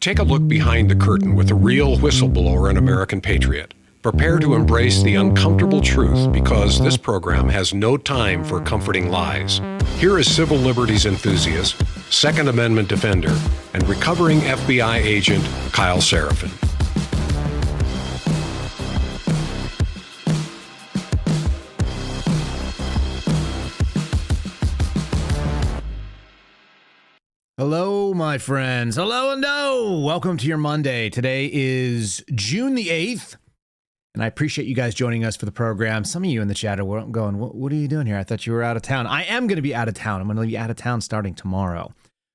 Take a look behind the curtain with a real whistleblower and American patriot. Prepare to embrace the uncomfortable truth because this program has no time for comforting lies. Here is civil liberties enthusiast, Second Amendment defender, and recovering FBI agent Kyle Seraphin. Hello, my friends. Hello and no. Welcome to your Monday. Today is June the 8th, and I appreciate you guys joining us for the program. Some of you in the chat are going, what are you doing here? I thought you were out of town. I am going to be out of town. I'm going to be out of town starting tomorrow.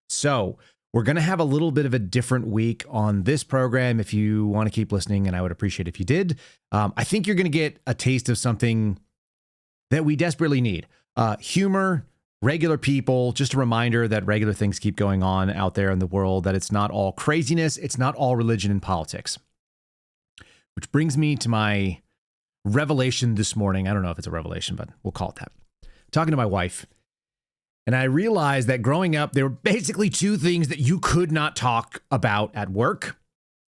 So we're going to have a little bit of a different week on this program if you want to keep listening, and I would appreciate if you did. I think you're going to get a taste of something that we desperately need. Humor, regular people, just a reminder that regular things keep going on out there in the world, that it's not all craziness, it's not all religion and politics. Which brings me to my revelation this morning. I don't know if it's a revelation, but we'll call it that. Talking to my wife, and I realized that growing up, there were basically two things that you could not talk about at work,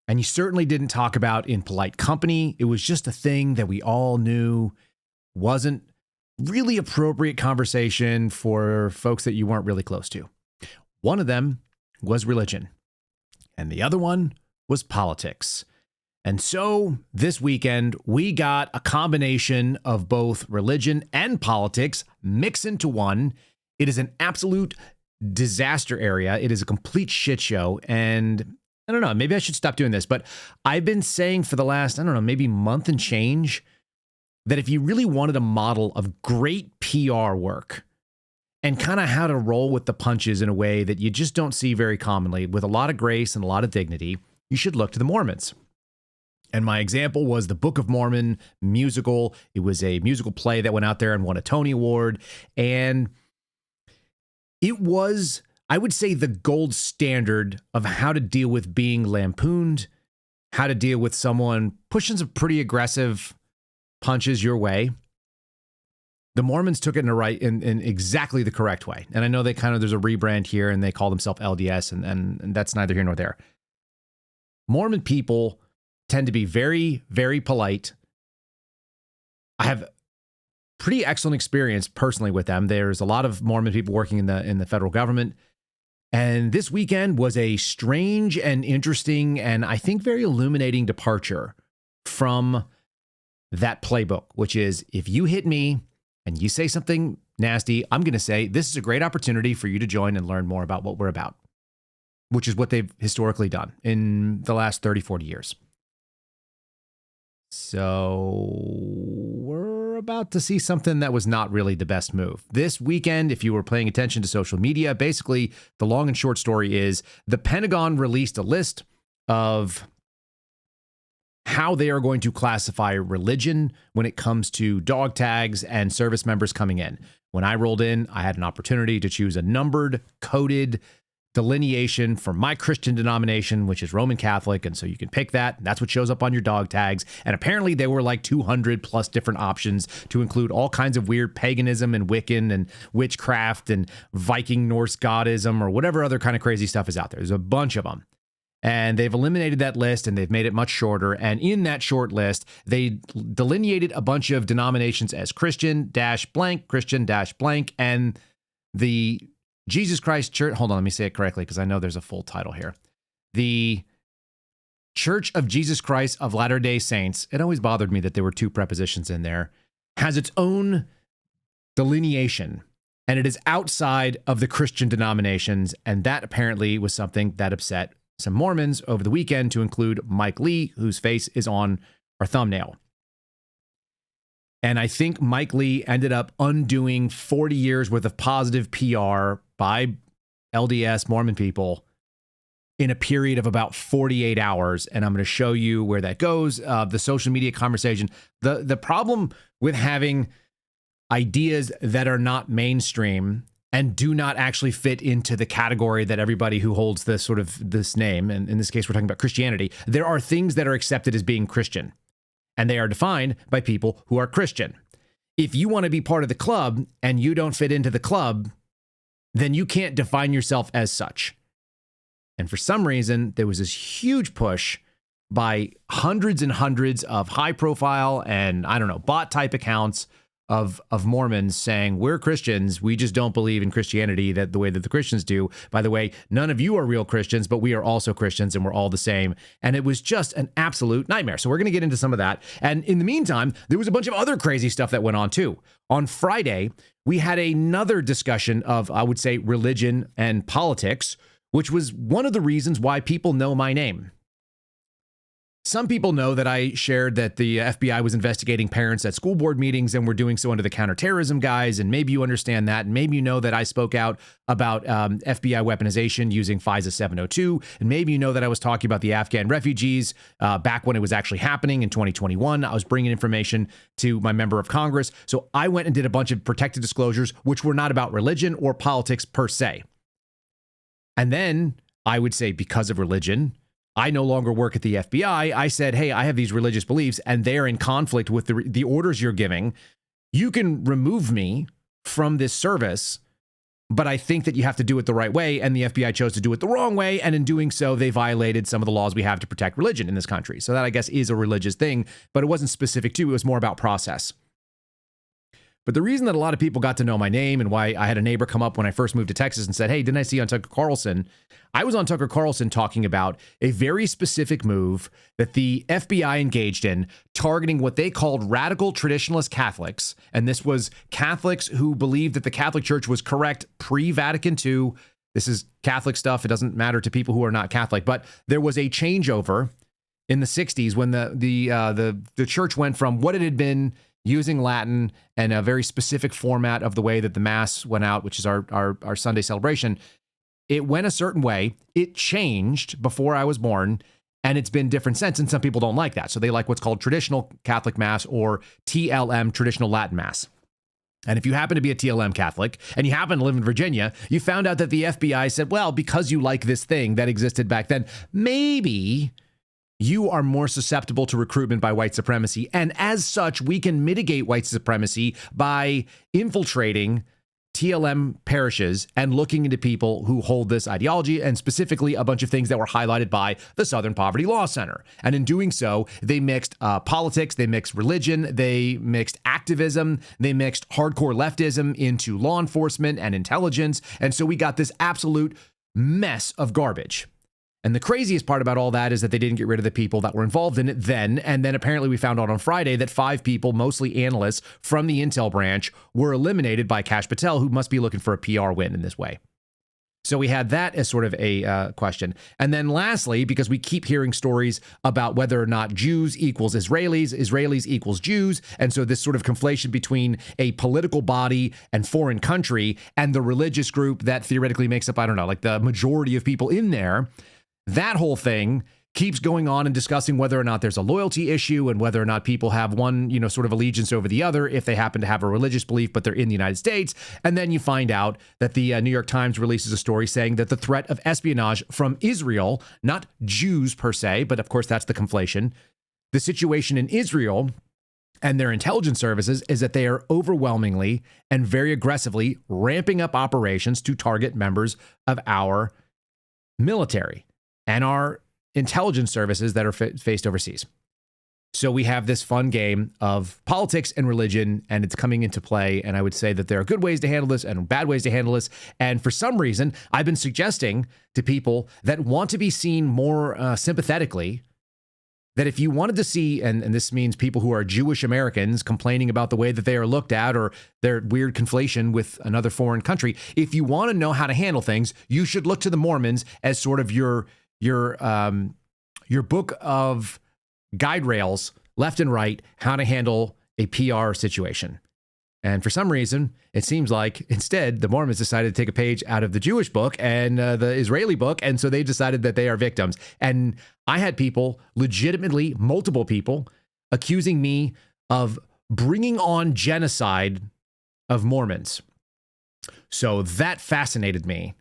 and you certainly didn't talk about in polite company. It was just a thing that we all knew wasn't really appropriate conversation for folks that you weren't really close to. One of them was religion, and the other one was politics. And so this weekend, we got a combination of both religion and politics mixed into one. It is an absolute disaster area. It is a complete shit show. And I don't know, maybe I should stop doing this, but I've been saying for the last, maybe month and change, that if you really wanted a model of great PR work and kind of how to roll with the punches in a way that you just don't see very commonly, with a lot of grace and a lot of dignity, you should look to the Mormons. And my example was the Book of Mormon musical. It was a musical play that went out there and won a Tony Award. And it was, I would say, the gold standard of how to deal with being lampooned, how to deal with someone pushing some pretty aggressive punches your way. The Mormons took it in exactly the correct way. And I know there's a rebrand here and they call themselves LDS, and that's neither here nor there. Mormon people tend to be very, very polite. I have pretty excellent experience personally with them. There's a lot of Mormon people working in the federal government. And this weekend was a strange and interesting and I think very illuminating departure from that playbook, which is if you hit me and you say something nasty, I'm going to say, this is a great opportunity for you to join and learn more about what we're about, which is what they've historically done in the last 30, 40 years. So we're about to see something that was not really the best move. This weekend, if you were paying attention to social media, basically the long and short story is the Pentagon released a list of how they are going to classify religion when it comes to dog tags and service members coming in. When I rolled in, I had an opportunity to choose a numbered, coded delineation for my Christian denomination, which is Roman Catholic. And so you can pick that. That's what shows up on your dog tags. And apparently there were like 200 plus different options to include all kinds of weird paganism and Wiccan and witchcraft and Viking Norse godism or whatever other kind of crazy stuff is out there. There's a bunch of them. And they've eliminated that list and they've made it much shorter. And in that short list, they delineated a bunch of denominations as Christian-blank, Christian-blank, and the Jesus Christ Church. Hold on, let me say it correctly because I know there's a full title here. The Church of Jesus Christ of Latter-day Saints. It always bothered me that there were two prepositions in there. Has its own delineation. And it is outside of the Christian denominations. And that apparently was something that upset some Mormons over the weekend, to include Mike Lee, whose face is on our thumbnail. And I think Mike Lee ended up undoing 40 years worth of positive PR by LDS Mormon people in a period of about 48 hours. And I'm going to show you where that goes. The social media conversation. The problem with having ideas that are not mainstream and do not actually fit into the category that everybody who holds this name, and in this case, we're talking about Christianity, there are things that are accepted as being Christian, and they are defined by people who are Christian. If you want to be part of the club and you don't fit into the club, then you can't define yourself as such. And for some reason, there was this huge push by hundreds and hundreds of high profile and, I don't know, bot type accounts of Mormons saying, we're Christians. We just don't believe in Christianity that the way that the Christians do. By the way, none of you are real Christians, but we are also Christians and we're all the same. And it was just an absolute nightmare. So we're going to get into some of that. And in the meantime, there was a bunch of other crazy stuff that went on too. On Friday, we had another discussion of, I would say, religion and politics, which was one of the reasons why people know my name. Some people know that I shared that the FBI was investigating parents at school board meetings and were doing so under the counterterrorism guise. And maybe you understand that. And maybe you know that I spoke out about FBI weaponization using FISA 702. And maybe you know that I was talking about the Afghan refugees back when it was actually happening in 2021. I was bringing information to my member of Congress. So I went and did a bunch of protected disclosures, which were not about religion or politics per se. And then I would say, because of religion, I no longer work at the FBI. I said, hey, I have these religious beliefs and they're in conflict with the orders you're giving. You can remove me from this service, but I think that you have to do it the right way. And the FBI chose to do it the wrong way. And in doing so, they violated some of the laws we have to protect religion in this country. So that, I guess, is a religious thing, but it wasn't specific to, it was more about process. But the reason that a lot of people got to know my name and why I had a neighbor come up when I first moved to Texas and said, hey, didn't I see you on Tucker Carlson? I was on Tucker Carlson talking about a very specific move that the FBI engaged in, targeting what they called radical traditionalist Catholics. And this was Catholics who believed that the Catholic Church was correct pre-Vatican II. This is Catholic stuff. It doesn't matter to people who are not Catholic. But there was a changeover in the 60s when the church went from what it had been using Latin and a very specific format of the way that the Mass went out, which is our Sunday celebration. It went a certain way. It changed before I was born, and it's been different since, and some people don't like that. So they like what's called traditional Catholic Mass, or TLM, traditional Latin Mass. And if you happen to be a TLM Catholic and you happen to live in Virginia, you found out that the FBI said, well, because you like this thing that existed back then, maybe you are more susceptible to recruitment by white supremacy. And as such, we can mitigate white supremacy by infiltrating TLM parishes and looking into people who hold this ideology, and specifically a bunch of things that were highlighted by the Southern Poverty Law Center. And in doing so, they mixed politics, they mixed religion, they mixed activism, they mixed hardcore leftism into law enforcement and intelligence. And so we got this absolute mess of garbage. And the craziest part about all that is that they didn't get rid of the people that were involved in it then. And then apparently we found out on Friday that 5 people, mostly analysts from the intel branch, were eliminated by Kash Patel, who must be looking for a PR win in this way. So we had that as sort of a question. And then lastly, because we keep hearing stories about whether or not Jews equals Israelis, Israelis equals Jews. And so this sort of conflation between a political body and foreign country and the religious group that theoretically makes up, I don't know, like the majority of people in there. That whole thing keeps going on and discussing whether or not there's a loyalty issue and whether or not people have one, sort of allegiance over the other if they happen to have a religious belief, but they're in the United States. And then you find out that the New York Times releases a story saying that the threat of espionage from Israel, not Jews per se, but of course that's the conflation. The situation in Israel and their intelligence services is that they are overwhelmingly and very aggressively ramping up operations to target members of our military and our intelligence services that are faced overseas. So we have this fun game of politics and religion, and it's coming into play. And I would say that there are good ways to handle this and bad ways to handle this. And for some reason, I've been suggesting to people that want to be seen more sympathetically that if you wanted to see, and this means people who are Jewish Americans complaining about the way that they are looked at or their weird conflation with another foreign country, if you want to know how to handle things, you should look to the Mormons as sort of your book of guide rails, left and right, how to handle a PR situation. And for some reason, it seems like instead the Mormons decided to take a page out of the Jewish book and the Israeli book. And so they decided that they are victims. And I had people, legitimately multiple people, accusing me of bringing on genocide of Mormons. So that fascinated me.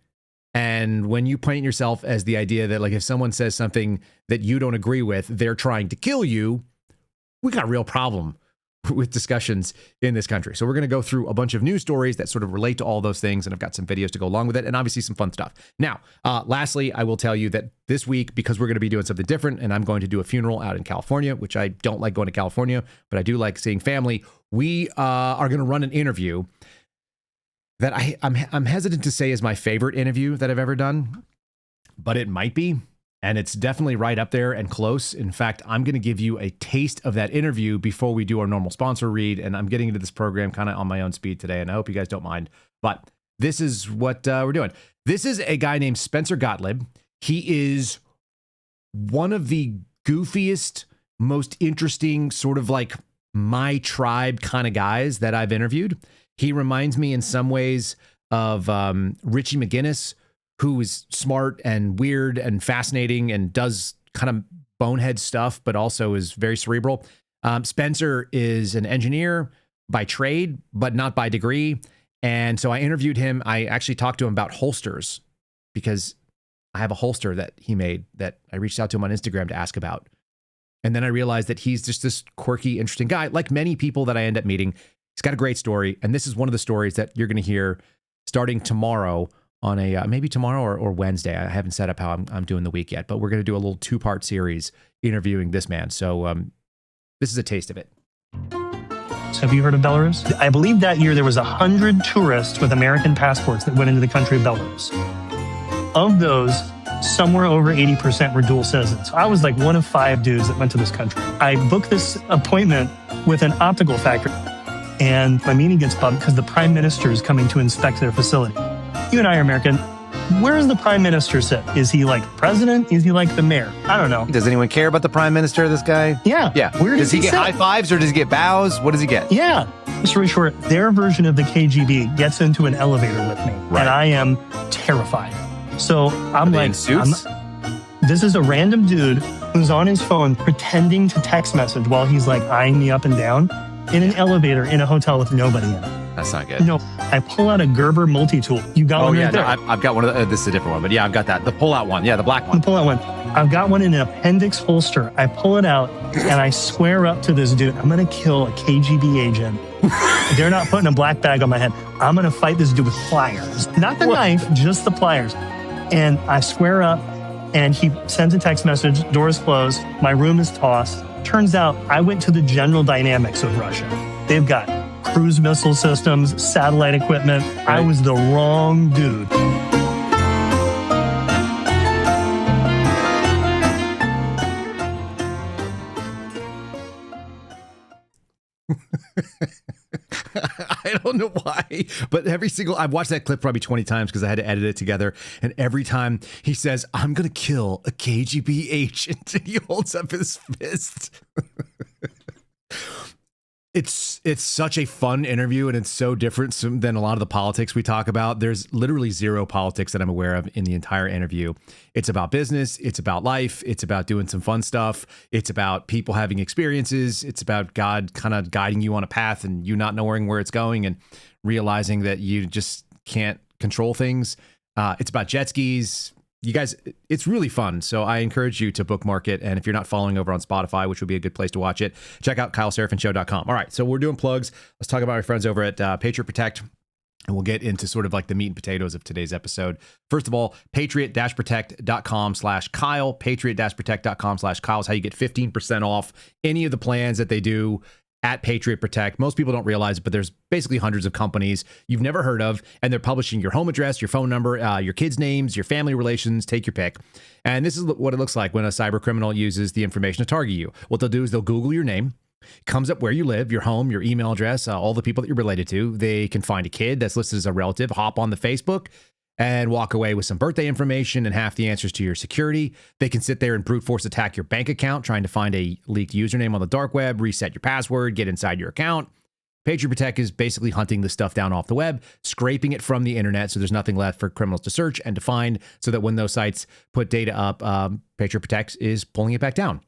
And when you paint yourself as the idea that, like, if someone says something that you don't agree with, they're trying to kill you, we got a real problem with discussions in this country. So we're going to go through a bunch of news stories that sort of relate to all those things, and I've got some videos to go along with it, and obviously some fun stuff. Now, lastly, I will tell you that this week, because we're going to be doing something different, and I'm going to do a funeral out in California, which I don't like going to California, but I do like seeing family. We are going to run an interview that I'm hesitant to say is my favorite interview that I've ever done, but it might be. And it's definitely right up there and close. In fact, I'm going to give you a taste of that interview before we do our normal sponsor read. And I'm getting into this program kind of on my own speed today, and I hope you guys don't mind. But this is what we're doing. This is a guy named Spencer Gottlieb. He is one of the goofiest, most interesting, sort of like my tribe kind of guys that I've interviewed. He reminds me in some ways of Richie McGinnis, who is smart and weird and fascinating and does kind of bonehead stuff, but also is very cerebral. Spencer is an engineer by trade, but not by degree. And so I interviewed him. I actually talked to him about holsters because I have a holster that he made that I reached out to him on Instagram to ask about. And then I realized that he's just this quirky, interesting guy, like many people that I end up meeting. He's got a great story. And this is one of the stories that you're going to hear starting tomorrow on a maybe tomorrow or Wednesday. I haven't set up how I'm doing the week yet, but we're going to do a little 2-part series interviewing this man. So this is a taste of it. Have you heard of Belarus? I believe that year there was 100 tourists with American passports that went into the country of Belarus. Of those, somewhere over 80% were dual citizens. I was like one of 5 dudes that went to this country. I booked this appointment with an optical factory, and my meeting gets bumped because the prime minister is coming to inspect their facility. You and I are American. Where does the prime minister sit? Is he like president? Is he like the mayor? I don't know. Does anyone care about the prime minister, this guy? Yeah. Where does he get high fives or does he get bows? What does he get? Yeah. Story short, their version of the KGB gets into an elevator with me, Right. and I am terrified. So I'm like, in suits? this is a random dude who's on his phone pretending to text message while he's like eyeing me up and down in an elevator in a hotel with nobody in it. That's not good. No, I pull out a Gerber multi-tool. You got one right there. I've got one of the, this is a different one, but yeah, I've got that. The pull-out one. Yeah, the black one. Pull out one. I've got one in an appendix holster. I pull it out and I swear up to this dude, I'm going to kill a KGB agent. They're not putting a black bag on my head. I'm going to fight this dude with pliers. Not the knife, just the pliers. And I square up and he sends a text message, doors closed, my room is tossed. Turns out I went to the general dynamics of Russia. They've got cruise missile systems, satellite equipment. I was the wrong dude. I don't know why, but I've watched that clip probably 20 times because I had to edit it together. And every time he says, I'm going to kill a KGB agent, he holds up his fist. It's such a fun interview, and it's so different than a lot of the politics we talk about. There's literally zero politics that I'm aware of in the entire interview. It's about business. It's about life. It's about doing some fun stuff. It's about people having experiences. It's about God kind of guiding you on a path and you not knowing where it's going and realizing that you just can't control things. It's about jet skis. You guys, it's really fun. So I encourage you to bookmark it. And if you're not following over on Spotify, which would be a good place to watch it, check out KyleSeraphinShow.com. All right. So we're doing plugs. Let's talk about our friends over at Patriot Protect. And we'll get into sort of like the meat and potatoes of today's episode. First of all, patriot-protect.com/Kyle. Patriot-protect.com/Kyle is how you get 15% off any of the plans that they do at Patriot Protect. Most people don't realize it, but there's basically hundreds of companies you've never heard of, and they're publishing your home address, your phone number, your kids' names, your family relations, take your pick. And this is what it looks like when a cyber criminal uses the information to target you. What they'll do is they'll Google your name, comes up where you live, your home, your email address, all the people that you're related to. They can find a kid that's listed as a relative, hop on the Facebook, and walk away with some birthday information and half the answers to your security. They can sit there and brute force attack your bank account, trying to find a leaked username on the dark web, reset your password, get inside your account. Patriot Protect is basically hunting the stuff down off the web, scraping it from the internet so there's nothing left for criminals to search and to find, so that when those sites put data up, Patriot Protect is pulling it back down.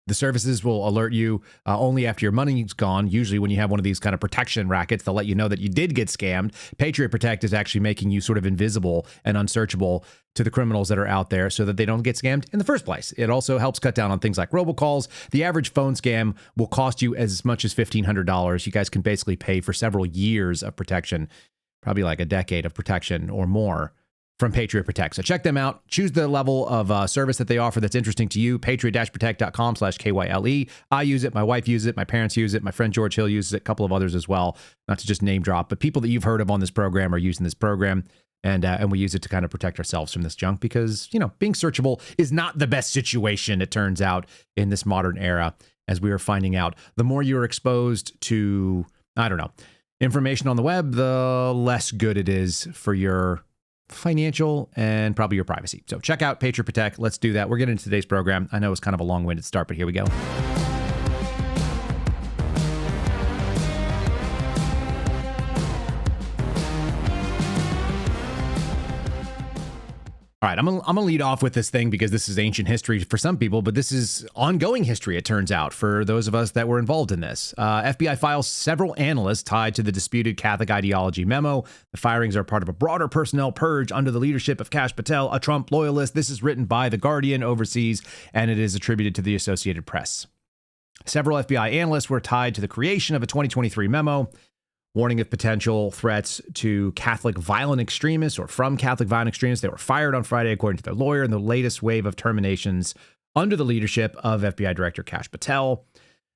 The services will alert you only after your money's gone. Usually when you have one of these kind of protection rackets, they'll let you know that you did get scammed. Patriot Protect is actually making you sort of invisible and unsearchable to the criminals that are out there so that they don't get scammed in the first place. It also helps cut down on things like robocalls. The average phone scam will cost you as much as $1,500. You guys can basically pay for several years of protection, probably like a decade of protection or more from Patriot Protect. So check them out. Choose the level of service that they offer that's interesting to you. Patriot-protect.com/KYLE. I use it. My wife uses it. My parents use it. My friend George Hill uses it. A couple of others as well. Not to just name drop, but people that you've heard of on this program are using this program. And we use it to kind of protect ourselves from this junk because, you know, being searchable is not the best situation, it turns out, in this modern era, as we are finding out. The more you're exposed to, I don't know, information on the web, the less good it is for your financial and probably your privacy. So check out Patriot Protect. Let's do that. We're getting into today's program. I know it's kind of a long-winded start, but here we go. All right, I'm gonna lead off with this thing because this is ancient history for some people, but this is ongoing history, it turns out, for those of us that were involved in this. FBI files several analysts tied to the disputed Catholic ideology memo. The firings are part of a broader personnel purge under the leadership of Kash Patel, a Trump loyalist. This is written by The Guardian overseas, and it is attributed to the Associated Press. Several FBI analysts were tied to the creation of a 2023 memo warning of potential threats to Catholic violent extremists or from Catholic violent extremists. They were fired on Friday, according to their lawyer, in the latest wave of terminations under the leadership of FBI Director Kash Patel.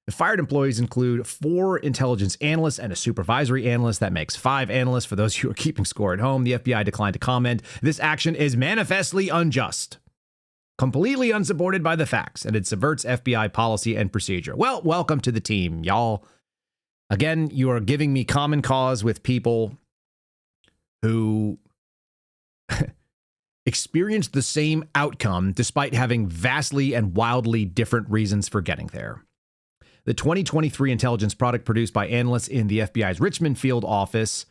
The fired employees include 4 intelligence analysts and a supervisory analyst. That makes 5 analysts. For those who are keeping score at home, the FBI declined to comment. This action is manifestly unjust, completely unsupported by the facts, and it subverts FBI policy and procedure. Well, welcome to the team, y'all. Again, you are giving me common cause with people who experienced the same outcome despite having vastly and wildly different reasons for getting there. The 2023 intelligence product produced by analysts in the FBI's Richmond field office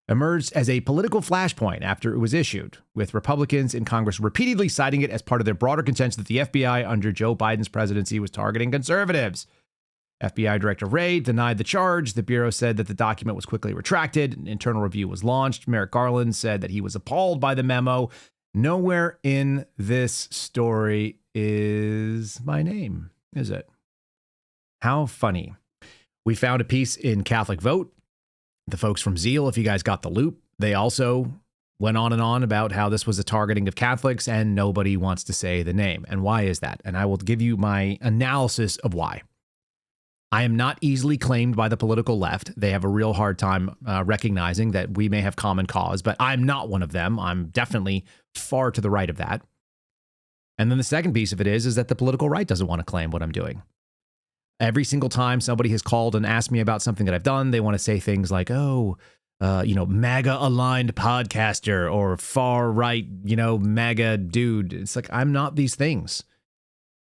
emerged as a political flashpoint after it was issued, with Republicans in Congress repeatedly citing it as part of their broader contention that the FBI under Joe Biden's presidency was targeting conservatives. FBI Director Wray denied the charge. The Bureau said that the document was quickly retracted. An internal review was launched. Merrick Garland said that he was appalled by the memo. Nowhere in this story is my name, is it? How funny. We found a piece in Catholic Vote. The folks from Zeal, if you guys got the loop, they also went on and on about how this was a targeting of Catholics, and nobody wants to say the name. And why is that? And I will give you my analysis of why. I am not easily claimed by the political left. They have a real hard time recognizing that we may have common cause, but I'm not one of them. I'm definitely far to the right of that. And then the second piece of it is that the political right doesn't want to claim what I'm doing. Every single time somebody has called and asked me about something that I've done, they want to say things like, MAGA-aligned podcaster or far-right, MAGA dude. It's like, I'm not these things.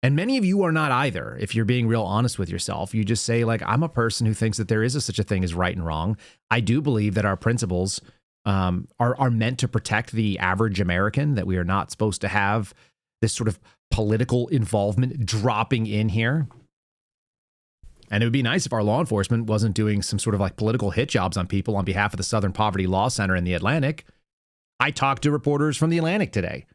And many of you are not either, if you're being real honest with yourself. You just say, like, I'm a person who thinks that there is such a thing as right and wrong. I do believe that our principles are meant to protect the average American, that we are not supposed to have this sort of political involvement dropping in here. And it would be nice if our law enforcement wasn't doing some sort of like political hit jobs on people on behalf of the Southern Poverty Law Center in the Atlantic. I talked to reporters from the Atlantic today.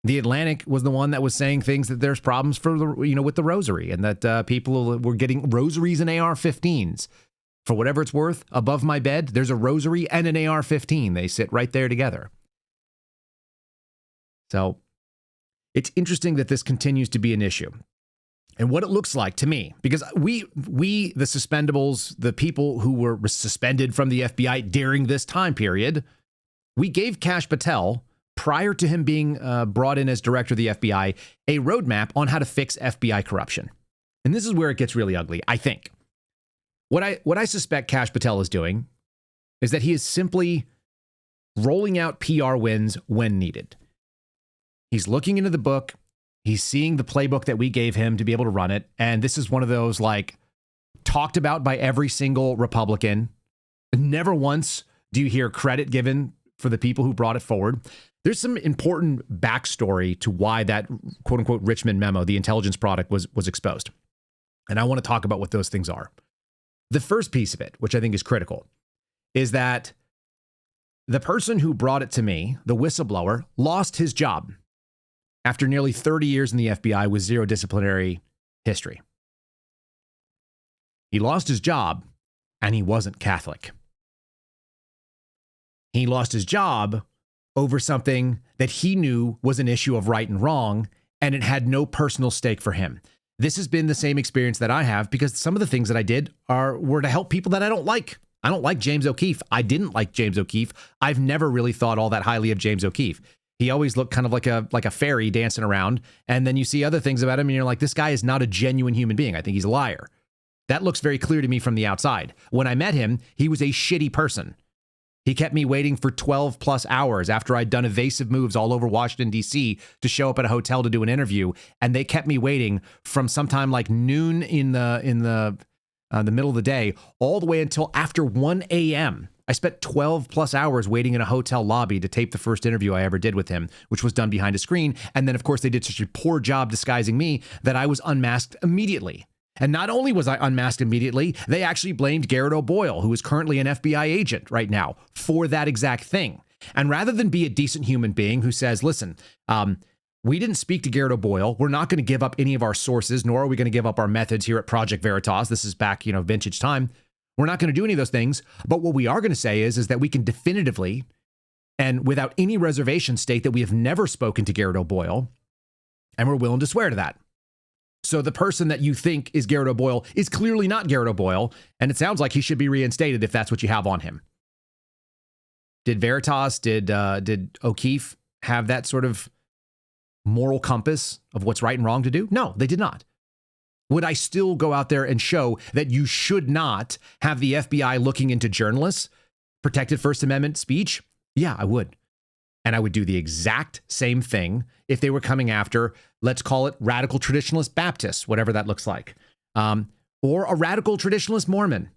The Atlantic was the one that was saying things that there's problems for the, with the rosary, and that people were getting rosaries and AR-15s. For whatever it's worth, above my bed, there's a rosary and an AR-15. They sit right there together. So it's interesting that this continues to be an issue. And what it looks like to me, because we, the suspendables, the people who were suspended from the FBI during this time period, we gave Kash Patel, prior to him being brought in as director of the FBI, a roadmap on how to fix FBI corruption. And this is where it gets really ugly, I think. What I suspect Kash Patel is doing is that he is simply rolling out PR wins when needed. He's looking into the book. He's seeing the playbook that we gave him to be able to run it. And this is one of those, like, talked about by every single Republican. Never once do you hear credit given for the people who brought it forward. There's some important backstory to why that quote unquote Richmond memo, the intelligence product, was exposed. And I want to talk about what those things are. The first piece of it, which I think is critical, is that the person who brought it to me, the whistleblower, lost his job after nearly 30 years in the FBI with zero disciplinary history. He lost his job, and he wasn't Catholic. He lost his job over something that he knew was an issue of right and wrong, and it had no personal stake for him. This has been the same experience that I have because some of the things that I did were to help people that I don't like. I don't like James O'Keefe. I didn't like James O'Keefe. I've never really thought all that highly of James O'Keefe. He always looked kind of like a fairy dancing around. And then you see other things about him and you're like, this guy is not a genuine human being. I think he's a liar. That looks very clear to me from the outside. When I met him, he was a shitty person. He kept me waiting for 12 plus hours after I'd done evasive moves all over Washington, D.C. to show up at a hotel to do an interview. And they kept me waiting from sometime like noon in the middle of the day all the way until after 1 a.m. I spent 12 plus hours waiting in a hotel lobby to tape the first interview I ever did with him, which was done behind a screen. And then, of course, they did such a poor job disguising me that I was unmasked immediately. And not only was I unmasked immediately, they actually blamed Garrett O'Boyle, who is currently an FBI agent right now, for that exact thing. And rather than be a decent human being who says, listen, we didn't speak to Garrett O'Boyle. We're not going to give up any of our sources, nor are we going to give up our methods here at Project Veritas. This is back, vintage time. We're not going to do any of those things. But what we are going to say is that we can definitively and without any reservation state that we have never spoken to Garrett O'Boyle, and we're willing to swear to that. So the person that you think is Garrett O'Boyle is clearly not Garrett O'Boyle, and it sounds like he should be reinstated if that's what you have on him. Did Veritas, did O'Keefe have that sort of moral compass of what's right and wrong to do? No, they did not. Would I still go out there and show that you should not have the FBI looking into journalists, protected First Amendment speech? Yeah, I would. And I would do the exact same thing if they were coming after, let's call it radical traditionalist Baptists, whatever that looks like, or a radical traditionalist Mormon.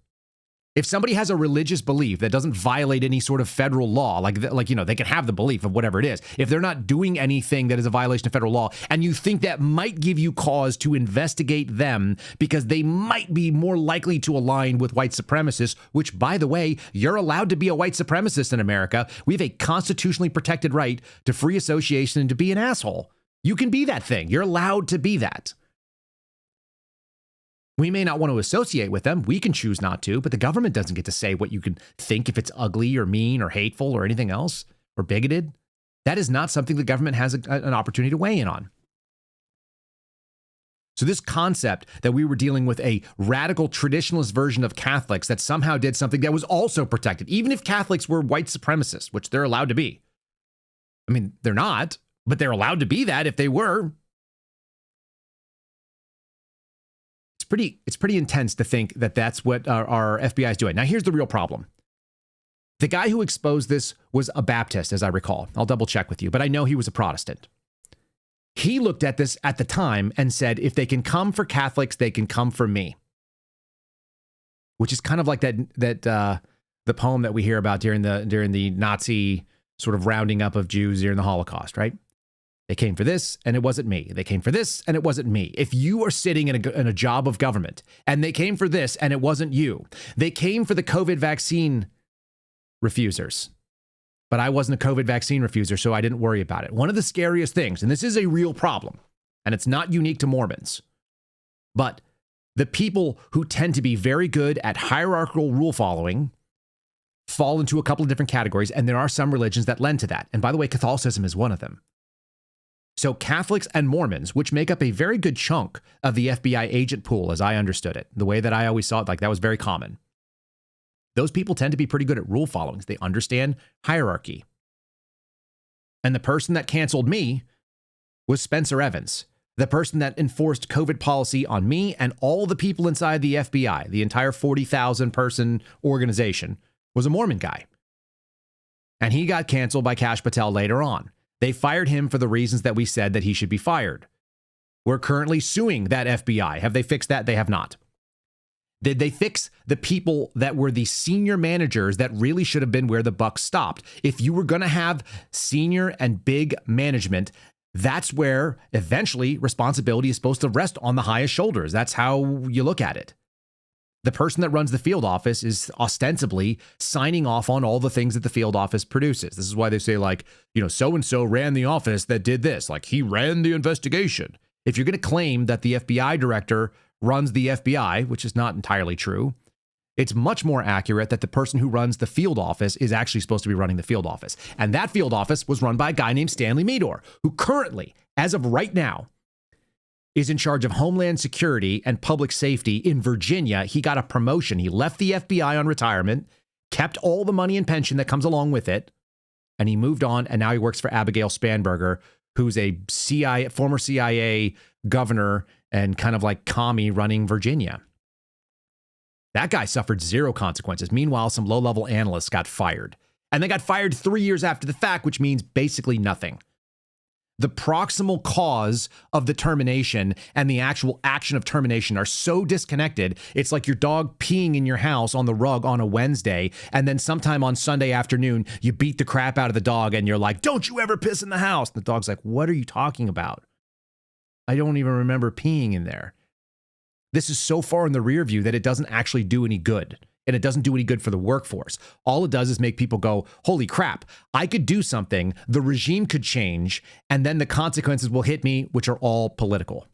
If somebody has a religious belief that doesn't violate any sort of federal law, they can have the belief of whatever it is. If they're not doing anything that is a violation of federal law, and you think that might give you cause to investigate them because they might be more likely to align with white supremacists, which, by the way, you're allowed to be a white supremacist in America. We have a constitutionally protected right to free association and to be an asshole. You can be that thing. You're allowed to be that. We may not want to associate with them. We can choose not to, but the government doesn't get to say what you can think if it's ugly or mean or hateful or anything else or bigoted. That is not something the government has an opportunity to weigh in on. So this concept that we were dealing with a radical traditionalist version of Catholics that somehow did something that was also protected, even if Catholics were white supremacists, which they're allowed to be. I mean, they're not, but they're allowed to be that if they were. It's pretty intense to think that that's what our FBI is doing. Now, here's the real problem. The guy who exposed this was a Baptist, as I recall. I'll double check with you, but I know he was a Protestant. He looked at this at the time and said, if they can come for Catholics, they can come for me. Which is kind of like the poem that we hear about during the Nazi sort of rounding up of Jews during the Holocaust, right? They came for this, and it wasn't me. They came for this, and it wasn't me. If you are sitting in a job of government, and they came for this, and it wasn't you. They came for the COVID vaccine refusers. But I wasn't a COVID vaccine refuser, so I didn't worry about it. One of the scariest things, and this is a real problem, and it's not unique to Mormons, but the people who tend to be very good at hierarchical rule following fall into a couple of different categories, and there are some religions that lend to that. And by the way, Catholicism is one of them. So Catholics and Mormons, which make up a very good chunk of the FBI agent pool, as I understood it, the way that I always saw it, like that was very common. Those people tend to be pretty good at rule following. They understand hierarchy. And the person that canceled me was Spencer Evans, the person that enforced COVID policy on me and all the people inside the FBI, the entire 40,000 person organization, was a Mormon guy. And he got canceled by Kash Patel later on. They fired him for the reasons that we said that he should be fired. We're currently suing that FBI. Have they fixed that? They have not. Did they fix the people that were the senior managers that really should have been where the buck stopped? If you were going to have senior and big management, that's where eventually responsibility is supposed to rest on the highest shoulders. That's how you look at it. The person that runs the field office is ostensibly signing off on all the things that the field office produces. This is why they say, like, so-and-so ran the office that did this. Like, he ran the investigation. If you're going to claim that the FBI director runs the FBI, which is not entirely true, it's much more accurate that the person who runs the field office is actually supposed to be running the field office. And that field office was run by a guy named Stanley Meador, who currently, as of right now, is in charge of Homeland Security and Public Safety in Virginia. He got a promotion. He left the FBI on retirement, kept all the money and pension that comes along with it, and he moved on, and now he works for Abigail Spanberger, who's a former CIA governor and kind of like commie running Virginia. That guy suffered zero consequences. Meanwhile, some low-level analysts got fired. And they got fired 3 years after the fact, which means basically nothing. The proximal cause of the termination and the actual action of termination are so disconnected. It's like your dog peeing in your house on the rug on a Wednesday, and then sometime on Sunday afternoon, you beat the crap out of the dog and you're like, "Don't you ever piss in the house." And the dog's like, "What are you talking about? I don't even remember peeing in there." This is so far in the rear view that it doesn't actually do any good. And it doesn't do any good for the workforce. All it does is make people go, "Holy crap, I could do something, the regime could change, and then the consequences will hit me," which are all political.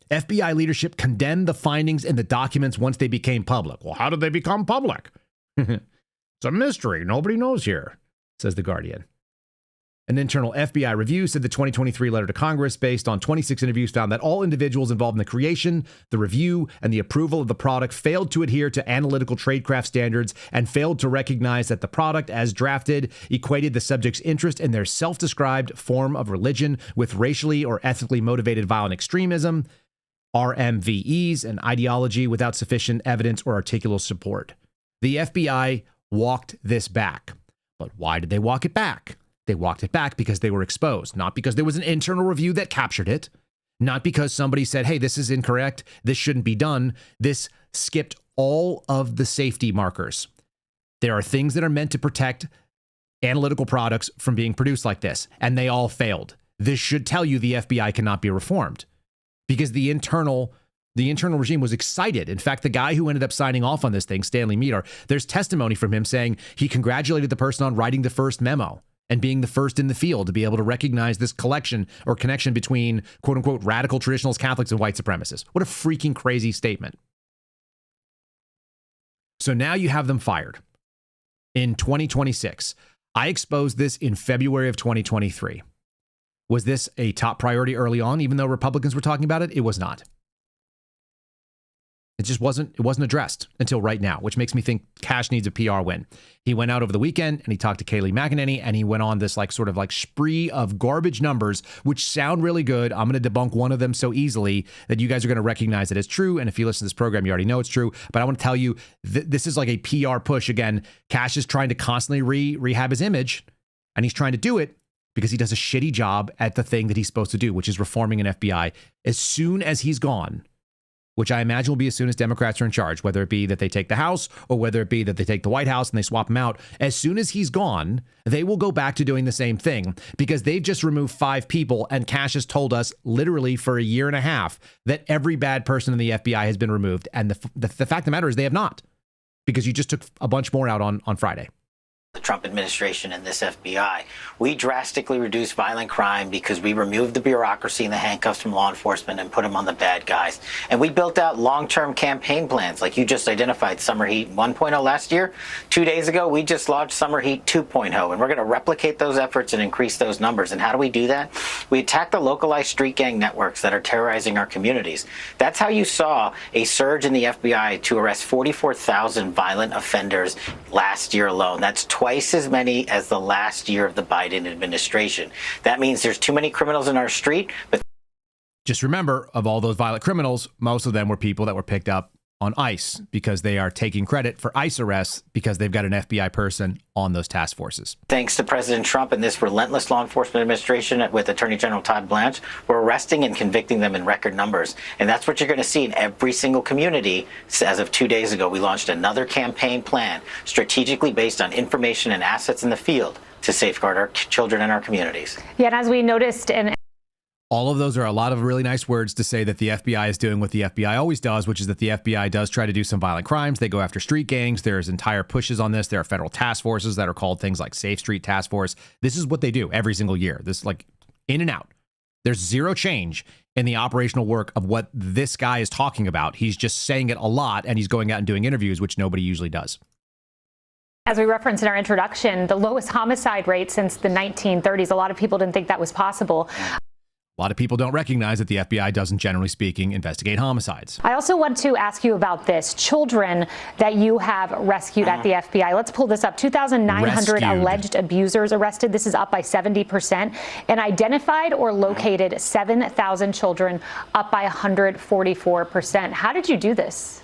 FBI leadership condemned the findings in the documents once they became public. Well, how did they become public? It's a mystery. Nobody knows here, says The Guardian. An internal FBI review said the 2023 letter to Congress, based on 26 interviews, found that all individuals involved in the creation, the review, and the approval of the product failed to adhere to analytical tradecraft standards and failed to recognize that the product, as drafted, equated the subject's interest in their self-described form of religion with racially or ethnically motivated violent extremism, RMVEs, and ideology without sufficient evidence or articulable support. The FBI walked this back. But why did they walk it back? They walked it back because they were exposed, not because there was an internal review that captured it, not because somebody said, "Hey, this is incorrect, this shouldn't be done." This skipped all of the safety markers. There are things that are meant to protect analytical products from being produced like this, and they all failed. This should tell you the FBI cannot be reformed because the internal regime was excited. In fact, the guy who ended up signing off on this thing, Stanley Meador, there's testimony from him saying he congratulated the person on writing the first memo and being the first in the field to be able to recognize this collection or connection between quote unquote radical traditionalists, Catholics, and white supremacists. What a freaking crazy statement. So now you have them fired in 2026. I exposed this in February of 2023. Was this a top priority early on, even though Republicans were talking about it? It was not. It wasn't addressed until right now, which makes me think Cash needs a PR win. He went out over the weekend and he talked to Kayleigh McEnany and he went on this sort of spree of garbage numbers, which sound really good. I'm going to debunk one of them so easily that you guys are going to recognize it as true. And if you listen to this program, you already know it's true. But I want to tell you, this is like a PR push. Again, Cash is trying to constantly rehab his image, and he's trying to do it because he does a shitty job at the thing that he's supposed to do, which is reforming an FBI. As soon as he's gone, which I imagine will be as soon as Democrats are in charge, whether it be that they take the House or whether it be that they take the White House and they swap him out. As soon as he's gone, they will go back to doing the same thing because they've just removed 5 people, and Cash has told us literally for a year and a half that every bad person in the FBI has been removed. And the fact of the matter is they have not, because you just took a bunch more out on Friday. The Trump administration and this FBI. We drastically reduced violent crime because we removed the bureaucracy and the handcuffs from law enforcement and put them on the bad guys. And we built out long-term campaign plans, like you just identified Summer Heat 1.0 last year. 2 days ago, we just launched Summer Heat 2.0, and we're going to replicate those efforts and increase those numbers. And how do we do that? We attack the localized street gang networks that are terrorizing our communities. That's how you saw a surge in the FBI to arrest 44,000 violent offenders last year alone. That's twice as many as the last year of the Biden administration. That means there's too many criminals in our street. But just remember, of all those violent criminals, most of them were people that were picked up on ICE because they are taking credit for ICE arrests because they've got an FBI person on those task forces. Thanks to President Trump and this relentless law enforcement administration with Attorney General Todd Blanche, we're arresting and convicting them in record numbers. And that's what you're going to see in every single community. As of 2 days ago, we launched another campaign plan strategically based on information and assets in the field to safeguard our children and our communities. Yeah, and as we noticed in all of those are a lot of really nice words to say that the FBI is doing what the FBI always does, which is that the FBI does try to do some violent crimes. They go after street gangs. There's entire pushes on this. There are federal task forces that are called things like Safe Street Task Force. This is what they do every single year. This like in and out. There's zero change in the operational work of what this guy is talking about. He's just saying it a lot, and he's going out and doing interviews, which nobody usually does. As we referenced in our introduction, the lowest homicide rate since the 1930s. A lot of people didn't think that was possible. A lot of people don't recognize that the FBI doesn't, generally speaking, investigate homicides. I also want to ask you about this. Children that you have rescued at the FBI. Let's pull this up. 2,900 alleged abusers arrested. This is up by 70%. And identified or located 7,000 children, up by 144%. How did you do this?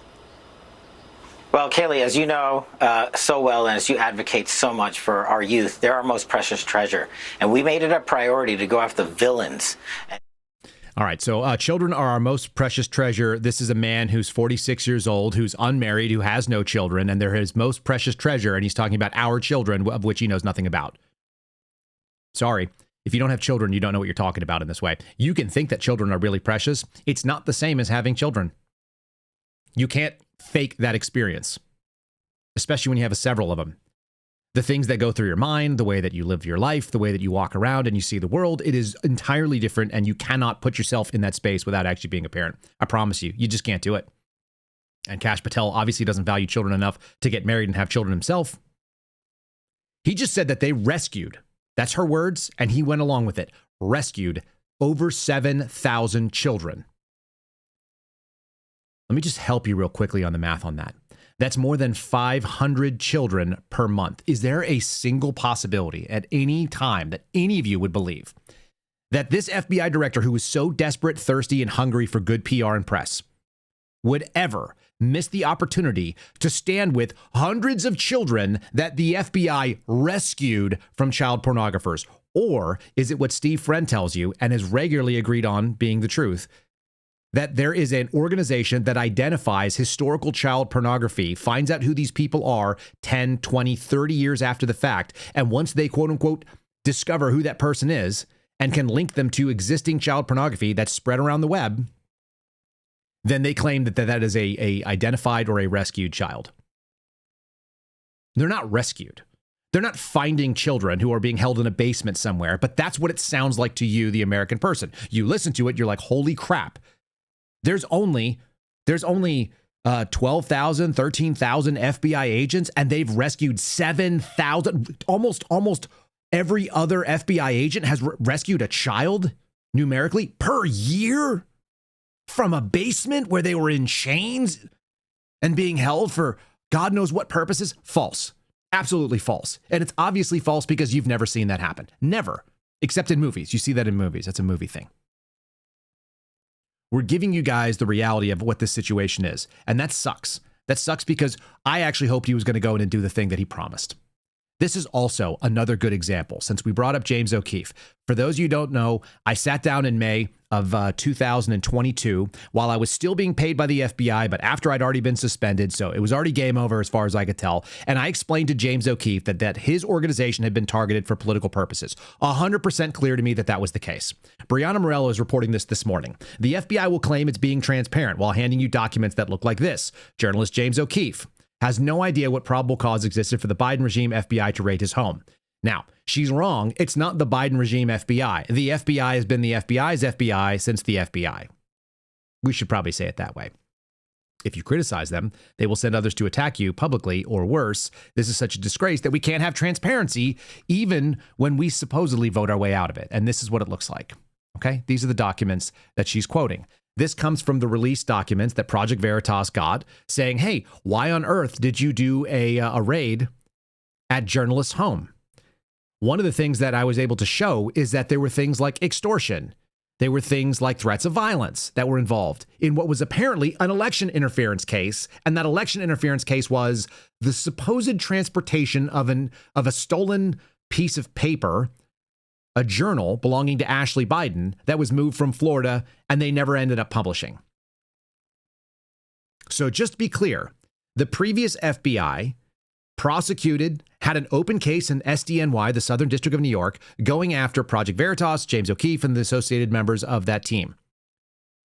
Well, Kaylee, as you know so well, and as you advocate so much for our youth, they're our most precious treasure. And we made it a priority to go after the villains. All right, so children are our most precious treasure. This is a man who's 46 years old, who's unmarried, who has no children, and they're his most precious treasure, and he's talking about our children, of which he knows nothing about. Sorry. If you don't have children, you don't know what you're talking about in this way. You can think that children are really precious. It's not the same as having children. You can't fake that experience, especially when you have several of them. The things that go through your mind, the way that you live your life, the way that you walk around and you see the world, it is entirely different, and you cannot put yourself in that space without actually being a parent. I promise you, you just can't do it. And Kash Patel obviously doesn't value children enough to get married and have children himself. He just said that they rescued, that's her words, and he went along with it, rescued over 7,000 children. Let me just help you real quickly on the math on that. That's more than 500 children per month. Is there a single possibility at any time that any of you would believe that this FBI director, who was so desperate, thirsty, and hungry for good PR and press, would ever miss the opportunity to stand with hundreds of children that the FBI rescued from child pornographers? Or is it what Steve Friend tells you and has regularly agreed on being the truth, that there is an organization that identifies historical child pornography, finds out who these people are 10, 20, 30 years after the fact, and once they quote unquote discover who that person is and can link them to existing child pornography that's spread around the web, then they claim that that is a identified or a rescued child. They're not rescued. They're not finding children who are being held in a basement somewhere, but that's what it sounds like to you, the American person. You listen to it, you're like, holy crap. There's only 12,000, 13,000 FBI agents, and they've rescued 7,000. Almost every other FBI agent has rescued a child numerically per year from a basement where they were in chains and being held for God knows what purposes. False. Absolutely false. And it's obviously false because you've never seen that happen. Never. Except in movies. You see that in movies. That's a movie thing. We're giving you guys the reality of what this situation is. And that sucks. That sucks because I actually hoped he was going to go in and do the thing that he promised. This is also another good example, since we brought up James O'Keefe. For those of you who don't know, I sat down in May of 2022 while I was still being paid by the FBI, but after I'd already been suspended, so it was already game over as far as I could tell. And I explained to James O'Keefe that his organization had been targeted for political purposes. 100% clear to me that that was the case. Brianna Morello is reporting this morning. The FBI will claim it's being transparent while handing you documents that look like this. Journalist James O'Keefe has no idea what probable cause existed for the Biden regime FBI to raid his home. Now, she's wrong. It's not the Biden regime FBI. The FBI has been the FBI's FBI since the FBI. We should probably say it that way. If you criticize them, they will send others to attack you publicly, or worse. This is such a disgrace that we can't have transparency even when we supposedly vote our way out of it. And this is what it looks like. Okay? These are the documents that she's quoting. This comes from the release documents that Project Veritas got saying, hey, why on earth did you do a raid at journalist's home? One of the things that I was able to show is that there were things like extortion. There were things like threats of violence that were involved in what was apparently an election interference case. And that election interference case was the supposed transportation of a stolen piece of paper, a journal belonging to Ashley Biden that was moved from Florida and they never ended up publishing. So just to be clear, the previous FBI prosecuted, had an open case in SDNY, the Southern District of New York, going after Project Veritas, James O'Keefe, and the associated members of that team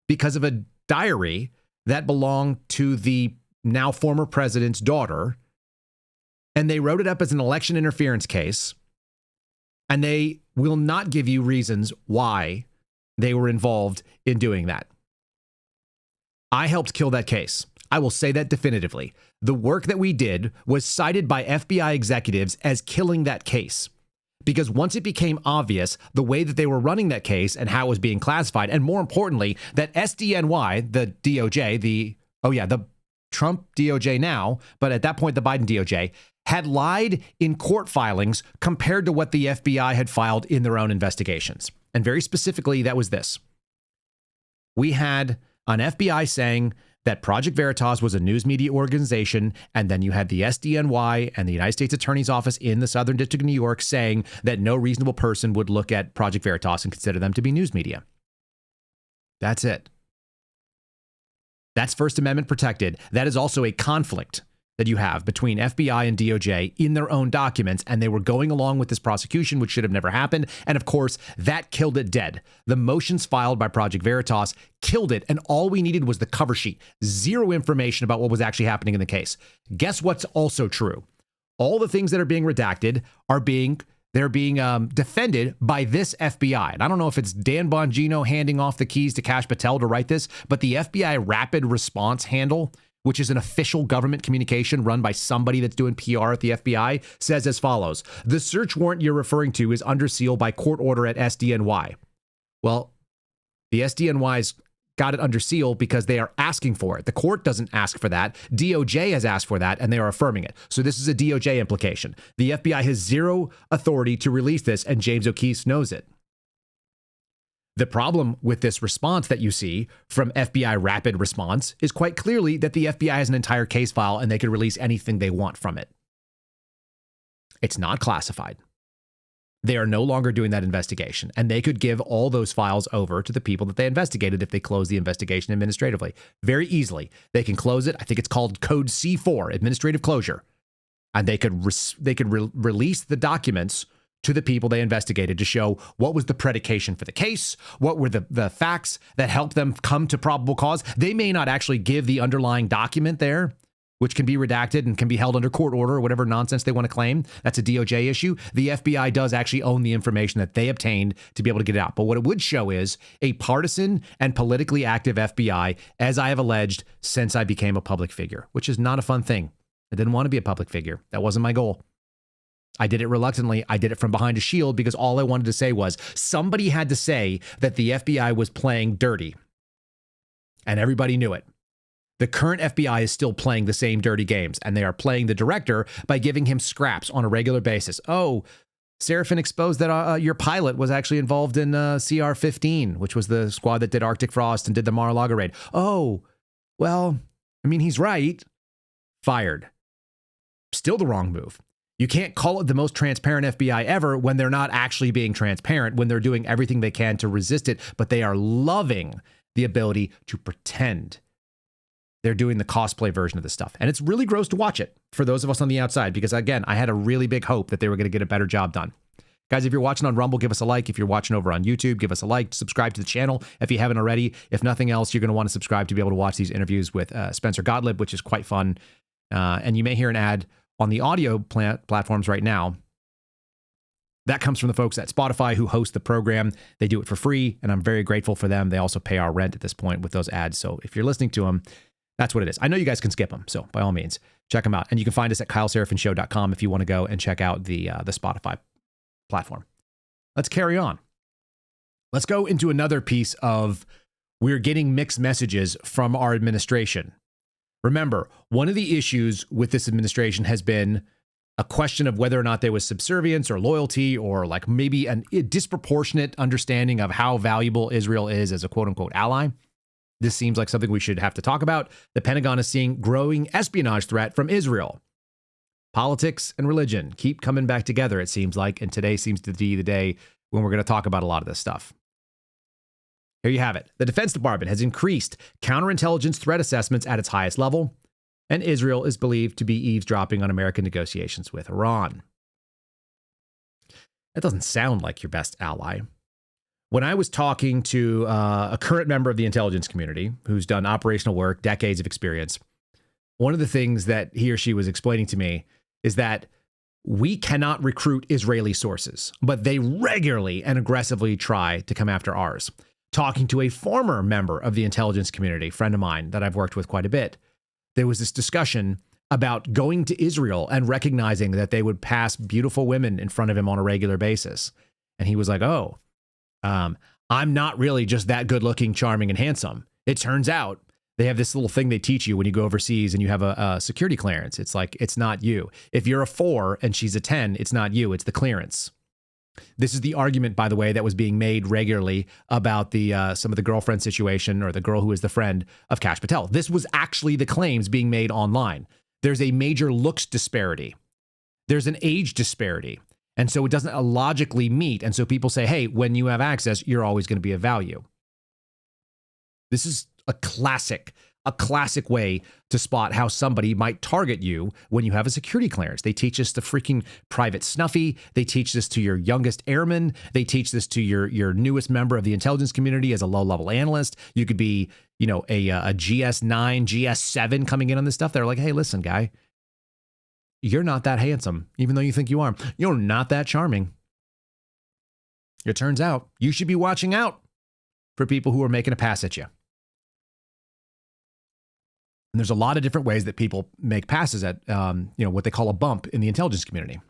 because of a diary that belonged to the now former president's daughter. And they wrote it up as an election interference case. And they will not give you reasons why they were involved in doing that. I helped kill that case. I will say that definitively. The work that we did was cited by FBI executives as killing that case. Because once it became obvious the way that they were running that case and how it was being classified, and more importantly, that SDNY, the DOJ, the Trump DOJ now, but at that point, the Biden DOJ, had lied in court filings compared to what the FBI had filed in their own investigations. And very specifically, that was this. We had an FBI saying that Project Veritas was a news media organization, and then you had the SDNY and the United States Attorney's Office in the Southern District of New York saying that no reasonable person would look at Project Veritas and consider them to be news media. That's it. That's First Amendment protected. That is also a conflict that you have between FBI and DOJ in their own documents, and they were going along with this prosecution, which should have never happened. And of course, that killed it dead. The motions filed by Project Veritas killed it, and all we needed was the cover sheet. Zero information about what was actually happening in the case. Guess what's also true? All the things that are being redacted are being defended by this FBI. And I don't know if it's Dan Bongino handing off the keys to Kash Patel to write this, but the FBI Rapid Response Handle, which is an official government communication run by somebody that's doing PR at the FBI, says as follows. The search warrant you're referring to is under seal by court order at SDNY. Well, the SDNY's got it under seal because they are asking for it. The court doesn't ask for that. DOJ has asked for that, and they are affirming it. So this is a DOJ implication. The FBI has zero authority to release this, and James O'Keefe knows it. The problem with this response that you see from FBI Rapid Response is quite clearly that the FBI has an entire case file and they could release anything they want from it. It's not classified. They are no longer doing that investigation, and they could give all those files over to the people that they investigated if they close the investigation administratively. Very easily. They can close it. I think it's called Code C4, administrative closure. And they could release the documents to the people they investigated to show what was the predication for the case, what were the facts that helped them come to probable cause. They may not actually give the underlying document there, which can be redacted and can be held under court order or whatever nonsense they want to claim. That's a DOJ issue. The FBI does actually own the information that they obtained to be able to get it out. But what it would show is a partisan and politically active FBI, as I have alleged since I became a public figure, which is not a fun thing. I didn't want to be a public figure. That wasn't my goal. I did it reluctantly. I did it from behind a shield because all I wanted to say was somebody had to say that the FBI was playing dirty. And everybody knew it. The current FBI is still playing the same dirty games, and they are playing the director by giving him scraps on a regular basis. Oh, Seraphin exposed that your pilot was actually involved in CR-15, which was the squad that did Arctic Frost and did the Mar-a-Lago raid. Oh, well, I mean, he's right. Fired. Still the wrong move. You can't call it the most transparent FBI ever when they're not actually being transparent, when they're doing everything they can to resist it, but they are loving the ability to pretend they're doing the cosplay version of this stuff. And it's really gross to watch it for those of us on the outside, because again, I had a really big hope that they were going to get a better job done. Guys, if you're watching on Rumble, give us a like. If you're watching over on YouTube, give us a like. Subscribe to the channel if you haven't already. If nothing else, you're going to want to subscribe to be able to watch these interviews with Spencer Gottlieb, which is quite fun. And you may hear an ad on the audio platforms right now. That comes from the folks at Spotify who host the program. They do it for free, and I'm very grateful for them. They also pay our rent at this point with those ads. So if you're listening to them, that's what it is. I know you guys can skip them, so by all means, check them out. And you can find us at KyleSeraphinShow.com if you want to go and check out the Spotify platform. Let's carry on. Let's go into another piece of we're getting mixed messages from our administration. Remember, one of the issues with this administration has been a question of whether or not there was subservience or loyalty or like maybe a disproportionate understanding of how valuable Israel is as a quote unquote ally. This seems like something we should have to talk about. The Pentagon is seeing growing espionage threat from Israel. Politics and religion keep coming back together, it seems like, and today seems to be the day when we're going to talk about a lot of this stuff. Here you have it. The Defense Department has increased counterintelligence threat assessments at its highest level, and Israel is believed to be eavesdropping on American negotiations with Iran. That doesn't sound like your best ally. When I was talking to a current member of the intelligence community who's done operational work, decades of experience, one of the things that he or she was explaining to me is that we cannot recruit Israeli sources, but they regularly and aggressively try to come after ours. Talking to a former member of the intelligence community, friend of mine that I've worked with quite a bit, there was this discussion about going to Israel and recognizing that they would pass beautiful women in front of him on a regular basis. And he was like, I'm not really just that good looking, charming, and handsome. It turns out they have this little thing they teach you when you go overseas and you have a security clearance. It's like, it's not you. If you're a 4 and she's a 10, it's not you, it's the clearance. This is the argument, by the way, that was being made regularly about the some of the girlfriend situation, or the girl who is the friend of Kash Patel. This was actually the claims being made online. There's a major looks disparity. There's an age disparity. And so it doesn't logically meet. And so people say, hey, when you have access, you're always going to be of value. This is a classic way to spot how somebody might target you when you have a security clearance. They teach this to freaking Private Snuffy. They teach this to your youngest airman. They teach this to your newest member of the intelligence community as a low-level analyst. You could be, a GS9, GS7 coming in on this stuff. They're like, hey, listen, guy, you're not that handsome, even though you think you are. You're not that charming. It turns out you should be watching out for people who are making a pass at you. And there's a lot of different ways that people make passes at, what they call a bump in the intelligence community.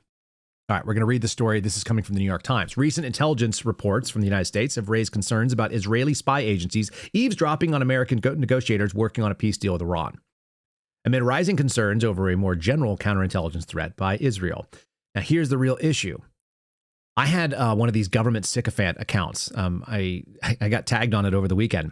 All right, we're going to read the story. This is coming from the New York Times. Recent intelligence reports from the United States have raised concerns about Israeli spy agencies eavesdropping on American negotiators working on a peace deal with Iran, amid rising concerns over a more general counterintelligence threat by Israel. Now, here's the real issue. I had one of these government sycophant accounts. I got tagged on it over the weekend.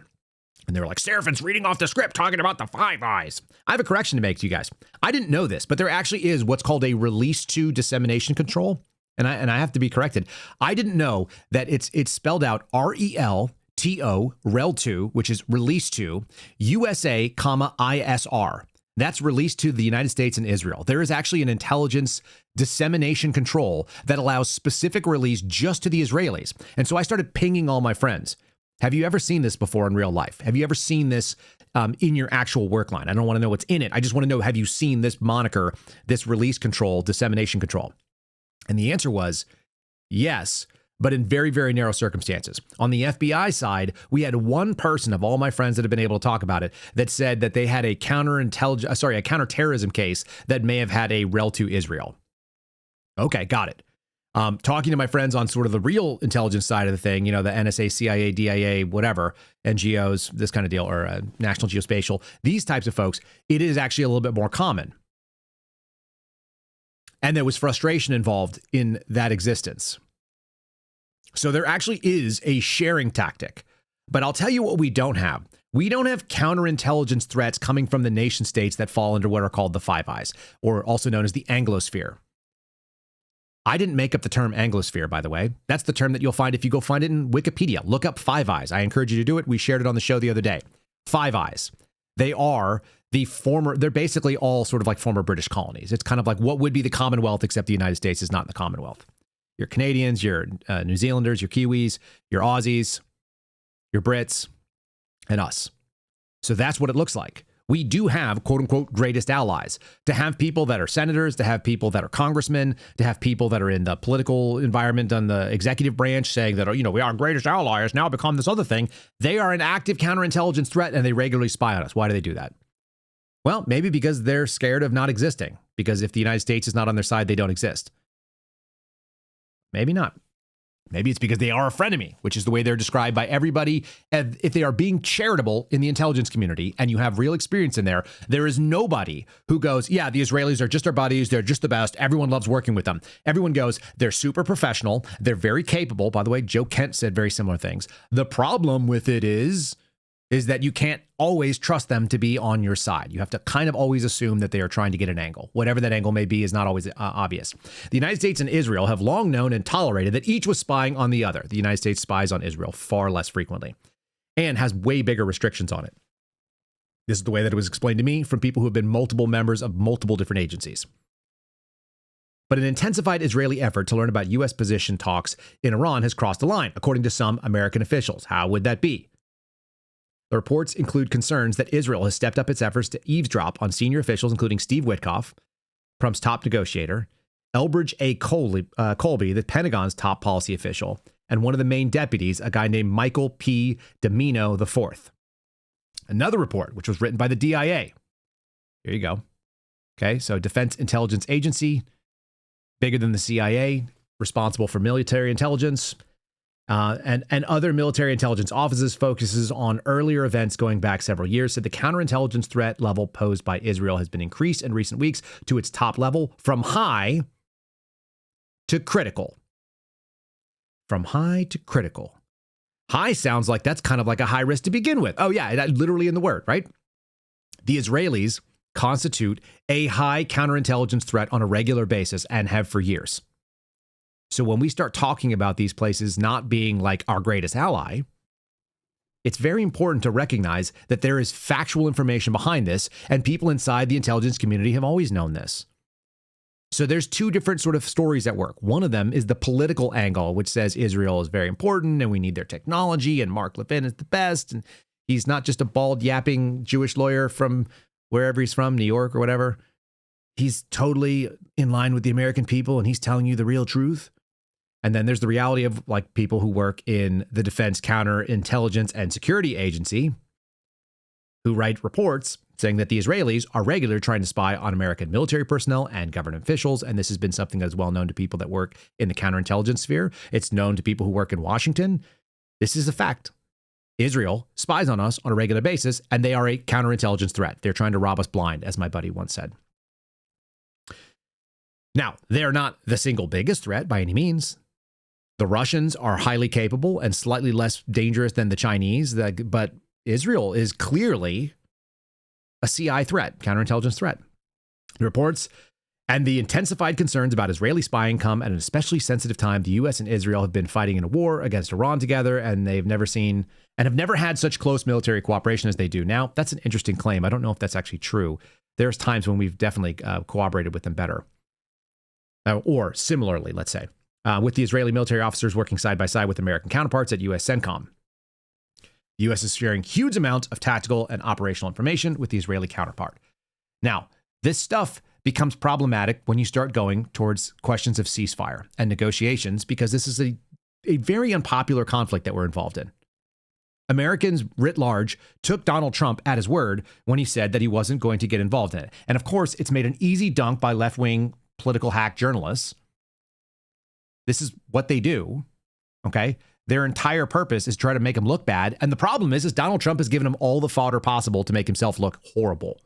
And they were like, Seraphin's reading off the script talking about the Five Eyes. I have a correction to make to you guys. I didn't know this, but there actually is what's called a release to dissemination control. And I have to be corrected. I didn't know that it's spelled out RELTO, REL2, which is release to, USA, ISR. That's released to the United States and Israel. There is actually an intelligence dissemination control that allows specific release just to the Israelis. And so I started pinging all my friends. Have you ever seen this before in real life? Have you ever seen this in your actual work line? I don't want to know what's in it. I just want to know, have you seen this moniker, this release control, dissemination control? And the answer was yes, but in very, very narrow circumstances. On the FBI side, we had one person of all my friends that have been able to talk about it that said that they had a counterterrorism case that may have had a rel to Israel. Okay, got it. Talking to my friends on sort of the real intelligence side of the thing, the NSA, CIA, DIA, whatever, NGOs, this kind of deal, or National Geospatial, these types of folks, it is actually a little bit more common. And there was frustration involved in that existence. So there actually is a sharing tactic. But I'll tell you what we don't have. We don't have counterintelligence threats coming from the nation states that fall under what are called the Five Eyes, or also known as the Anglosphere. I didn't make up the term Anglosphere, by the way. That's the term that you'll find if you go find it in Wikipedia. Look up Five Eyes. I encourage you to do it. We shared it on the show the other day. Five Eyes. They are they're basically all sort of like former British colonies. It's kind of like what would be the Commonwealth, except the United States is not in the Commonwealth. You're Canadians, you're New Zealanders, you're Kiwis, you're Aussies, you're Brits, and us. So that's what it looks like. We do have, quote unquote, greatest allies. To have people that are senators, to have people that are congressmen, to have people that are in the political environment on the executive branch saying that, we are greatest allies, now become this other thing. They are an active counterintelligence threat and they regularly spy on us. Why do they do that? Well, maybe because they're scared of not existing. Because if the United States is not on their side, they don't exist. Maybe not. Maybe it's because they are a frenemy, which is the way they're described by everybody. If they are being charitable in the intelligence community and you have real experience in there, there is nobody who goes, yeah, the Israelis are just our buddies. They're just the best. Everyone loves working with them. Everyone goes, they're super professional. They're very capable. By the way, Joe Kent said very similar things. The problem with it is that you can't always trust them to be on your side. You have to kind of always assume that they are trying to get an angle. Whatever that angle may be is not always obvious. The United States and Israel have long known and tolerated that each was spying on the other. The United States spies on Israel far less frequently and has way bigger restrictions on it. This is the way that it was explained to me from people who have been multiple members of multiple different agencies. But an intensified Israeli effort to learn about U.S. position talks in Iran has crossed the line, according to some American officials. How would that be? The reports include concerns that Israel has stepped up its efforts to eavesdrop on senior officials, including Steve Witkoff, Trump's top negotiator, Elbridge A. Colby, the Pentagon's top policy official, and one of the main deputies, a guy named Michael P. Domino IV. Another report, which was written by the DIA. Here you go. Okay, so Defense Intelligence Agency, bigger than the CIA, responsible for military intelligence. And other military intelligence offices focuses on earlier events going back several years, said the counterintelligence threat level posed by Israel has been increased in recent weeks to its top level from high to critical. From high to critical. High sounds like that's kind of like a high risk to begin with. Oh yeah, that literally in the word, right? The Israelis constitute a high counterintelligence threat on a regular basis and have for years. So when we start talking about these places not being like our greatest ally, it's very important to recognize that there is factual information behind this, and people inside the intelligence community have always known this. So there's two different sort of stories at work. One of them is the political angle, which says Israel is very important and we need their technology and Mark Levin is the best. And he's not just a bald yapping Jewish lawyer from wherever he's from, New York or whatever. He's totally in line with the American people and he's telling you the real truth. And then there's the reality of like people who work in the Defense Counterintelligence and Security Agency who write reports saying that the Israelis are regularly trying to spy on American military personnel and government officials. And this has been something that is well known to people that work in the counterintelligence sphere. It's known to people who work in Washington. This is a fact. Israel spies on us on a regular basis, and they are a counterintelligence threat. They're trying to rob us blind, as my buddy once said. Now, they're not the single biggest threat by any means. The Russians are highly capable and slightly less dangerous than the Chinese, but Israel is clearly a CI threat, counterintelligence threat. The reports and the intensified concerns about Israeli spying come at an especially sensitive time. The U.S. and Israel have been fighting in a war against Iran together, and they've never seen and have never had such close military cooperation as they do now. That's an interesting claim. I don't know if that's actually true. There's times when we've definitely cooperated with them better. Or similarly, let's say. With the Israeli military officers working side by side with American counterparts at U.S. CENTCOM. The U.S. is sharing huge amounts of tactical and operational information with the Israeli counterpart. Now, this stuff becomes problematic when you start going towards questions of ceasefire and negotiations, because this is a very unpopular conflict that we're involved in. Americans writ large took Donald Trump at his word when he said that he wasn't going to get involved in it. And of course, it's made an easy dunk by left-wing political hack journalists. This is what they do, okay? Their entire purpose is to try to make him look bad. And the problem is Donald Trump has given him all the fodder possible to make himself look horrible,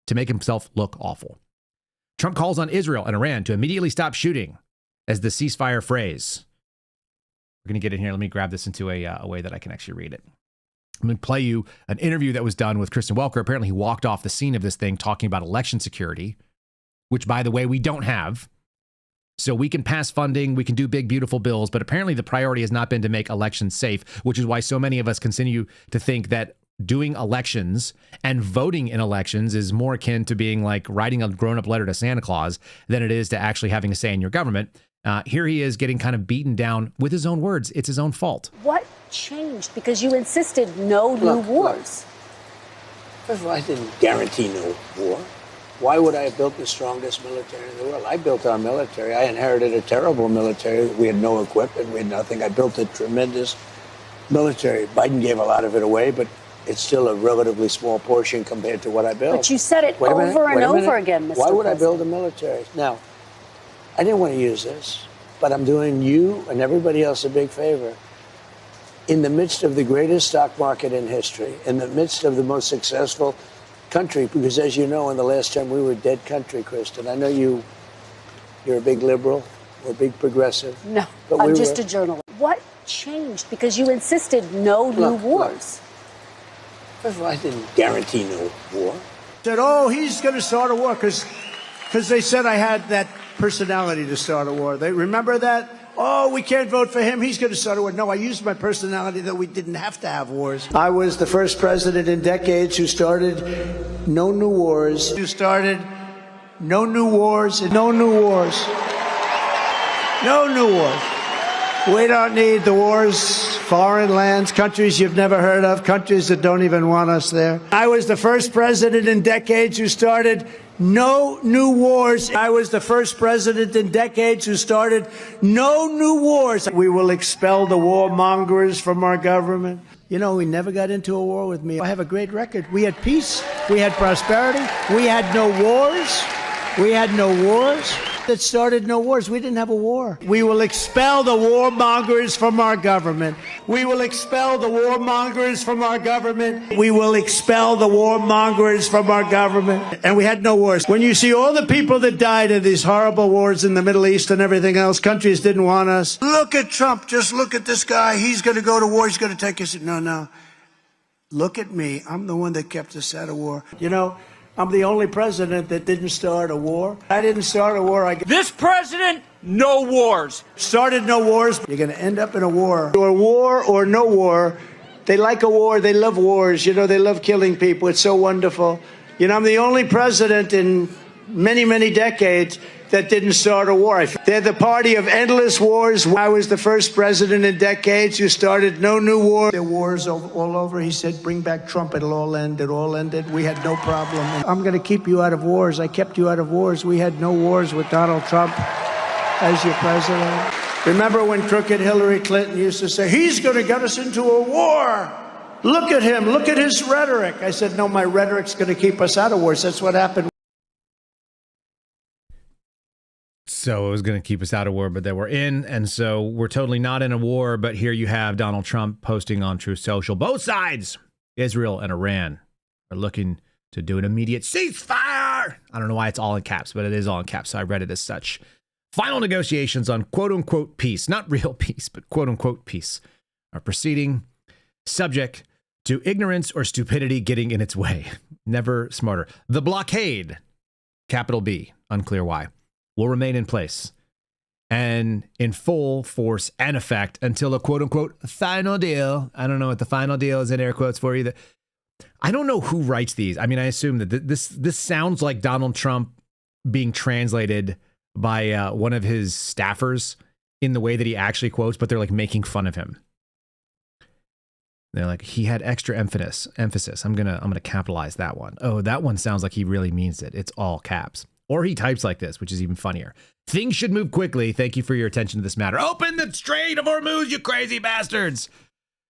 to make himself look awful. Trump calls on Israel and Iran to immediately stop shooting as the ceasefire phrase. We're going to get in here. Let me grab this into a way that I can actually read it. I'm going to play you an interview that was done with Kristen Welker. Apparently, he walked off the scene of this thing talking about election security, which, by the way, we don't have. So we can pass funding, we can do big, beautiful bills, but apparently the priority has not been to make elections safe, which is why so many of us continue to think that doing elections and voting in elections is more akin to being like writing a grown-up letter to Santa Claus than it is to actually having a say in your government. Here he is getting kind of beaten down with his own words. It's his own fault. What changed? Because you insisted no new wars. First of all, I didn't guarantee no war. Why would I have built the strongest military in the world? I built our military. I inherited a terrible military. We had no equipment. We had nothing. I built a tremendous military. Biden gave a lot of it away, but it's still a relatively small portion compared to what I built. But you said it over and over again, Mr. Why would I President? build a military? Now, I didn't want to use this, but I'm doing you and everybody else a big favor. In the midst of the greatest stock market in history, in the midst of the most successful country, because as you know, in the last time we were a dead country, Kristen. I know you're a big liberal or a big progressive. No, I'm just a journalist. What changed? Because you insisted no new wars. First of all, I didn't guarantee no war. Said, oh, he's going to start a war because they said I had that personality to start a war. They remember that? Oh, we can't vote for him. He's going to start a war. No, I used my personality that we didn't have to have wars. I was the first president in decades who started no new wars. Who started no new wars and no new wars. No new wars. We don't need the wars, foreign lands, countries you've never heard of, countries that don't even want us there. I was the first president in decades who started no new wars. I was the first president in decades who started no new wars. We will expel the warmongers from our government. You know, we never got into a war with me. I have a great record. We had peace. We had prosperity. We had no wars. We had no wars. That started no wars. We didn't have a war. We will expel the warmongers from our government. We will expel the warmongers from our government. We will expel the warmongers from our government. And we had no wars. When you see all the people that died in these horrible wars in the Middle East and everything else, countries didn't want us. Look at Trump. Just look at this guy. He's going to go to war. He's going to take us. No. Look at me. I'm the one that kept us out of war. You know, I'm the only president that didn't start a war. I didn't start a war. This president, no wars. Started no wars. You're going to end up in a war. Or war or no war. They like a war. They love wars. You know, they love killing people. It's so wonderful. You know, I'm the only president in many, many decades that didn't start a war. They're the party of endless wars. I was the first president in decades who started no new war. There were wars all over. He said, bring back Trump. It'll all end. It all ended. We had no problem. I'm going to keep you out of wars. I kept you out of wars. We had no wars with Donald Trump as your president. Remember when crooked Hillary Clinton used to say, he's going to get us into a war. Look at him. Look at his rhetoric. I said, no, my rhetoric's going to keep us out of wars. That's what happened. So it was going to keep us out of war, but then we're in. And so we're totally not in a war. But here you have Donald Trump posting on Truth Social. Both sides, Israel and Iran, are looking to do an immediate ceasefire. I don't know why it's all in caps, but it is all in caps. So I read it as such. Final negotiations on quote unquote peace, not real peace, but quote unquote peace, are proceeding, subject to ignorance or stupidity getting in its way. Never smarter. The blockade, capital B, unclear why, will remain in place and in full force and effect until a quote-unquote final deal. I don't know what the final deal is in air quotes for you. I don't know who writes these. I mean, I assume that this sounds like Donald Trump being translated by one of his staffers in the way that he actually quotes, but they're like making fun of him. They're like, he had extra emphasis. I'm gonna capitalize that one. Oh, that one sounds like he really means it. It's all caps. Or he types like this, which is even funnier. Things should move quickly. Thank you for your attention to this matter. Open the Strait of Hormuz, you crazy bastards.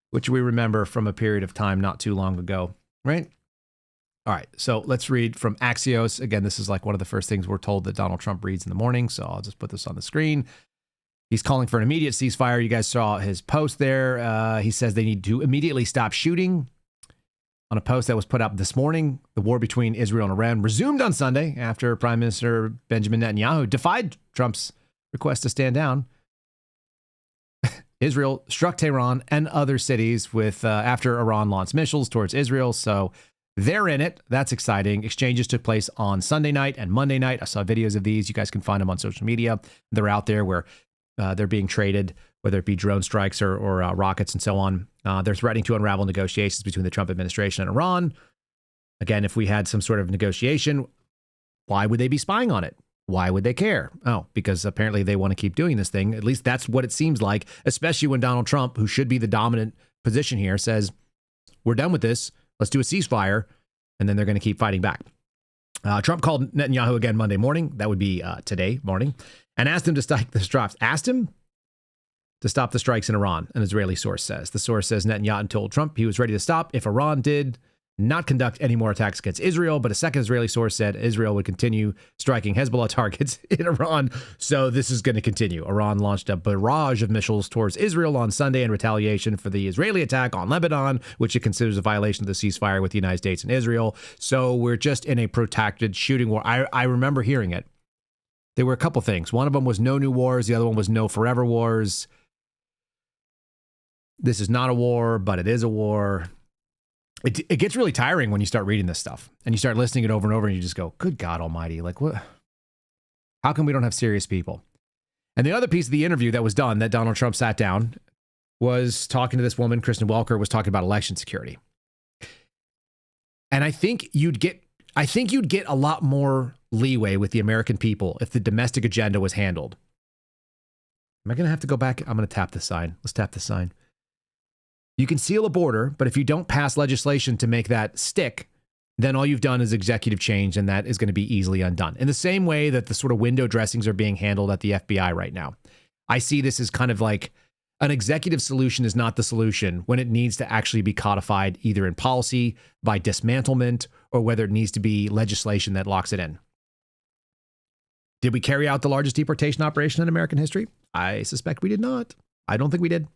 Which we remember from a period of time not too long ago, right? All right, so let's read from Axios. Again, this is like one of the first things we're told that Donald Trump reads in the morning, so I'll just put this on the screen. He's calling for an immediate ceasefire. You guys saw his post there. He says they need to immediately stop shooting. On a post that was put up this morning, the war between Israel and Iran resumed on Sunday after Prime Minister Benjamin Netanyahu defied Trump's request to stand down. Israel struck Tehran and other cities with after Iran launched missiles towards Israel. So they're in it. That's exciting. Exchanges took place on Sunday night and Monday night. I saw videos of these. You guys can find them on social media. They're out there where they're being traded, whether it be drone strikes or rockets and so on. They're threatening to unravel negotiations between the Trump administration and Iran. Again, if we had some sort of negotiation, why would they be spying on it? Why would they care? Oh, because apparently they want to keep doing this thing. At least that's what it seems like, especially when Donald Trump, who should be the dominant position here, says, we're done with this. Let's do a ceasefire. And then they're going to keep fighting back. Trump called Netanyahu again Monday morning. That would be today morning. And asked him to strike the strikes. Asked him to stop the strikes in Iran, an Israeli source says. The source says Netanyahu told Trump he was ready to stop if Iran did not conduct any more attacks against Israel, but a second Israeli source said Israel would continue striking Hezbollah targets in Iran. So this is going to continue. Iran launched a barrage of missiles towards Israel on Sunday in retaliation for the Israeli attack on Lebanon, which it considers a violation of the ceasefire with the United States and Israel. So we're just in a protracted shooting war. I remember hearing it. There were a couple things. One of them was no new wars. The other one was no forever wars. This is not a war, but it is a war. It gets really tiring when you start reading this stuff and you start listening it over and over and you just go, good God almighty, like what? How come we don't have serious people? And the other piece of the interview that was done that Donald Trump sat down was talking to this woman, Kristen Welker, was talking about election security. And I think you'd get a lot more leeway with the American people if the domestic agenda was handled. Am I going to have to go back? I'm going to tap this sign. Let's tap this sign. You can seal a border, but if you don't pass legislation to make that stick, then all you've done is executive change, and that is going to be easily undone. In the same way that the sort of window dressings are being handled at the FBI right now. I see this as kind of like an executive solution is not the solution when it needs to actually be codified either in policy, by dismantlement, or whether it needs to be legislation that locks it in. Did we carry out the largest deportation operation in American history? I suspect we did not. I don't think we did.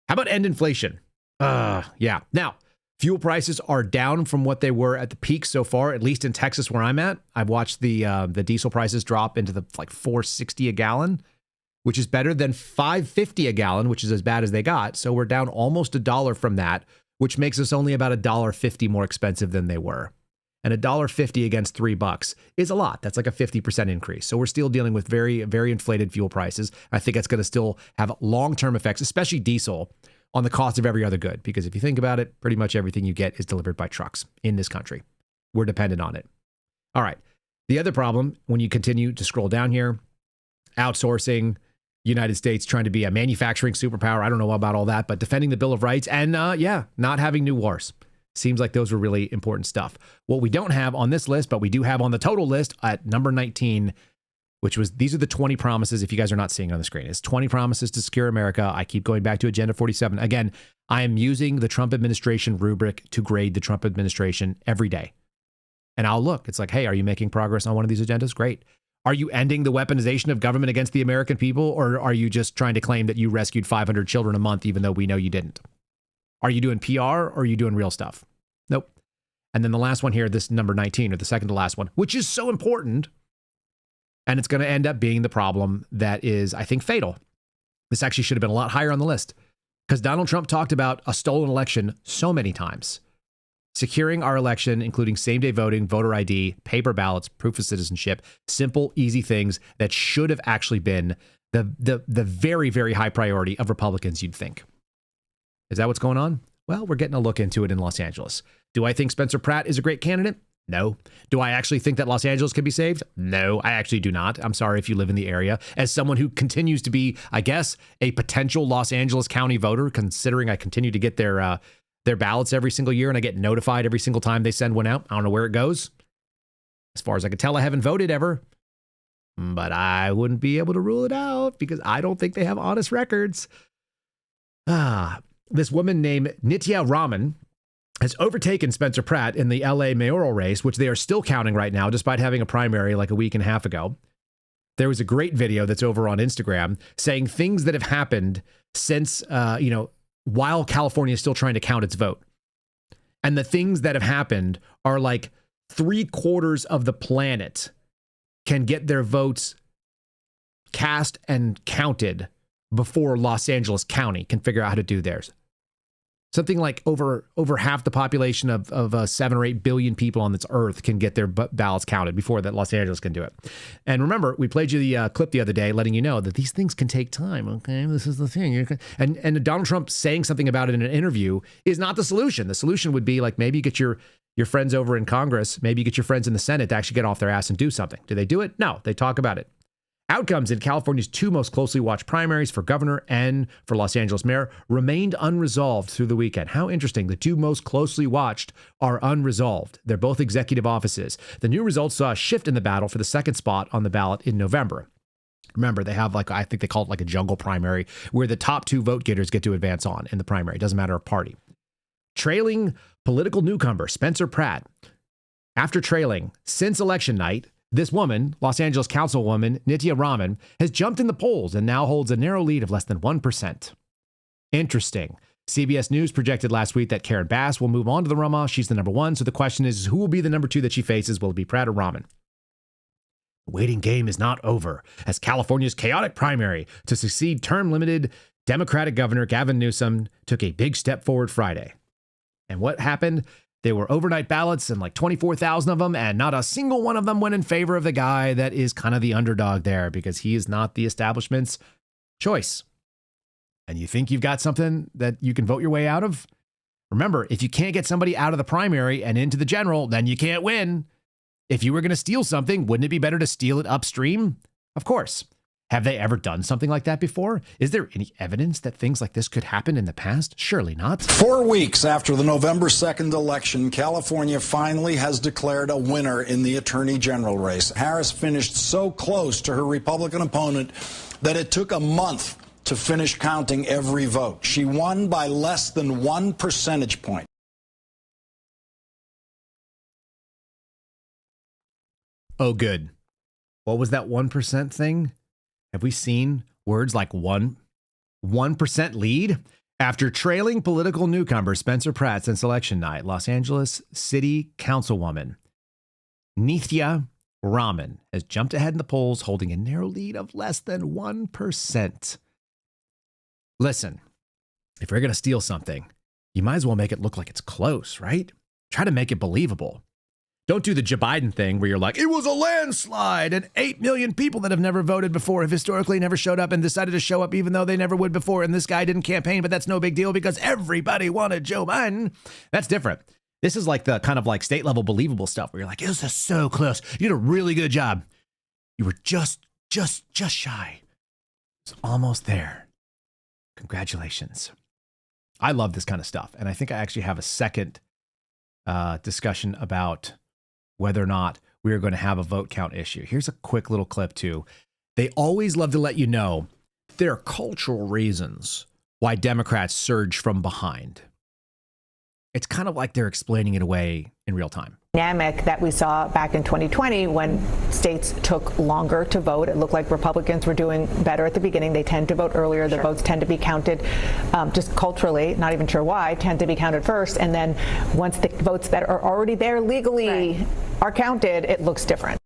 How about end inflation? Yeah. Now, fuel prices are down from what they were at the peak so far, at least in Texas where I'm at. I've watched the diesel prices drop into the like $4.60 a gallon, which is better than $5.50 a gallon, which is as bad as they got. So we're down almost $1 from that, which makes us only about $1.50 more expensive than they were. And $1.50 against $3 is a lot. That's like a 50% increase. So we're still dealing with very, very inflated fuel prices. I think it's going to still have long-term effects, especially diesel, on the cost of every other good. Because if you think about it, pretty much everything you get is delivered by trucks in this country. We're dependent on it. All right. The other problem, when you continue to scroll down here, outsourcing, United States trying to be a manufacturing superpower. I don't know about all that, but defending the Bill of Rights and not having new wars. Seems like those were really important stuff. What we don't have on this list, but we do have on the total list at number 19, which was, these are the 20 promises, if you guys are not seeing on the screen. It's 20 promises to secure America. I keep going back to Agenda 47. Again, I am using the Trump administration rubric to grade the Trump administration every day. And I'll look. It's like, hey, are you making progress on one of these agendas? Great. Are you ending the weaponization of government against the American people? Or are you just trying to claim that you rescued 500 children a month, even though we know you didn't? Are you doing PR or are you doing real stuff? Nope. And then the last one here, this number 19, or the second to last one, which is so important. And it's going to end up being the problem that is, I think, fatal. This actually should have been a lot higher on the list because Donald Trump talked about a stolen election so many times. Securing our election, including same-day voting, voter ID, paper ballots, proof of citizenship, simple, easy things that should have actually been the very, very high priority of Republicans, you'd think. Is that what's going on? Well, we're getting a look into it in Los Angeles. Do I think Spencer Pratt is a great candidate? No. Do I actually think that Los Angeles can be saved? No, I actually do not. I'm sorry if you live in the area. As someone who continues to be, I guess, a potential Los Angeles County voter, considering I continue to get their ballots every single year and I get notified every single time they send one out. I don't know where it goes. As far as I can tell, I haven't voted ever. But I wouldn't be able to rule it out because I don't think they have honest records. This woman named Nitya Raman has overtaken Spencer Pratt in the LA mayoral race, which they are still counting right now, despite having a primary like a week and a half ago. There was a great video that's over on Instagram saying things that have happened since, while California is still trying to count its vote. And the things that have happened are like 3/4 of the planet can get their votes cast and counted before Los Angeles County can figure out how to do theirs. Something like over half the population of 7 or 8 billion people on this earth can get their ballots counted before that Los Angeles can do it. And remember, we played you the clip the other day letting you know that these things can take time. Okay, this is the thing. And Donald Trump saying something about it in an interview is not the solution. The solution would be like maybe you get your friends over in Congress, maybe you get your friends in the Senate to actually get off their ass and do something. Do they do it? No, they talk about it. Outcomes in California's 2 most closely watched primaries for governor and for Los Angeles mayor remained unresolved through the weekend. How interesting. The 2 most closely watched are unresolved. They're both executive offices. The new results saw a shift in the battle for the second spot on the ballot in November. Remember, they have I think they call it like a jungle primary where the top 2 vote getters get to advance on in the primary. It doesn't matter a party. trailing political newcomer Spencer Pratt. After trailing since election night, this woman, Los Angeles Councilwoman Nitya Raman, has jumped in the polls and now holds a narrow lead of less than 1%. Interesting. CBS News projected last week that Karen Bass will move on to the runoff. She's the number one. So the question is who will be the number two that she faces? Will it be Pratt or Raman? The waiting game is not over as California's chaotic primary to succeed term-limited Democratic Governor Gavin Newsom took a big step forward Friday. And what happened? There were overnight ballots and like 24,000 of them, and not a single one of them went in favor of the guy that is kind of the underdog there because he is not the establishment's choice. And you think you've got something that you can vote your way out of? Remember, if you can't get somebody out of the primary and into the general, then you can't win. If you were going to steal something, wouldn't it be better to steal it upstream? Of course. Have they ever done something like that before? Is there any evidence that things like this could happen in the past? Surely not. 4 weeks after the November 2nd election, California finally has declared a winner in the Attorney General race. Harris finished so close to her Republican opponent that it took a month to finish counting every vote. She won by less than 1 percentage point. Oh, good. What was that 1% thing? Have we seen words like 1% lead? After trailing political newcomer Spencer Pratt since election night, Los Angeles City Councilwoman Nitya Raman has jumped ahead in the polls, holding a narrow lead of less than 1%. Listen, if you're going to steal something, you might as well make it look like it's close, right? Try to make it believable. Don't do the Joe Biden thing where you're like, it was a landslide and 8 million people that have never voted before have historically never showed up and decided to show up even though they never would before. And this guy didn't campaign, but that's no big deal because everybody wanted Joe Biden. That's different. This is like the kind of like state level believable stuff where you're like, it was just so close. You did a really good job. You were just shy. It's almost there. Congratulations. I love this kind of stuff. And I think I actually have a second discussion about whether or not we are going to have a vote count issue. Here's a quick little clip too. They always love to let you know there are cultural reasons why Democrats surge from behind. It's kind of like they're explaining it away in real time. Dynamic that we saw back in 2020 when states took longer to vote. It looked like Republicans were doing better at the beginning. They tend to vote earlier. The votes tend to be counted just culturally, not even sure why, tend to be counted first. And then once the votes that are already there legally are counted, it looks different.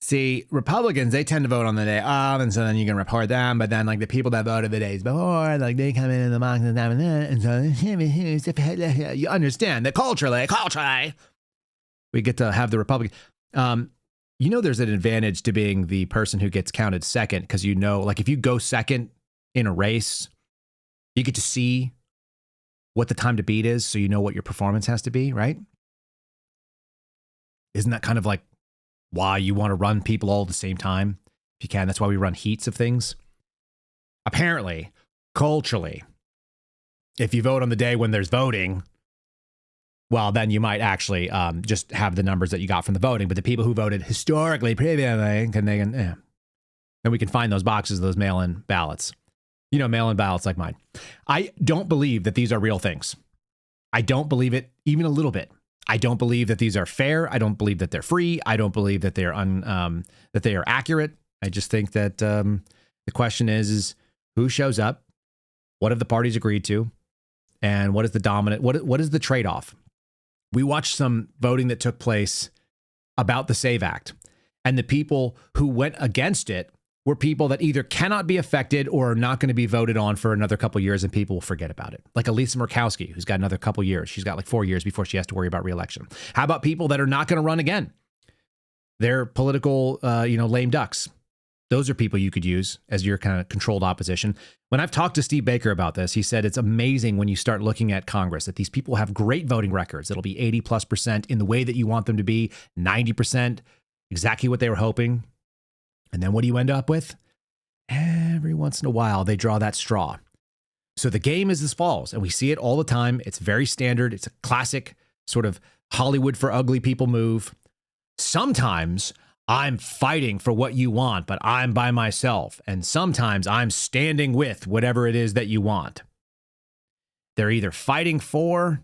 See, Republicans, they tend to vote on the day of, and so then you can report them. But then, like, the people that voted the days before, like, they come in the box and so you understand that culturally, we get to have the Republican. You know, there's an advantage to being the person who gets counted second because you know, like, if you go second in a race, you get to see what the time to beat is, so you know what your performance has to be, right? Isn't that kind of like why you want to run people all at the same time if you can? That's why we run heats of things. Apparently, culturally, if you vote on the day when there's voting, well, then you might actually just have the numbers that you got from the voting. But the people who voted historically, then we can find those boxes, those mail-in ballots. You know, mail-in ballots like mine. I don't believe that these are real things. I don't believe it even a little bit. I don't believe that these are fair. I don't believe that they're free. I don't believe that they're that they are accurate. I just think that the question is who shows up, what have the parties agreed to, and what is the dominant? What is the trade-off? We watched some voting that took place about the SAVE Act, and the people who went against it were people that either cannot be affected or are not going to be voted on for another couple years, and people will forget about it. Like Elisa Murkowski, who's got another couple years. She's got like 4 years before she has to worry about re-election. How about people that are not going to run again? They're political, lame ducks. Those are people you could use as your kind of controlled opposition. When I've talked to Steve Baker about this, he said it's amazing when you start looking at Congress that these people have great voting records. It'll be 80+% in the way that you want them to be, 90%, exactly what they were hoping. And then what do you end up with? Every once in a while, they draw that straw. So the game is as follows, and we see it all the time. It's very standard. It's a classic sort of Hollywood for ugly people move. Sometimes I'm fighting for what you want, but I'm by myself. And sometimes I'm standing with whatever it is that you want. They're either fighting for,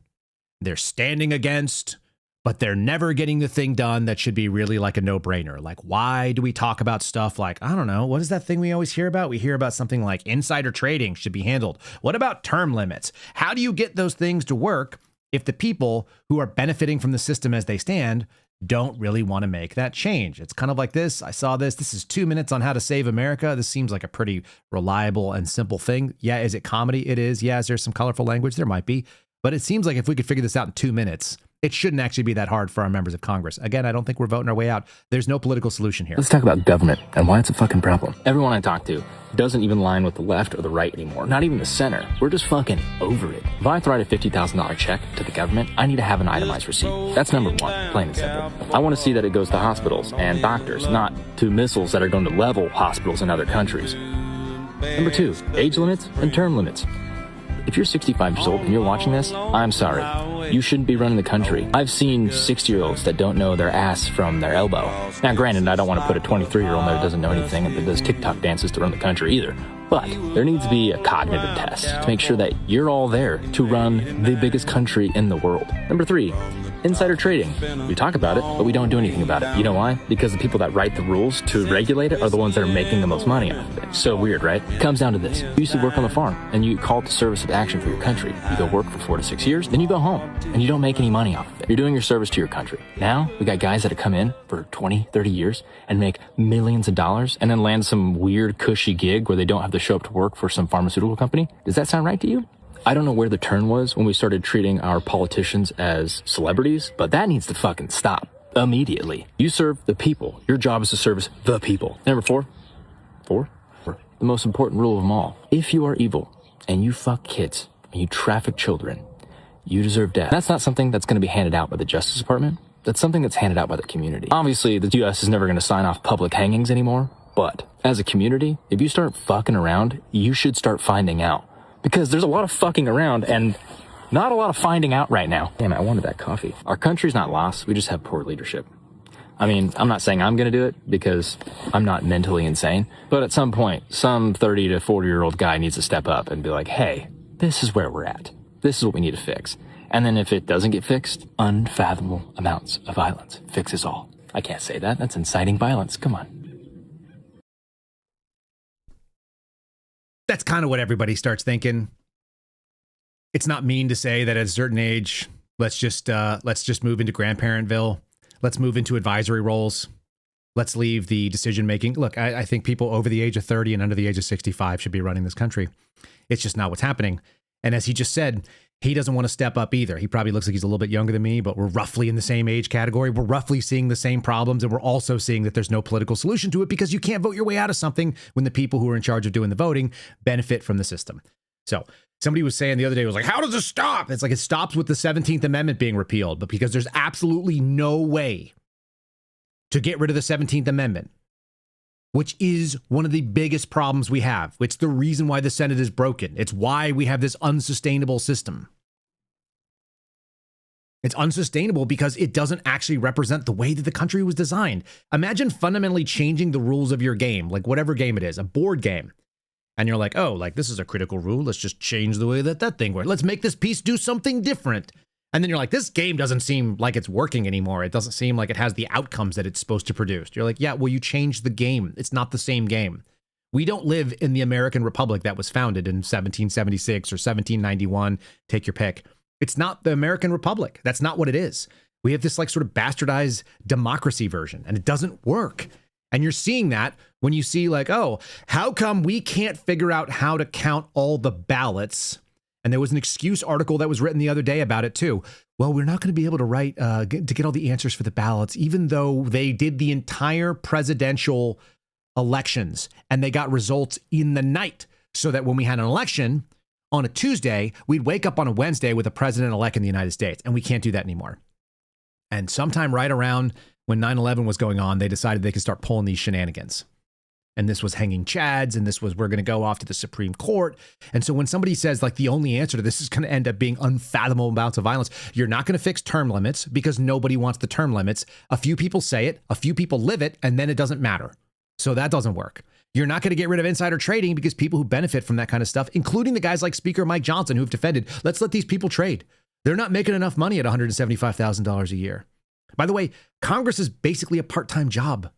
they're standing against, but they're never getting the thing done that should be really like a no-brainer. Like, why do we talk about stuff like, I don't know, what is that thing we always hear about? We hear about something like insider trading should be handled. What about term limits? How do you get those things to work if the people who are benefiting from the system as they stand don't really want to make that change? It's kind of like this. I saw this. This is 2 minutes on how to save America. This seems like a pretty reliable and simple thing. Yeah, is it comedy? It is. Yeah, is there some colorful language? There might be. But it seems like if we could figure this out in 2 minutes, it shouldn't actually be that hard for our members of Congress. Again, I don't think we're voting our way out. There's no political solution here. Let's talk about government and why it's a fucking problem. Everyone I talk to doesn't even line with the left or the right anymore. Not even the center. We're just fucking over it. If I have to write a $50,000 check to the government, I need to have an itemized receipt. That's number one, plain and simple. I want to see that it goes to hospitals and doctors, not to missiles that are going to level hospitals in other countries. Number two, age limits and term limits. If you're 65 years old and you're watching this, I'm sorry. You shouldn't be running the country. I've seen 60-year-olds that don't know their ass from their elbow. Now, granted, I don't want to put a 23-year-old there that doesn't know anything and that does TikTok dances to run the country either. But there needs to be a cognitive test to make sure that you're all there to run the biggest country in the world. Number three, insider trading. We talk about it, but we don't do anything about it. You know why? Because the people that write the rules to regulate it are the ones that are making the most money off of it. So weird, right? It comes down to this. You used to work on the farm, and you called to service of action for your country. You go work for 4 to 6 years, then you go home, and you don't make any money off of it. You're doing your service to your country. Now, we got guys that have come in for 20, 30 years and make millions of dollars, and then land some weird, cushy gig where they don't have to show up to work for some pharmaceutical company. Does that sound right to you? I don't know where the turn was when we started treating our politicians as celebrities, but that needs to fucking stop immediately. You serve the people. Your job is to service the people. Number four, the most important rule of them all. If you are evil and you fuck kids and you traffic children, you deserve death. That's not something that's going to be handed out by the Justice Department. That's something that's handed out by the community. Obviously, the U.S. is never going to sign off public hangings anymore, but as a community, if you start fucking around, you should start finding out. Because there's a lot of fucking around and not a lot of finding out right now. Damn it, I wanted that coffee. Our country's not lost. We just have poor leadership. I mean, I'm not saying I'm going to do it because I'm not mentally insane. But at some point, some 30 to 40-year-old guy needs to step up and be like, hey, this is where we're at. This is what we need to fix. And then if it doesn't get fixed, unfathomable amounts of violence fixes all. I can't say that. That's inciting violence. Come on. That's kind of what everybody starts thinking. It's not mean to say that at a certain age, let's just move into grandparentville. Let's move into advisory roles. Let's leave the decision making. Look, I think people over the age of 30 and under the age of 65 should be running this country. It's just not what's happening. And as he just said, he doesn't want to step up either. He probably looks like he's a little bit younger than me, but we're roughly in the same age category. We're roughly seeing the same problems, and we're also seeing that there's no political solution to it because you can't vote your way out of something when the people who are in charge of doing the voting benefit from the system. So somebody was saying the other day, was like, how does this stop? It's like it stops with the 17th Amendment being repealed, but because there's absolutely no way to get rid of the 17th Amendment, which is one of the biggest problems we have. It's the reason why the Senate is broken. It's why we have this unsustainable system. It's unsustainable because it doesn't actually represent the way that the country was designed. Imagine fundamentally changing the rules of your game, like whatever game it is, a board game. And you're like, oh, like this is a critical rule. Let's just change the way that thing works. Let's make this piece do something different. And then you're like, this game doesn't seem like it's working anymore. It doesn't seem like it has the outcomes that it's supposed to produce. You're like, yeah, well, you changed the game. It's not the same game. We don't live in the American Republic that was founded in 1776 or 1791. Take your pick. It's not the American Republic. That's not what it is. We have this like sort of bastardized democracy version, and it doesn't work. And you're seeing that when you see like, oh, how come we can't figure out how to count all the ballots? And there was an excuse article that was written the other day about it too. Well, we're not going to be able to get all the answers for the ballots, even though they did the entire presidential elections and they got results in the night, so that when we had an election on a Tuesday, we'd wake up on a Wednesday with a president-elect in the United States. And we can't do that anymore. And sometime right around when 9/11 was going on, they decided they could start pulling these shenanigans. And this was hanging chads, and this was, we're going to go off to the Supreme Court. And so when somebody says like the only answer to this is going to end up being unfathomable amounts of violence, you're not going to fix term limits because nobody wants the term limits. A few people say it, a few people live it, and then it doesn't matter. So that doesn't work. You're not going to get rid of insider trading because people who benefit from that kind of stuff, including the guys like Speaker Mike Johnson, who have defended, let's let these people trade. They're not making enough money at $175,000 a year. By the way, Congress is basically a part-time job.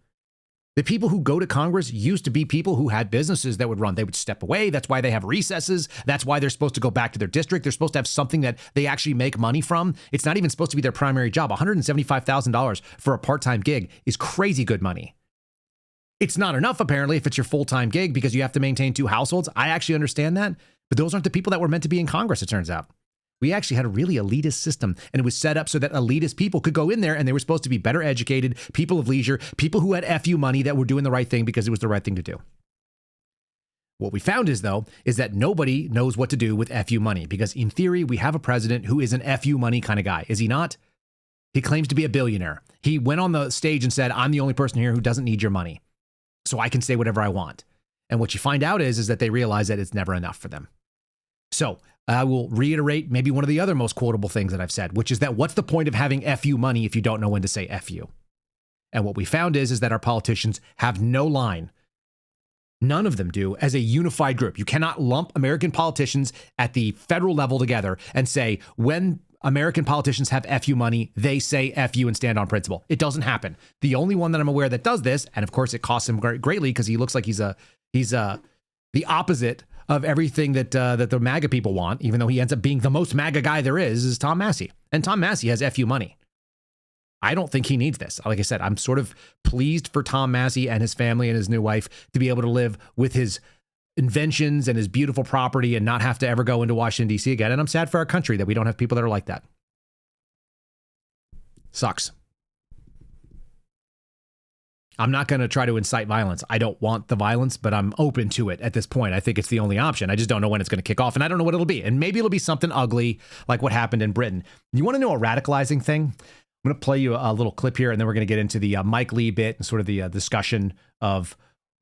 The people who go to Congress used to be people who had businesses that would run. They would step away. That's why they have recesses. That's why they're supposed to go back to their district. They're supposed to have something that they actually make money from. It's not even supposed to be their primary job. $175,000 for a part-time gig is crazy good money. It's not enough, apparently, if it's your full-time gig because you have to maintain 2 households. I actually understand that, but those aren't the people that were meant to be in Congress, it turns out. We actually had a really elitist system, and it was set up so that elitist people could go in there and they were supposed to be better educated, people of leisure, people who had FU money that were doing the right thing because it was the right thing to do. What we found is that nobody knows what to do with FU money because in theory, we have a president who is an FU money kind of guy. Is he not? He claims to be a billionaire. He went on the stage and said, I'm the only person here who doesn't need your money, so I can say whatever I want. And what you find out is that they realize that it's never enough for them. So I will reiterate maybe one of the other most quotable things that I've said, which is that what's the point of having FU money if you don't know when to say FU? And what we found is that our politicians have no line. None of them do as a unified group. You cannot lump American politicians at the federal level together and say, when American politicians have FU money, they say FU and stand on principle. It doesn't happen. The only one that I'm aware that does this, and of course it costs him greatly because he looks like he's the opposite of everything that the MAGA people want, even though he ends up being the most MAGA guy there is Tom Massey. And Tom Massey has FU money. I don't think he needs this. Like I said, I'm sort of pleased for Tom Massey and his family and his new wife to be able to live with his inventions and his beautiful property and not have to ever go into Washington, D.C. again. And I'm sad for our country that we don't have people that are like that. Sucks. I'm not going to try to incite violence. I don't want the violence, but I'm open to it at this point. I think it's the only option. I just don't know when it's going to kick off, and I don't know what it'll be. And maybe it'll be something ugly like what happened in Britain. You want to know a radicalizing thing? I'm going to play you a little clip here, and then we're going to get into the Mike Lee bit and sort of the discussion of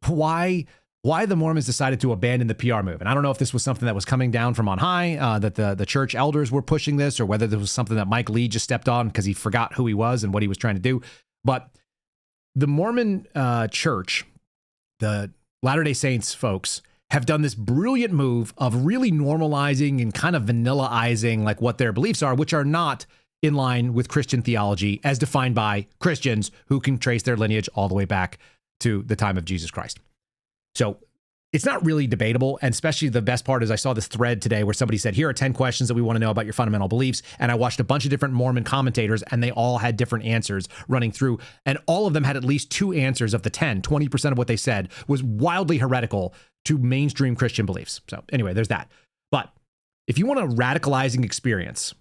why the Mormons decided to abandon the PR move. And I don't know if this was something that was coming down from on high, that the church elders were pushing this, or whether this was something that Mike Lee just stepped on because he forgot who he was and what he was trying to do. But the Mormon church, the Latter-day Saints folks, have done this brilliant move of really normalizing and kind of vanillaizing like what their beliefs are, which are not in line with Christian theology as defined by Christians who can trace their lineage all the way back to the time of Jesus Christ. So it's not really debatable. And especially the best part is I saw this thread today where somebody said, here are 10 questions that we want to know about your fundamental beliefs. And I watched a bunch of different Mormon commentators and they all had different answers running through. And all of them had at least 2 answers of the 10. 20% of what they said was wildly heretical to mainstream Christian beliefs. So anyway, there's that. But if you want a radicalizing experience,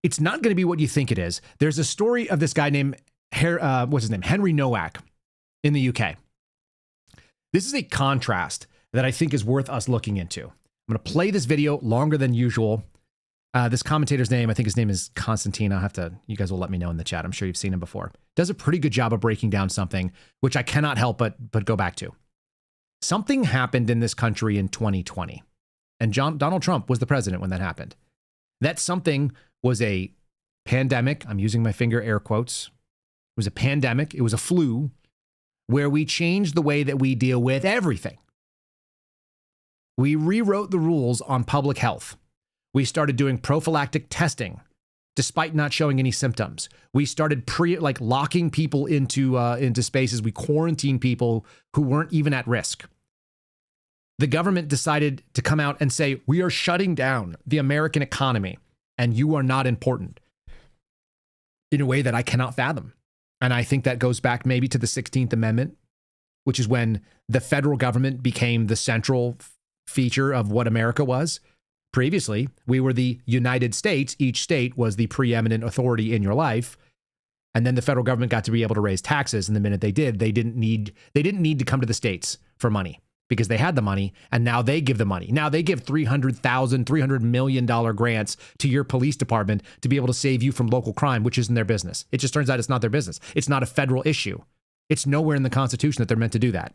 it's not going to be what you think it is. There's a story of this guy named, Henry Nowak in the UK. This is a contrast that I think is worth us looking into. I'm going to play this video longer than usual. This commentator's name, I think his name is Constantine. You guys will let me know in the chat. I'm sure you've seen him before. Does a pretty good job of breaking down something, which I cannot help but go back to. Something happened in this country in 2020, and Donald Trump was the president when that happened. That something was a pandemic. I'm using my finger air quotes. It was a pandemic. It was a flu, where we changed the way that we deal with everything. We rewrote the rules on public health. We started doing prophylactic testing, despite not showing any symptoms. We started locking people into spaces. We quarantined people who weren't even at risk. The government decided to come out and say, we are shutting down the American economy, and you are not important, in a way that I cannot fathom. And I think that goes back maybe to the 16th Amendment, which is when the federal government became the central feature of what America was. Previously, we were the United States. Each state was the preeminent authority in your life. And then the federal government got to be able to raise taxes. And the minute they did, they didn't need to come to the states for money because they had the money. And now they give the money. Now they give $300 million grants to your police department to be able to save you from local crime, which isn't their business. It just turns out it's not their business. It's not a federal issue. It's nowhere in the Constitution that they're meant to do that.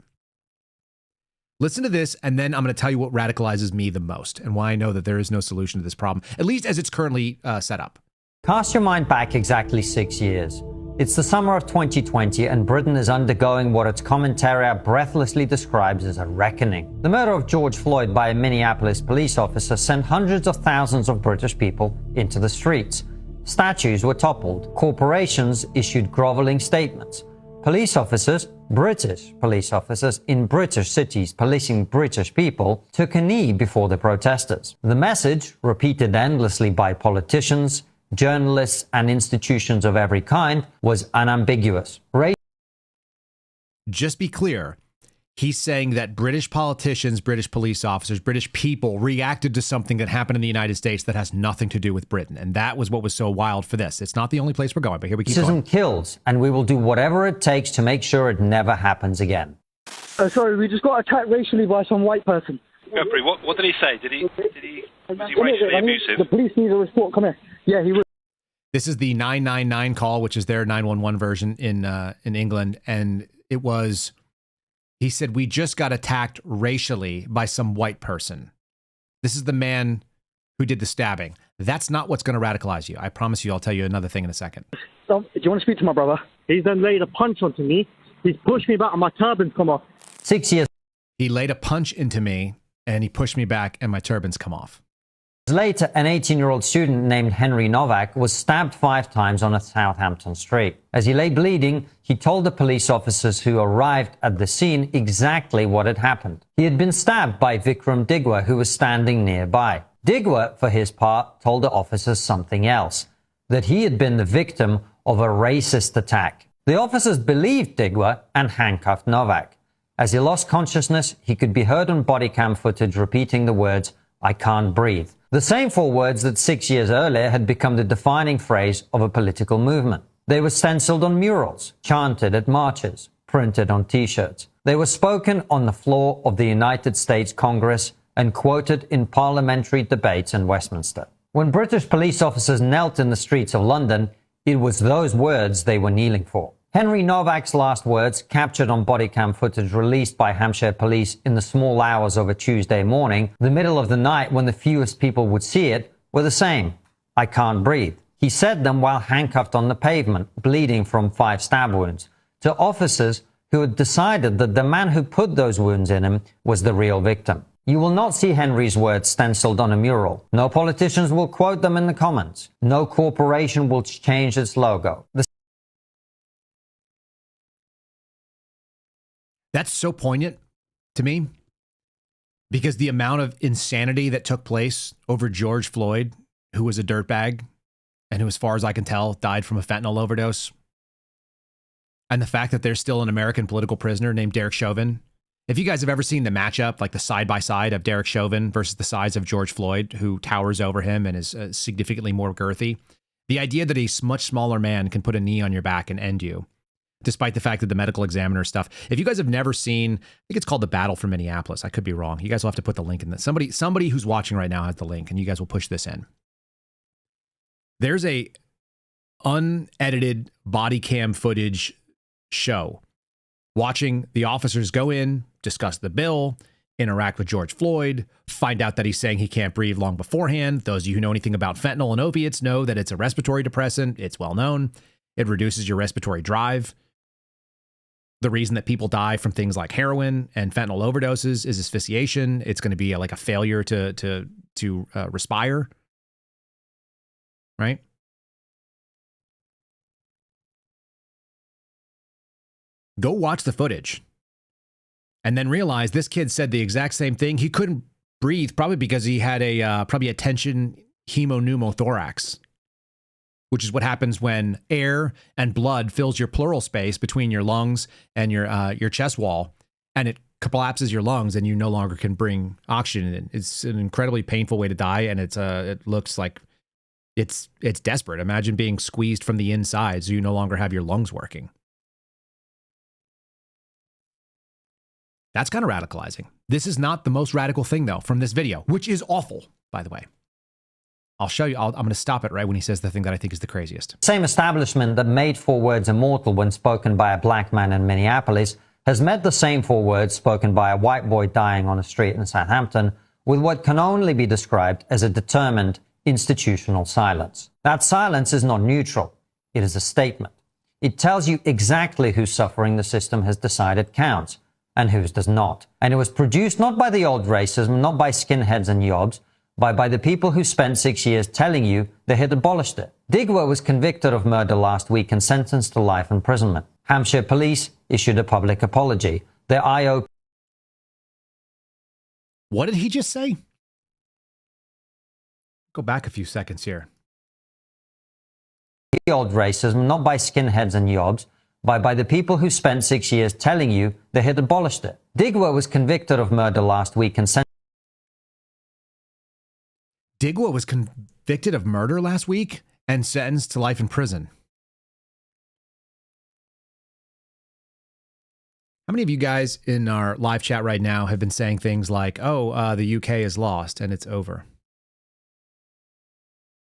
Listen to this, and then I'm going to tell you what radicalizes me the most and why I know that there is no solution to this problem, at least as it's currently set up. Cast your mind back exactly 6 years. It's the summer of 2020 and Britain is undergoing what its commentariat breathlessly describes as a reckoning. The murder of George Floyd by a Minneapolis police officer sent hundreds of thousands of British people into the streets. Statues were toppled. Corporations issued groveling statements. Police officers, British police officers in British cities policing British people, took a knee before the protesters. The message, repeated endlessly by politicians, journalists and institutions of every kind, was unambiguous. Just be clear. He's saying that British politicians, British police officers, British people reacted to something that happened in the United States that has nothing to do with Britain. And that was what was so wild for this. It's not the only place we're going, but here we keep going. Racism kills, and we will do whatever it takes to make sure it never happens again. Sorry, we just got attacked racially by some white person. Jeffrey, what did he say? Was he racially abusive? The police need a report. Come here. Yeah, he was. This is the 999 call, which is their 911 version in England. And it was, he said, we just got attacked racially by some white person. This is the man who did the stabbing. That's not what's going to radicalize you. I promise you, I'll tell you another thing in a second. Do you want to speak to my brother? He's then laid a punch onto me. He's pushed me back and my turban's come off. 6 years. He laid a punch into me and he pushed me back and my turban's come off. Later, an 18-year-old student named Henry Novak was stabbed 5 times on a Southampton street. As he lay bleeding, he told the police officers who arrived at the scene exactly what had happened. He had been stabbed by Vikram Digwa, who was standing nearby. Digwa, for his part, told the officers something else, that he had been the victim of a racist attack. The officers believed Digwa and handcuffed Novak. As he lost consciousness, he could be heard on body cam footage repeating the words, "I can't breathe." The same 4 words that 6 years earlier had become the defining phrase of a political movement. They were stenciled on murals, chanted at marches, printed on T-shirts. They were spoken on the floor of the United States Congress and quoted in parliamentary debates in Westminster. When British police officers knelt in the streets of London, it was those words they were kneeling for. Henry Novak's last words, captured on body cam footage released by Hampshire police in the small hours of a Tuesday morning, the middle of the night when the fewest people would see it, were the same. "I can't breathe." He said them while handcuffed on the pavement, bleeding from 5 stab wounds, to officers who had decided that the man who put those wounds in him was the real victim. You will not see Henry's words stenciled on a mural. No politicians will quote them in the comments. No corporation will change its logo. That's so poignant to me because the amount of insanity that took place over George Floyd, who was a dirtbag and who, as far as I can tell, died from a fentanyl overdose. And the fact that there's still an American political prisoner named Derek Chauvin. If you guys have ever seen the matchup, like the side-by-side of Derek Chauvin versus the size of George Floyd, who towers over him and is significantly more girthy, the idea that a much smaller man can put a knee on your back and end you, despite the fact that the medical examiner stuff. If you guys have never seen, I think it's called The Battle for Minneapolis. I could be wrong. You guys will have to put the link in. Somebody who's watching right now has the link, and you guys will push this in. There's a unedited body cam footage show watching the officers go in, discuss the bill, interact with George Floyd, find out that he's saying he can't breathe long beforehand. Those of you who know anything about fentanyl and opiates know that it's a respiratory depressant. It's well known. It reduces your respiratory drive. The reason that people die from things like heroin and fentanyl overdoses is asphyxiation. It's going to be like a failure to respire, right? Go watch the footage and then realize this kid said the exact same thing. He couldn't breathe probably because he had a tension hemopneumothorax, which is what happens when air and blood fills your pleural space between your lungs and your chest wall, and it collapses your lungs, and you no longer can bring oxygen in. It's an incredibly painful way to die, and it looks like it's desperate. Imagine being squeezed from the inside so you no longer have your lungs working. That's kind of radicalizing. This is not the most radical thing, though, from this video, which is awful, by the way. I'll show you. I'm going to stop it right when he says the thing that I think is the craziest. Same establishment that made 4 words immortal when spoken by a black man in Minneapolis has met the same 4 words spoken by a white boy dying on a street in Southampton with what can only be described as a determined institutional silence. That silence is not neutral. It is a statement. It tells you exactly whose suffering the system has decided counts and whose does not. And it was produced not by the old racism, not by skinheads and yobs, but by the people who spent 6 years telling you they had abolished it. Digwehr was convicted of murder last week and sentenced to life imprisonment. Hampshire police issued a public apology. Their IO... What did he just say? Go back a few seconds here. The old racism, not by skinheads and yobs, but by the people who spent 6 years telling you they had abolished it. Digwehr was convicted of murder last week and sentenced... Digwehr was convicted of murder last week and sentenced to life in prison. How many of you guys in our live chat right now have been saying things like, oh, the UK is lost and it's over?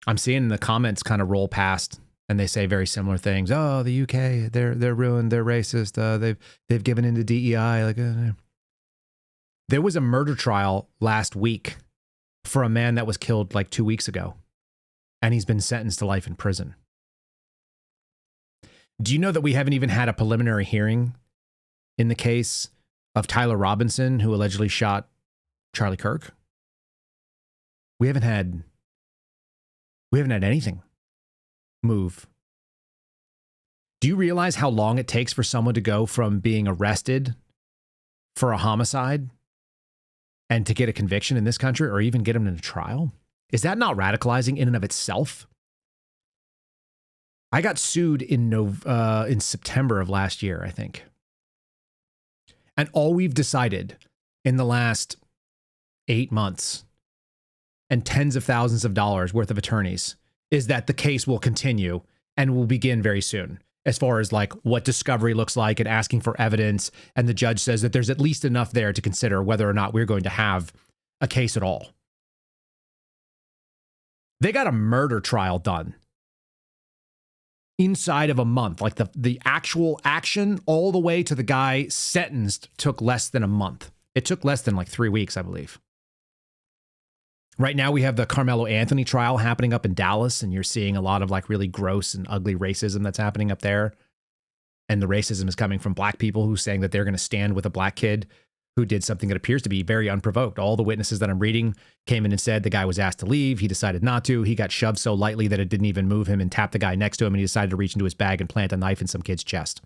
I'm seeing the comments kind of roll past and they say very similar things. Oh, the UK, they're ruined, they're racist, they've given in to DEI. There was a murder trial last week for a man that was killed like 2 weeks ago, and he's been sentenced to life in prison. Do you know that we haven't even had a preliminary hearing in the case of Tyler Robinson, who allegedly shot Charlie Kirk? We haven't had anything move. Do you realize how long it takes for someone to go from being arrested for a homicide and to get a conviction in this country, or even get them in a trial? Is that not radicalizing in and of itself? I got sued in September of last year, I think. And all we've decided in the last 8 months and tens of thousands of dollars worth of attorneys is that the case will continue and will begin very soon, as far as like what discovery looks like and asking for evidence. And the judge says that there's at least enough there to consider whether or not we're going to have a case at all. They got a murder trial done inside of a month. Like the actual action all the way to the guy sentenced took less than a month. It took less than like 3 weeks, I believe. Right now we have the Carmelo Anthony trial happening up in Dallas, and you're seeing a lot of like really gross and ugly racism that's happening up there. And the racism is coming from black people who are saying that they're going to stand with a black kid who did something that appears to be very unprovoked. All the witnesses that I'm reading came in and said the guy was asked to leave. He decided not to. He got shoved so lightly that it didn't even move him, and tapped the guy next to him, and he decided to reach into his bag and plant a knife in some kid's chest.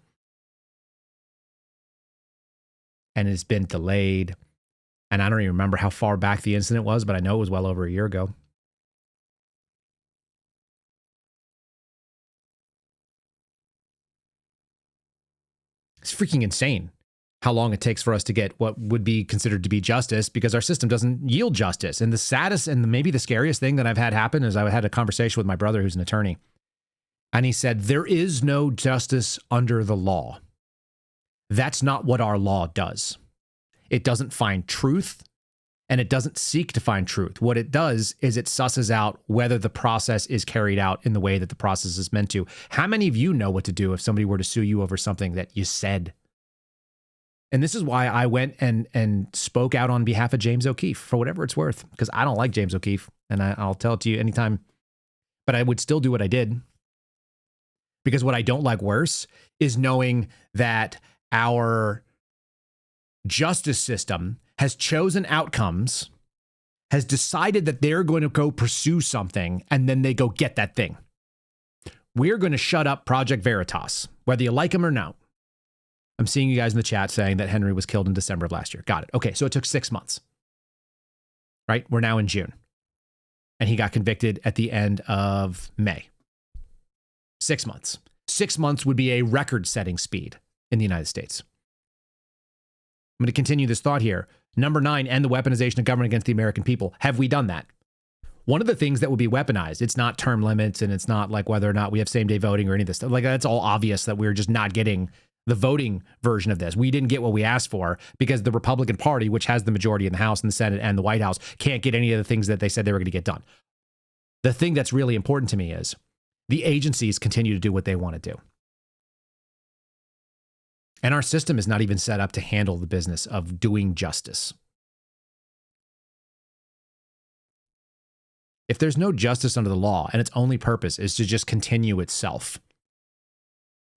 And it's been delayed. And I don't even remember how far back the incident was, but I know it was well over a year ago. It's freaking insane how long it takes for us to get what would be considered to be justice, because our system doesn't yield justice. And the saddest and maybe the scariest thing that I've had happen is I had a conversation with my brother, who's an attorney. And he said, there is no justice under the law. That's not what our law does. It doesn't find truth. And it doesn't seek to find truth. What it does is it susses out whether the process is carried out in the way that the process is meant to. How many of you know what to do if somebody were to sue you over something that you said? And this is why I went and spoke out on behalf of James O'Keefe, for whatever it's worth, because I don't like James O'Keefe, and I'll tell it to you anytime. But I would still do what I did, because what I don't like worse is knowing that our justice system has chosen outcomes, has decided that they're going to go pursue something, and then they go get that thing. We're going to shut up Project Veritas, whether you like them or not. I'm seeing you guys in the chat saying that Henry was killed in December of last year. Got it. Okay, so it took 6 months. Right? We're now in June. And he got convicted at the end of May. 6 months. 6 months would be a record-setting speed in the United States. I'm going to continue this thought here. Number 9, end the weaponization of government against the American people. Have we done that? One of the things that would be weaponized, it's not term limits, and it's not like whether or not we have same-day voting or any of this stuff. Like, that's all obvious that we're just not getting the voting version of this. We didn't get what we asked for because the Republican Party, which has the majority in the House and the Senate and the White House, can't get any of the things that they said they were going to get done. The thing that's really important to me is the agencies continue to do what they want to do. And our system is not even set up to handle the business of doing justice. If there's no justice under the law and its only purpose is to just continue itself,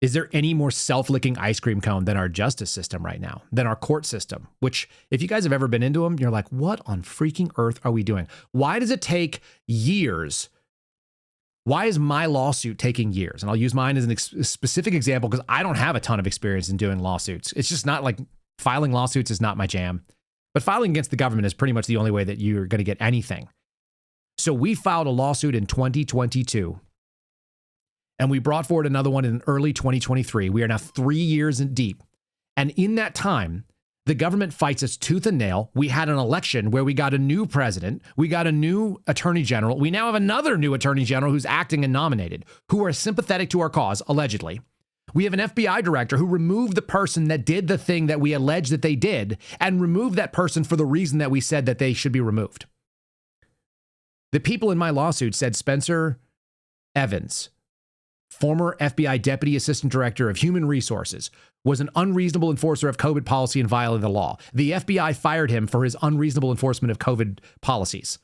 Is there any more self-licking ice cream cone than our justice system right now, than our court system? Which, if you guys have ever been into them, you're like, what on freaking earth are we doing? Why does it take years? Why is my lawsuit taking years? And I'll use mine as a specific example because I don't have a ton of experience in doing lawsuits. It's just not like filing lawsuits is not my jam. But filing against the government is pretty much the only way that you're going to get anything. So we filed a lawsuit in 2022. And we brought forward another one in early 2023. We are now 3 years in deep. And in that time, the government fights us tooth and nail. We had an election where we got a new president. We got a new attorney general. We now have another new attorney general who's acting and nominated, who are sympathetic to our cause, allegedly. We have an FBI director who removed the person that did the thing that we allege that they did and removed that person for the reason that we said that they should be removed. The people in my lawsuit said Spencer Evans, former FBI Deputy Assistant Director of Human Resources, was an unreasonable enforcer of COVID policy and violated the law. The FBI fired him for his unreasonable enforcement of COVID policies.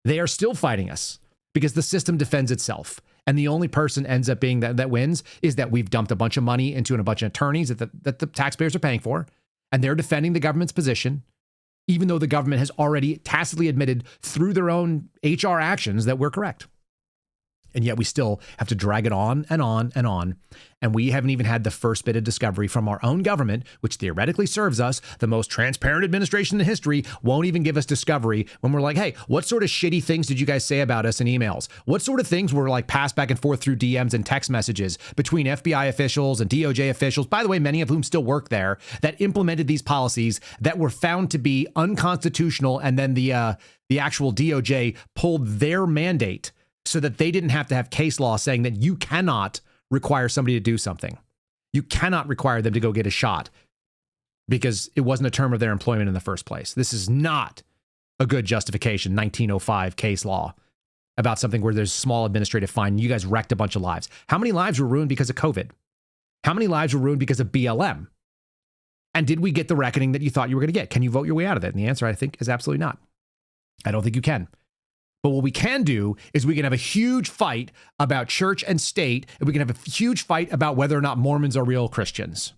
They are still fighting us because the system defends itself. And the only person ends up being that wins is that we've dumped a bunch of money into a bunch of attorneys that the taxpayers are paying for, and they're defending the government's position, even though the government has already tacitly admitted through their own HR actions that we're correct. And yet we still have to drag it on and on and on. And we haven't even had the first bit of discovery from our own government, which theoretically serves us. The most transparent administration in history won't even give us discovery when we're like, hey, what sort of shitty things did you guys say about us in emails? What sort of things were like passed back and forth through DMs and text messages between FBI officials and DOJ officials, by the way, many of whom still work there, that implemented these policies that were found to be unconstitutional, and then the actual DOJ pulled their mandate so that they didn't have to have case law saying that you cannot require somebody to do something. You cannot require them to go get a shot because it wasn't a term of their employment in the first place. This is not a good justification, 1905 case law about something where there's small administrative fine. You guys wrecked a bunch of lives. How many lives were ruined because of COVID? How many lives were ruined because of BLM? And did we get the reckoning that you thought you were going to get? Can you vote your way out of it? And the answer, I think, is absolutely not. I don't think you can. But what we can do is we can have a huge fight about church and state, and we can have a huge fight about whether or not Mormons are real Christians,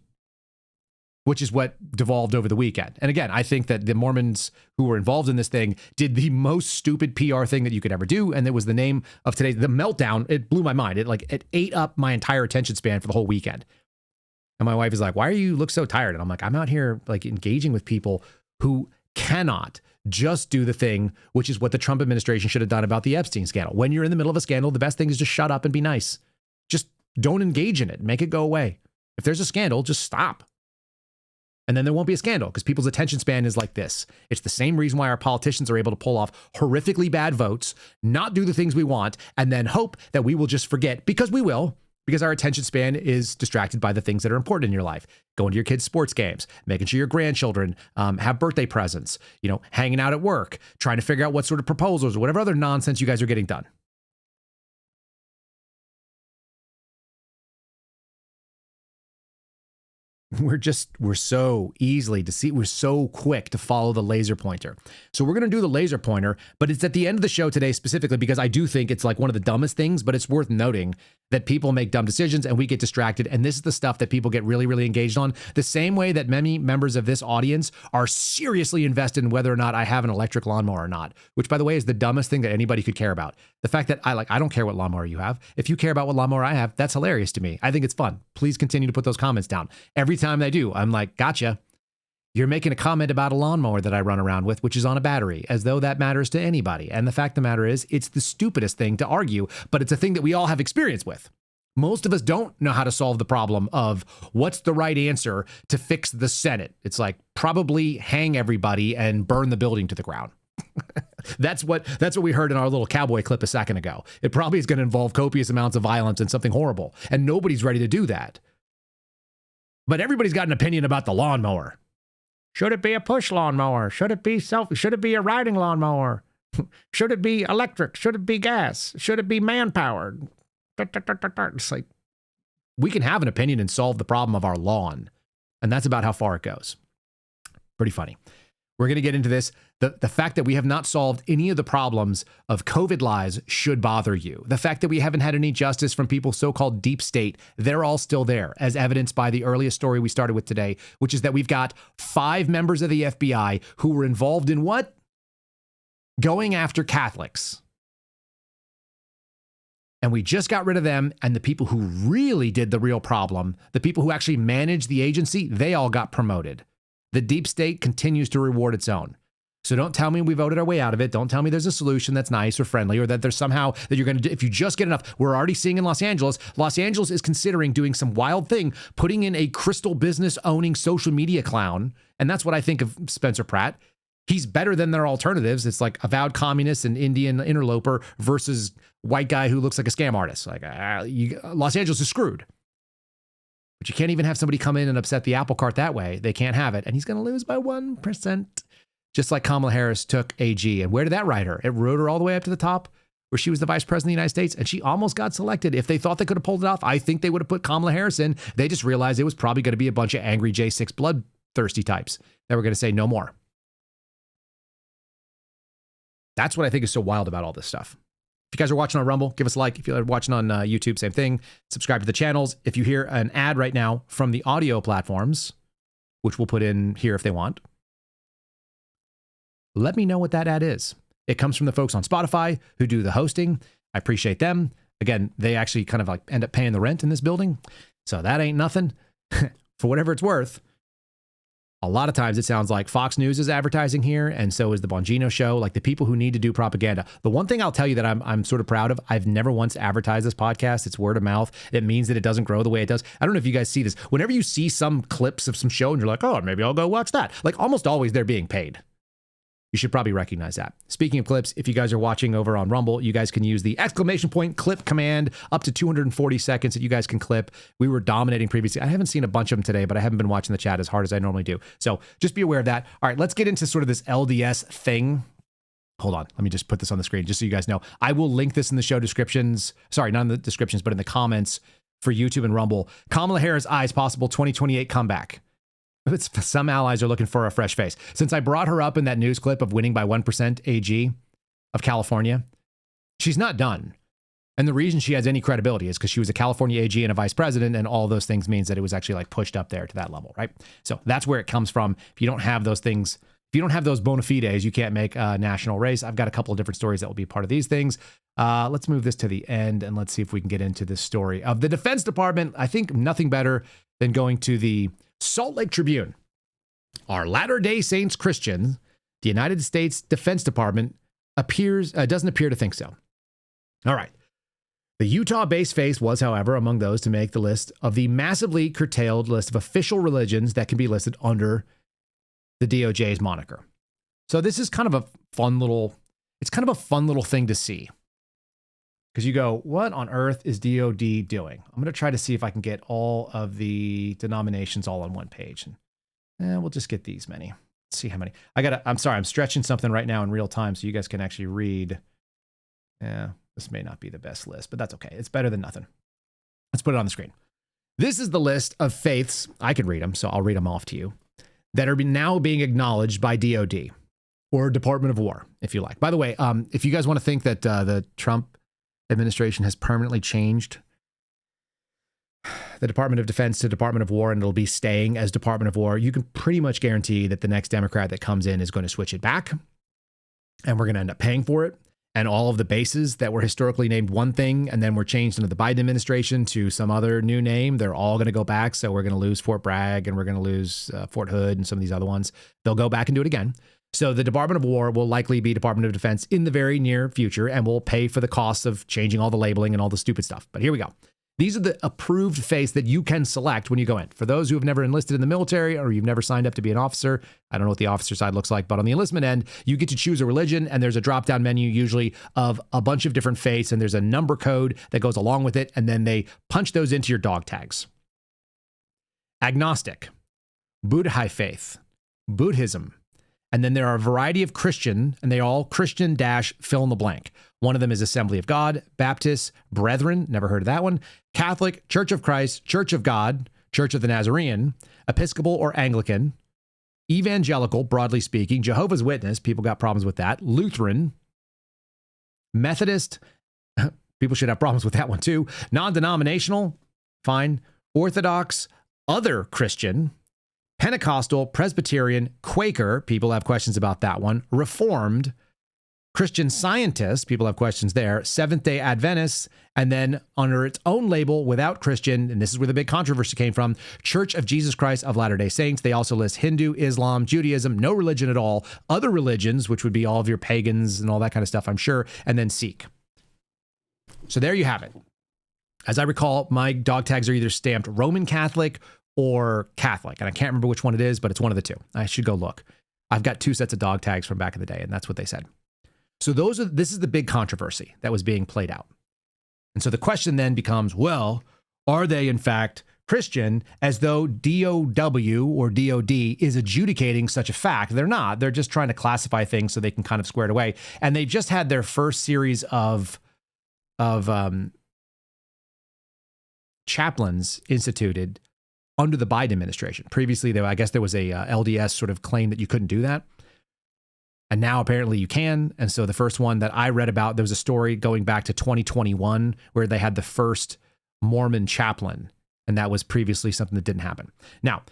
which is what devolved over the weekend. And again, I think that the Mormons who were involved in this thing did the most stupid PR thing that you could ever do. And it was the name of today, the meltdown. It blew my mind. It ate up my entire attention span for the whole weekend. And my wife is like, why do you look so tired? And I'm like, I'm out here like engaging with people who cannot just do the thing, which is what the Trump administration should have done about the Epstein scandal. When you're in the middle of a scandal, the best thing is just shut up and be nice. Just don't engage in it. Make it go away. If there's a scandal, just stop. And then there won't be a scandal because people's attention span is like this. It's the same reason why our politicians are able to pull off horrifically bad votes, not do the things we want, and then hope that we will just forget, because we will, because our attention span is distracted by the things that are important in your life. Going to your kids' sports games, making sure your grandchildren have birthday presents, hanging out at work, trying to figure out what sort of proposals or whatever other nonsense you guys are getting done. We're so easily deceived. We're so quick to follow the laser pointer. So we're going to do the laser pointer, but it's at the end of the show today specifically because I do think it's like one of the dumbest things, but it's worth noting that people make dumb decisions and we get distracted. And this is the stuff that people get really, really engaged on. The same way that many members of this audience are seriously invested in whether or not I have an electric lawnmower or not, which by the way is the dumbest thing that anybody could care about. The fact that I don't care what lawnmower you have. If you care about what lawnmower I have, that's hilarious to me. I think it's fun. Please continue to put those comments down. Every time I do, I'm like, gotcha. You're making a comment about a lawnmower that I run around with, which is on a battery, as though that matters to anybody. And the fact of the matter is, it's the stupidest thing to argue, but it's a thing that we all have experience with. Most of us don't know how to solve the problem of what's the right answer to fix the Senate. It's like probably hang everybody and burn the building to the ground. That's what we heard in our little cowboy clip a second ago. It probably is going to involve copious amounts of violence and something horrible, and nobody's ready to do that. But everybody's got an opinion about the lawnmower. Should it be a push lawnmower? Should it be a riding lawnmower? Should it be electric? Should it be gas? Should it be man-powered? It's like, we can have an opinion and solve the problem of our lawn. And that's about how far it goes. Pretty funny. We're going to get into this. The fact that we have not solved any of the problems of COVID lies should bother you. The fact that we haven't had any justice from people so-called deep state, they're all still there, as evidenced by the earliest story we started with today, which is that we've got 5 members of the FBI who were involved in what? Going after Catholics. And we just got rid of them, and the people who really did the real problem, the people who actually managed the agency, they all got promoted. The deep state continues to reward its own. So don't tell me we voted our way out of it. Don't tell me there's a solution that's nice or friendly, or that there's somehow that you're going to do, if you just get enough. We're already seeing in Los Angeles is considering doing some wild thing, putting in a crystal business owning social media clown. And that's what I think of Spencer Pratt. He's better than their alternatives. It's like avowed communist and Indian interloper versus white guy who looks like a scam artist. Like Los Angeles is screwed. But you can't even have somebody come in and upset the apple cart that way. They can't have it. And he's going to lose by 1%. Just like Kamala Harris took AG. And where did that ride her? It rode her all the way up to the top where she was the vice president of the United States. And she almost got selected. If they thought they could have pulled it off, I think they would have put Kamala Harris in. They just realized it was probably going to be a bunch of angry J6 bloodthirsty types that were going to say no more. That's what I think is so wild about all this stuff. If you guys are watching on Rumble, give us a like. If you're watching on YouTube, same thing. Subscribe to the channels. If you hear an ad right now from the audio platforms, which we'll put in here if they want, let me know what that ad is. It comes from the folks on Spotify who do the hosting. I appreciate them. Again, they actually kind of like end up paying the rent in this building. So that ain't nothing. For whatever it's worth. A lot of times it sounds like Fox News is advertising here, and so is the Bongino show, like the people who need to do propaganda. The one thing I'll tell you that I'm sort of proud of, I've never once advertised this podcast. It's word of mouth. It means that it doesn't grow the way it does. I don't know if you guys see this. Whenever you see some clips of some show and you're like, oh, maybe I'll go watch that. Like almost always they're being paid. You should probably recognize that. Speaking of clips, if you guys are watching over on Rumble, you guys can use the !clip command up to 240 seconds that you guys can clip. We were dominating previously. I haven't seen a bunch of them today, but I haven't been watching the chat as hard as I normally do. So just be aware of that. All right, let's get into sort of this LDS thing. Hold on. Let me just put this on the screen just so you guys know. I will link this in the show descriptions. Sorry, not in the descriptions, but in the comments for YouTube and Rumble. Kamala Harris eyes possible 2028 comeback. Some allies are looking for a fresh face. Since I brought her up in that news clip of winning by 1% AG of California, she's not done. And the reason she has any credibility is because she was a California AG and a vice president, and all those things means that it was actually like pushed up there to that level, right? So that's where it comes from. If you don't have those things, if you don't have those bona fides, you can't make a national race. I've got a couple of different stories that will be part of these things. Let's move this to the end and let's see if we can get into this story of the Defense Department. I think nothing better than going to the Salt Lake Tribune. Our Latter-day Saints Christian, the United States Defense Department doesn't appear to think so. All right. The Utah-based face was, however, among those to make the list of the massively curtailed list of official religions that can be listed under the DOJ's moniker. So this is kind of a fun little thing to see. Because you go, what on earth is DOD doing? I'm going to try to see if I can get all of the denominations all on one page. And we'll just get these many. Let's see how many. I'm sorry, I'm stretching something right now in real time so you guys can actually read. Yeah, this may not be the best list, but that's okay. It's better than nothing. Let's put it on the screen. This is the list of faiths. I can read them, so I'll read them off to you. That are now being acknowledged by DOD or Department of War, if you like. By the way, if you guys want to think that the Trump administration has permanently changed the Department of Defense to Department of War and it'll be staying as Department of War, you can pretty much guarantee that the next Democrat that comes in is going to switch it back and we're going to end up paying for it. And all of the bases that were historically named one thing and then were changed under the Biden administration to some other new name, they're all going to go back. So we're going to lose Fort Bragg and we're going to lose Fort Hood and some of these other ones. They'll go back and do it again. So the Department of War will likely be Department of Defense in the very near future and will pay for the costs of changing all the labeling and all the stupid stuff. But here we go. These are the approved faiths that you can select when you go in. For those who have never enlisted in the military or you've never signed up to be an officer, I don't know what the officer side looks like, but on the enlistment end, you get to choose a religion and there's a drop-down menu usually of a bunch of different faiths and there's a number code that goes along with it and then they punch those into your dog tags. Agnostic, Buddhist faith, Buddhism, and then there are a variety of Christian, and they all Christian - fill in the blank. One of them is Assembly of God, Baptist, Brethren, never heard of that one, Catholic, Church of Christ, Church of God, Church of the Nazarene, Episcopal or Anglican, Evangelical, broadly speaking, Jehovah's Witness, people got problems with that, Lutheran, Methodist, people should have problems with that one too, non-denominational, fine, Orthodox, other Christian, Pentecostal, Presbyterian, Quaker, people have questions about that one, Reformed, Christian Scientists, people have questions there, Seventh-day Adventists, and then under its own label, without Christian, and this is where the big controversy came from, Church of Jesus Christ of Latter-day Saints. They also list Hindu, Islam, Judaism, no religion at all, other religions, which would be all of your pagans and all that kind of stuff, I'm sure, and then Sikh. So there you have it. As I recall, my dog tags are either stamped Roman Catholic or Catholic, and I can't remember which one it is, but it's one of the two. I should go look. I've got 2 sets of dog tags from back in the day, and that's what they said. So this is the big controversy that was being played out. And so the question then becomes, well, are they in fact Christian, as though DOW or DOD is adjudicating such a fact? They're not. They're just trying to classify things so they can kind of square it away. And they just had their first series of chaplains instituted under the Biden administration. Previously, I guess there was a LDS sort of claim that you couldn't do that. And now apparently you can. And so the first one that I read about, there was a story going back to 2021 where they had the first Mormon chaplain. And that was previously something that didn't happen. Now,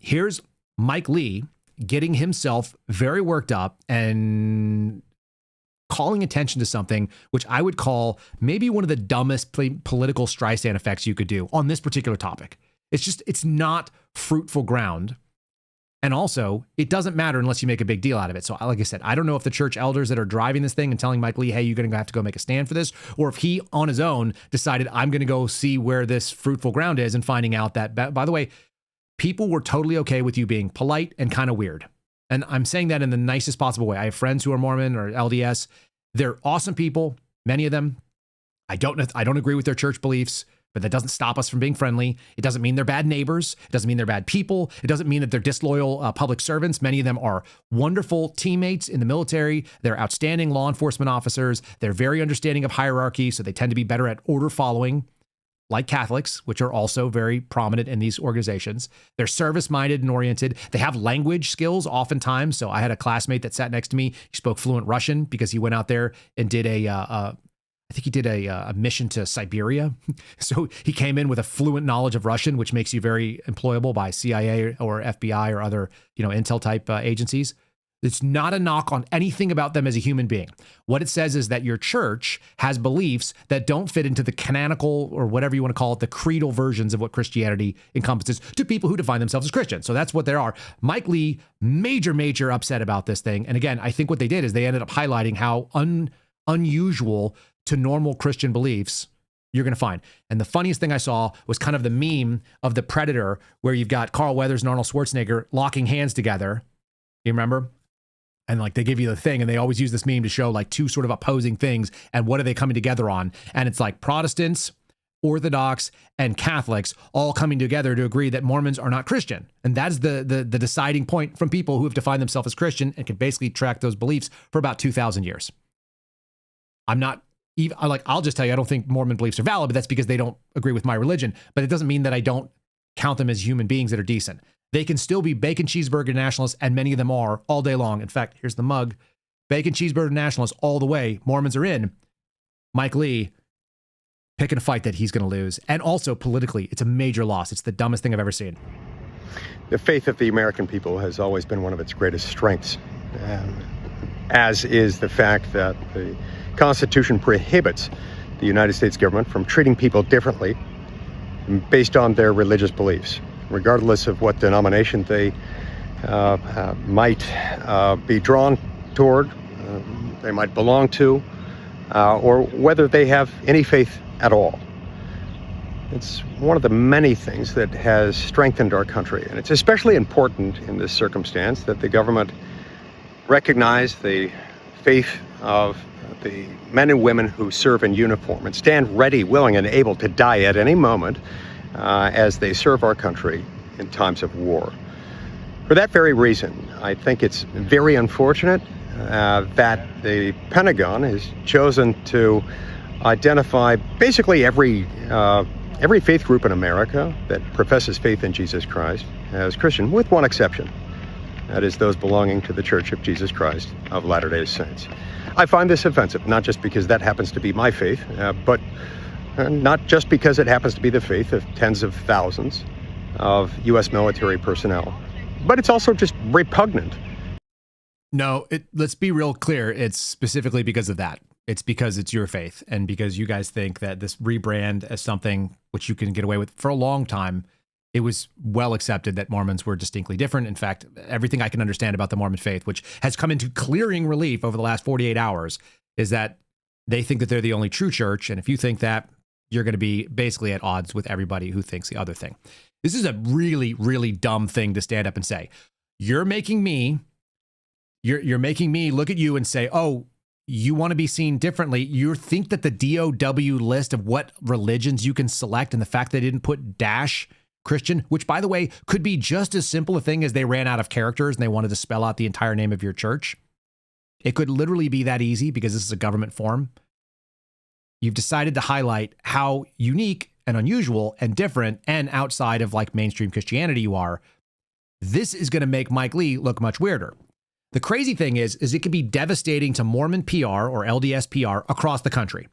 here's Mike Lee getting himself very worked up and calling attention to something which I would call maybe one of the dumbest political Streisand effects you could do on this particular topic. It's not fruitful ground. And also, it doesn't matter unless you make a big deal out of it. So like I said, I don't know if the church elders that are driving this thing and telling Mike Lee, hey, you're going to have to go make a stand for this, or if he on his own decided, I'm going to go see where this fruitful ground is and finding out that, by the way, people were totally okay with you being polite and kind of weird. And I'm saying that in the nicest possible way. I have friends who are Mormon or LDS. They're awesome people, many of them. I don't agree with their church beliefs, but that doesn't stop us from being friendly. It doesn't mean they're bad neighbors. It doesn't mean they're bad people. It doesn't mean that they're disloyal public servants. Many of them are wonderful teammates in the military. They're outstanding law enforcement officers. They're very understanding of hierarchy, so they tend to be better at order following, like Catholics, which are also very prominent in these organizations. They're service-minded and oriented. They have language skills oftentimes. So I had a classmate that sat next to me. He spoke fluent Russian because he went out there and did I think he did a mission to Siberia. So he came in with a fluent knowledge of Russian, which makes you very employable by CIA or FBI or other, intel type agencies. It's not a knock on anything about them as a human being. What it says is that your church has beliefs that don't fit into the canonical, or whatever you want to call it, the creedal versions of what Christianity encompasses to people who define themselves as Christians. So that's what they are. Mike Lee, major upset about this thing. And again, I think what they did is they ended up highlighting how unusual to normal Christian beliefs you're going to find. And the funniest thing I saw was kind of the meme of the Predator, where you've got Carl Weathers and Arnold Schwarzenegger locking hands together. You remember? And like they give you the thing, and they always use this meme to show like two sort of opposing things and what are they coming together on. And it's like Protestants, Orthodox, and Catholics all coming together to agree that Mormons are not Christian. And that's the deciding point from people who have defined themselves as Christian and can basically track those beliefs for about 2,000 years. I'll just tell you, I don't think Mormon beliefs are valid, but that's because they don't agree with my religion. But it doesn't mean that I don't count them as human beings that are decent. They can still be bacon cheeseburger nationalists, and many of them are all day long. In fact, here's the mug. Bacon cheeseburger nationalists all the way. Mormons are in. Mike Lee picking a fight that he's going to lose. And also politically, it's a major loss. It's the dumbest thing I've ever seen. The faith of the American people has always been one of its greatest strengths, as is the fact that the Constitution prohibits the United States government from treating people differently based on their religious beliefs, regardless of what denomination they might be drawn toward, they might belong to, or whether they have any faith at all. It's one of the many things that has strengthened our country, and it's especially important in this circumstance that the government recognize the faith of the men and women who serve in uniform and stand ready, willing, and able to die at any moment as they serve our country in times of war. For that very reason, I think it's very unfortunate that the Pentagon has chosen to identify basically every faith group in America that professes faith in Jesus Christ as Christian, with one exception. that is, those belonging to the Church of Jesus Christ of Latter-day Saints. I find this offensive, not just because that happens to be my faith, but not just because it happens to be the faith of tens of thousands of U.S. military personnel, but it's also just repugnant. No, let's be real clear. It's specifically because of that. It's because it's your faith and because you guys think that this rebrand as something which you can get away with for a long time. It was well accepted that Mormons were distinctly different. In fact, everything I can understand about the Mormon faith, which has come into clearing relief over the last 48 hours, is that they think that they're the only true church. And if you think that, you're going to be basically at odds with everybody who thinks the other thing. This is a really, really dumb thing to stand up and say. You're making me look at you and say, oh, you want to be seen differently. You think that the DOW list of what religions you can select and the fact they didn't put dash Christian, which, by the way, could be just as simple a thing as they ran out of characters and they wanted to spell out the entire name of your church. It could literally be that easy because this is a government form. You've decided to highlight how unique and unusual and different and outside of like mainstream Christianity you are. This is going to make Mike Lee look much weirder. The crazy thing is it can be devastating to Mormon PR or LDS PR across the country.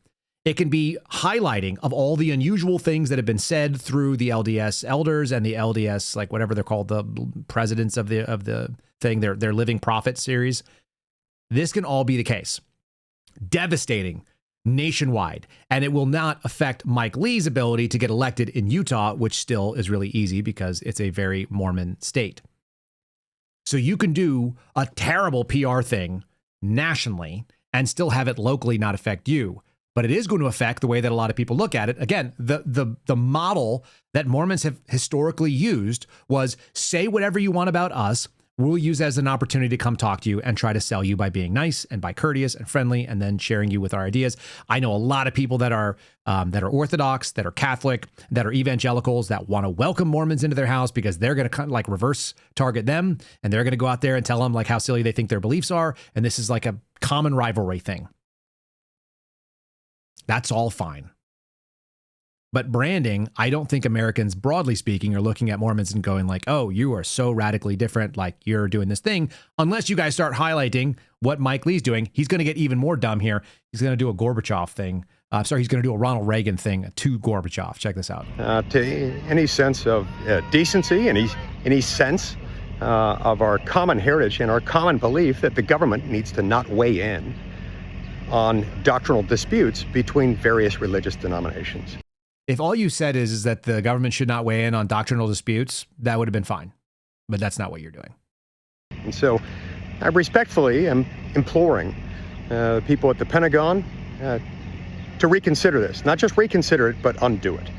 It can be highlighting of all the unusual things that have been said through the LDS elders and the LDS, like whatever they're called, the presidents of the thing, their Living Prophet series. This can all be the case. Devastating nationwide. And it will not affect Mike Lee's ability to get elected in Utah, which still is really easy because it's a very Mormon state. So you can do a terrible PR thing nationally and still have it locally not affect you. But it is going to affect the way that a lot of people look at it. Again, the model that Mormons have historically used was say whatever you want about us. We'll use it as an opportunity to come talk to you and try to sell you by being nice and by courteous and friendly and then sharing you with our ideas. I know a lot of people that are Orthodox, that are Catholic, that are evangelicals that want to welcome Mormons into their house because they're going to kind of like reverse target them and they're going to go out there and tell them like how silly they think their beliefs are. And this is like a common rivalry thing. That's all fine. But branding, I don't think Americans, broadly speaking, are looking at Mormons and going like, oh, you are so radically different, like you're doing this thing. Unless you guys start highlighting what Mike Lee's doing, he's going to get even more dumb here. He's going to do a Gorbachev thing. He's going to do a Ronald Reagan thing to Gorbachev. Check this out. To any sense of decency, any sense of our common heritage and our common belief that the government needs to not weigh in on doctrinal disputes between various religious denominations. If all you said is that the government should not weigh in on doctrinal disputes, that would have been fine. But that's not what you're doing. And so I respectfully am imploring people at the Pentagon to reconsider this. Not just reconsider it, but undo it.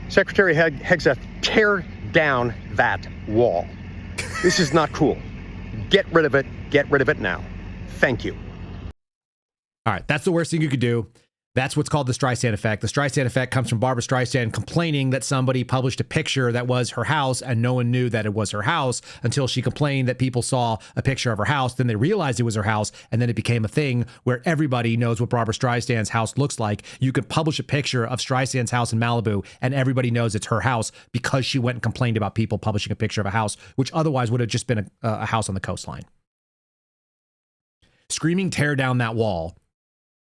Secretary Hegseth, tear down that wall. This is not cool. Get rid of it. Get rid of it now. Thank you. All right, that's the worst thing you could do. That's what's called the Streisand effect. The Streisand effect comes from Barbara Streisand complaining that somebody published a picture that was her house and no one knew that it was her house until she complained that people saw a picture of her house. Then they realized it was her house. And then it became a thing where everybody knows what Barbara Streisand's house looks like. You could publish a picture of Streisand's house in Malibu and everybody knows it's her house because she went and complained about people publishing a picture of a house, which otherwise would have just been a house on the coastline. Screaming tear down that wall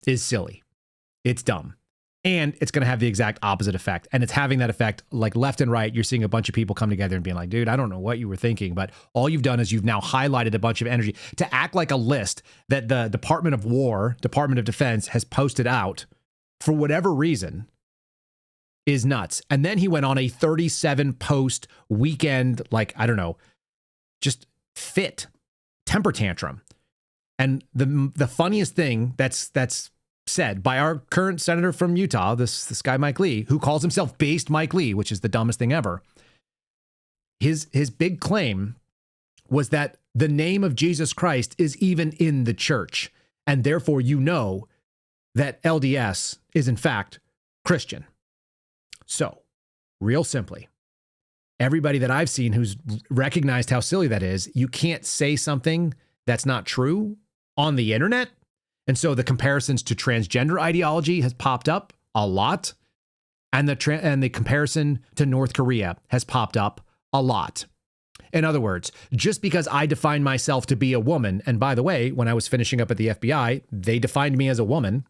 is silly. It's dumb. And it's going to have the exact opposite effect. And it's having that effect like left and right. You're seeing a bunch of people come together and being like, dude, I don't know what you were thinking, but all you've done is you've now highlighted a bunch of energy to act like a list that the Department of War, Department of Defense has posted out for whatever reason is nuts. And then he went on a 37 post weekend, like, I don't know, just fit temper tantrum. And the funniest thing that's said by our current senator from Utah, this guy Mike Lee, who calls himself Based Mike Lee, which is the dumbest thing ever. His big claim was that the name of Jesus Christ is even in the church, and therefore you know that LDS is in fact Christian. So, real simply, everybody that I've seen who's recognized how silly that is, you can't say something that's not true on the internet. And so the comparisons to transgender ideology has popped up a lot. And the comparison to North Korea has popped up a lot. In other words, just because I define myself to be a woman, and by the way, when I was finishing up at the FBI, they defined me as a woman.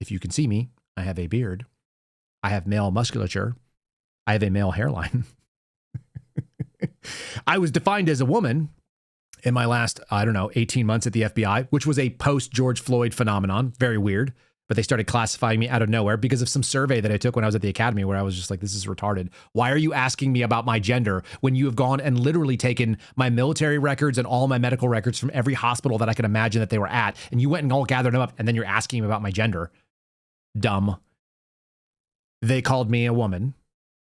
If you can see me, I have a beard. I have male musculature. I have a male hairline. I was defined as a woman in my last, 18 months at the FBI, which was a post-George Floyd phenomenon. Very weird. But they started classifying me out of nowhere because of some survey that I took when I was at the academy where I was just like, this is retarded. Why are you asking me about my gender when you have gone and literally taken my military records and all my medical records from every hospital that I could imagine that they were at, and you went and all gathered them up, and then you're asking me about my gender? Dumb. They called me a woman.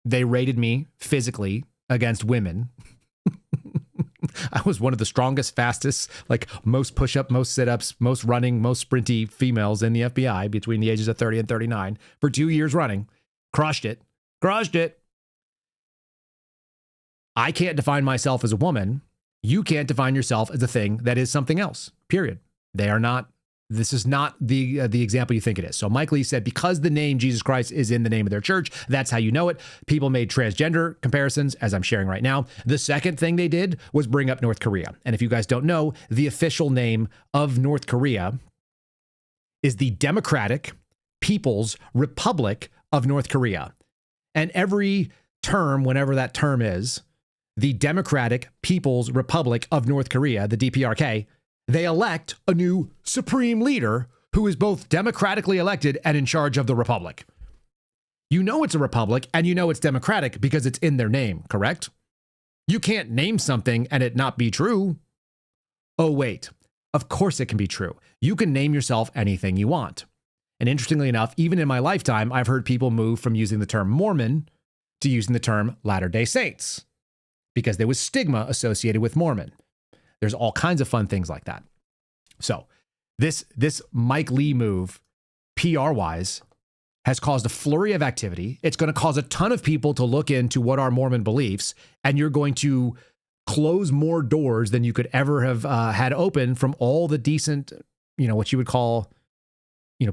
They rated me physically against women. I was one of the strongest, fastest, like most push-up, most sit-ups, most running, most sprinty females in the FBI between the ages of 30 and 39 for 2 years running. Crushed it. I can't define myself as a woman. You can't define yourself as a thing that is something else, period. They are not. This is not the example you think it is. So Mike Lee said, because the name Jesus Christ is in the name of their church, that's how you know it. People made transgender comparisons, as I'm sharing right now. The second thing they did was bring up North Korea. And if you guys don't know, the official name of North Korea is the Democratic People's Republic of North Korea. And every term, whenever that term is, the Democratic People's Republic of North Korea, the DPRK, they elect a new supreme leader who is both democratically elected and in charge of the republic. You know it's a republic and you know it's democratic because it's in their name, correct? You can't name something and it not be true. Oh, wait. Of course it can be true. You can name yourself anything you want. And interestingly enough, even in my lifetime, I've heard people move from using the term Mormon to using the term Latter-day Saints because there was stigma associated with Mormon. There's all kinds of fun things like that. So this Mike Lee move, PR-wise, has caused a flurry of activity. It's going to cause a ton of people to look into what are Mormon beliefs, and you're going to close more doors than you could ever have had open from all the decent, what you would call,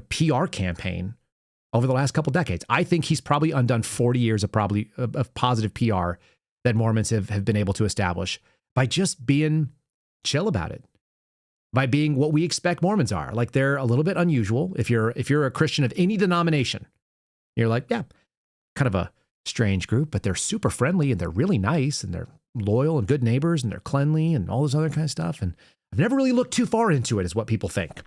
PR campaign over the last couple decades. I think he's probably undone 40 years of positive PR that Mormons have been able to establish by just being chill about it, by being what we expect Mormons are. Like, they're a little bit unusual. If you're a Christian of any denomination, you're like, yeah, kind of a strange group, but they're super friendly and they're really nice and they're loyal and good neighbors and they're cleanly and all this other kind of stuff. And I've never really looked too far into it, is what people think.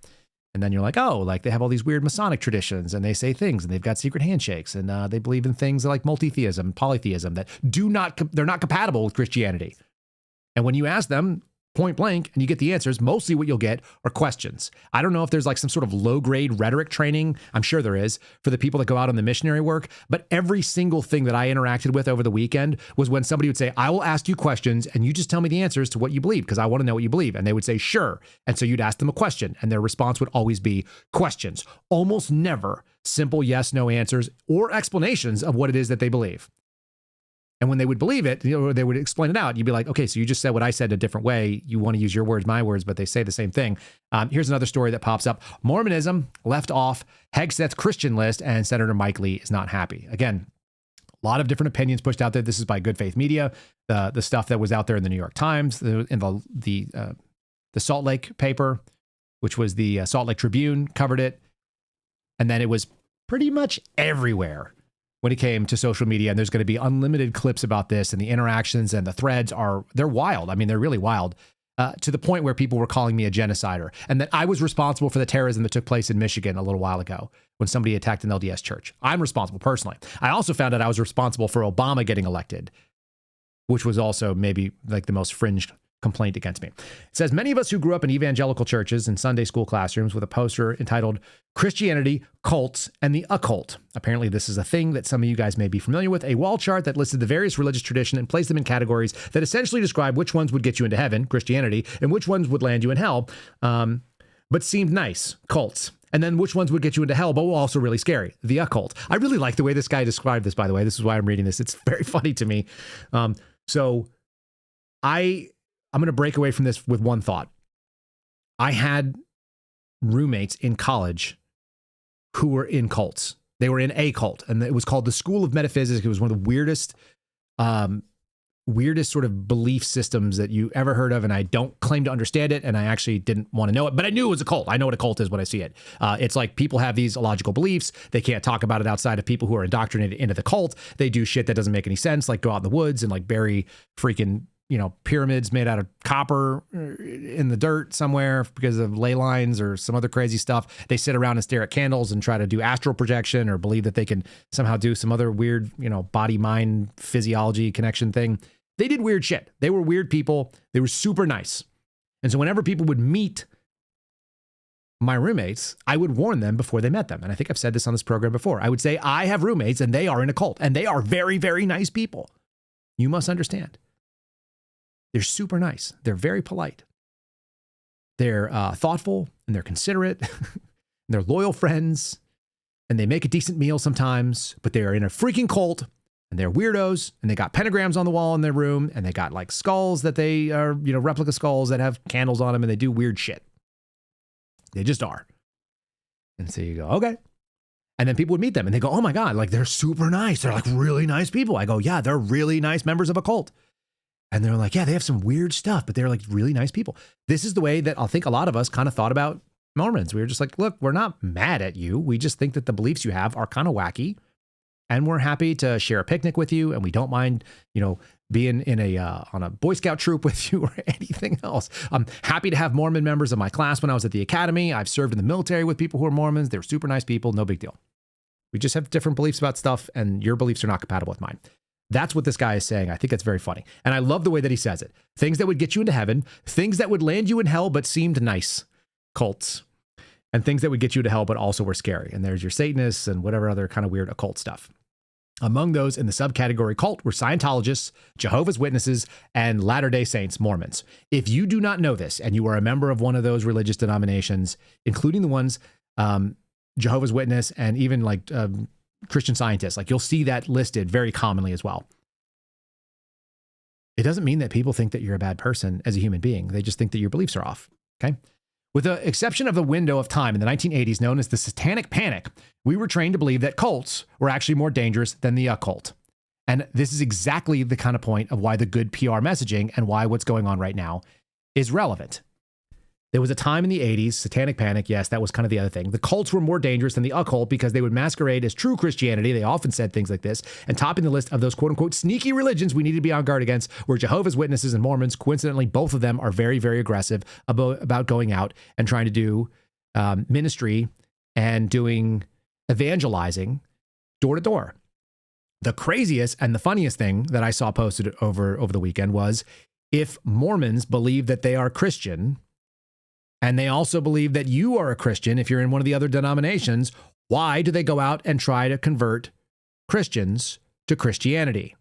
And then you're like, oh, like they have all these weird Masonic traditions and they say things and they've got secret handshakes and they believe in things like multitheism, polytheism that they're not compatible with Christianity. And when you ask them point blank and you get the answers, mostly what you'll get are questions. I don't know if there's like some sort of low grade rhetoric training. I'm sure there is for the people that go out on the missionary work. But every single thing that I interacted with over the weekend was when somebody would say, I will ask you questions and you just tell me the answers to what you believe because I want to know what you believe. And they would say, sure. And so you'd ask them a question and their response would always be questions. Almost never simple yes, no answers or explanations of what it is that they believe. And when they would believe it, or they would explain it out, you'd be like, okay, so you just said what I said a different way. You want to use your words, my words, but they say the same thing. Here's another story that pops up. Mormonism left off Hegseth Christian list, and Senator Mike Lee is not happy. Again, a lot of different opinions pushed out there. This is by Good Faith Media. The stuff that was out there in the New York Times, in the Salt Lake paper, which was the Salt Lake Tribune, covered it. And then it was pretty much everywhere when it came to social media, and there's going to be unlimited clips about this, and the interactions and the threads they're wild. I mean, they're really wild, to the point where people were calling me a genocider and that I was responsible for the terrorism that took place in Michigan a little while ago when somebody attacked an LDS church. I'm responsible personally. I also found out I was responsible for Obama getting elected, which was also maybe like the most fringe complaint against me. It says, many of us who grew up in evangelical churches and Sunday school classrooms with a poster entitled Christianity, Cults, and the Occult. Apparently, this is a thing that some of you guys may be familiar with, a wall chart that listed the various religious traditions and placed them in categories that essentially describe which ones would get you into heaven, Christianity, and which ones would land you in hell, but seemed nice, cults. And then which ones would get you into hell, but were also really scary, the occult. I really like the way this guy described this, by the way. This is why I'm reading this. It's very funny to me. So I'm going to break away from this with one thought. I had roommates in college who were in cults. They were in a cult, and it was called the School of Metaphysics. It was one of the weirdest weirdest sort of belief systems that you ever heard of, and I don't claim to understand it, and I actually didn't want to know it, but I knew it was a cult. I know what a cult is when I see it. It's like people have these illogical beliefs. They can't talk about it outside of people who are indoctrinated into the cult. They do shit that doesn't make any sense, like go out in the woods and like bury freaking, pyramids made out of copper in the dirt somewhere because of ley lines or some other crazy stuff. They sit around and stare at candles and try to do astral projection or believe that they can somehow do some other weird, body-mind physiology connection thing. They did weird shit. They were weird people. They were super nice. And so whenever people would meet my roommates, I would warn them before they met them. And I think I've said this on this program before. I would say, I have roommates and they are in a cult and they are very, very nice people. You must understand. They're super nice. They're very polite. They're thoughtful and they're considerate. And they're loyal friends. And they make a decent meal sometimes, but they are in a freaking cult. And they're weirdos, and they got pentagrams on the wall in their room, and they got like skulls that they are, replica skulls that have candles on them, and they do weird shit. They just are. And so you go, okay. And then people would meet them, and they go, oh my God, like they're super nice. They're like really nice people. I go, yeah, they're really nice members of a cult. And they're like, yeah, they have some weird stuff, but they're like really nice people. This is the way that I think a lot of us kind of thought about Mormons. We were just like, look, we're not mad at you. We just think that the beliefs you have are kind of wacky. And we're happy to share a picnic with you, and we don't mind, being in on a Boy Scout troop with you or anything else. I'm happy to have Mormon members of my class when I was at the academy. I've served in the military with people who are Mormons. They're super nice people. No big deal. We just have different beliefs about stuff, and your beliefs are not compatible with mine. That's what this guy is saying. I think that's very funny. And I love the way that he says it. Things that would get you into heaven, things that would land you in hell but seemed nice, cults. And things that would get you to hell but also were scary. And there's your Satanists and whatever other kind of weird occult stuff. Among those in the subcategory cult were Scientologists, Jehovah's Witnesses, and Latter-day Saints, Mormons. If you do not know this and you are a member of one of those religious denominations, including the ones Jehovah's Witness and even like Christian Scientists, like you'll see that listed very commonly as well. It doesn't mean that people think that you're a bad person as a human being. They just think that your beliefs are off. Okay. With the exception of the window of time in the 1980s known as the Satanic Panic, we were trained to believe that cults were actually more dangerous than the occult. And this is exactly the kind of point of why the good PR messaging and why what's going on right now is relevant. There was a time in the 80s, Satanic Panic, yes, that was kind of the other thing. The cults were more dangerous than the occult because they would masquerade as true Christianity. They often said things like this. And topping the list of those quote-unquote sneaky religions we need to be on guard against were Jehovah's Witnesses and Mormons. Coincidentally, both of them are very, very aggressive about going out and trying to do ministry and doing evangelizing door to door. The craziest and the funniest thing that I saw posted over the weekend was if Mormons believe that they are Christian, and they also believe that you are a Christian if you're in one of the other denominations, why do they go out and try to convert Christians to Christianity?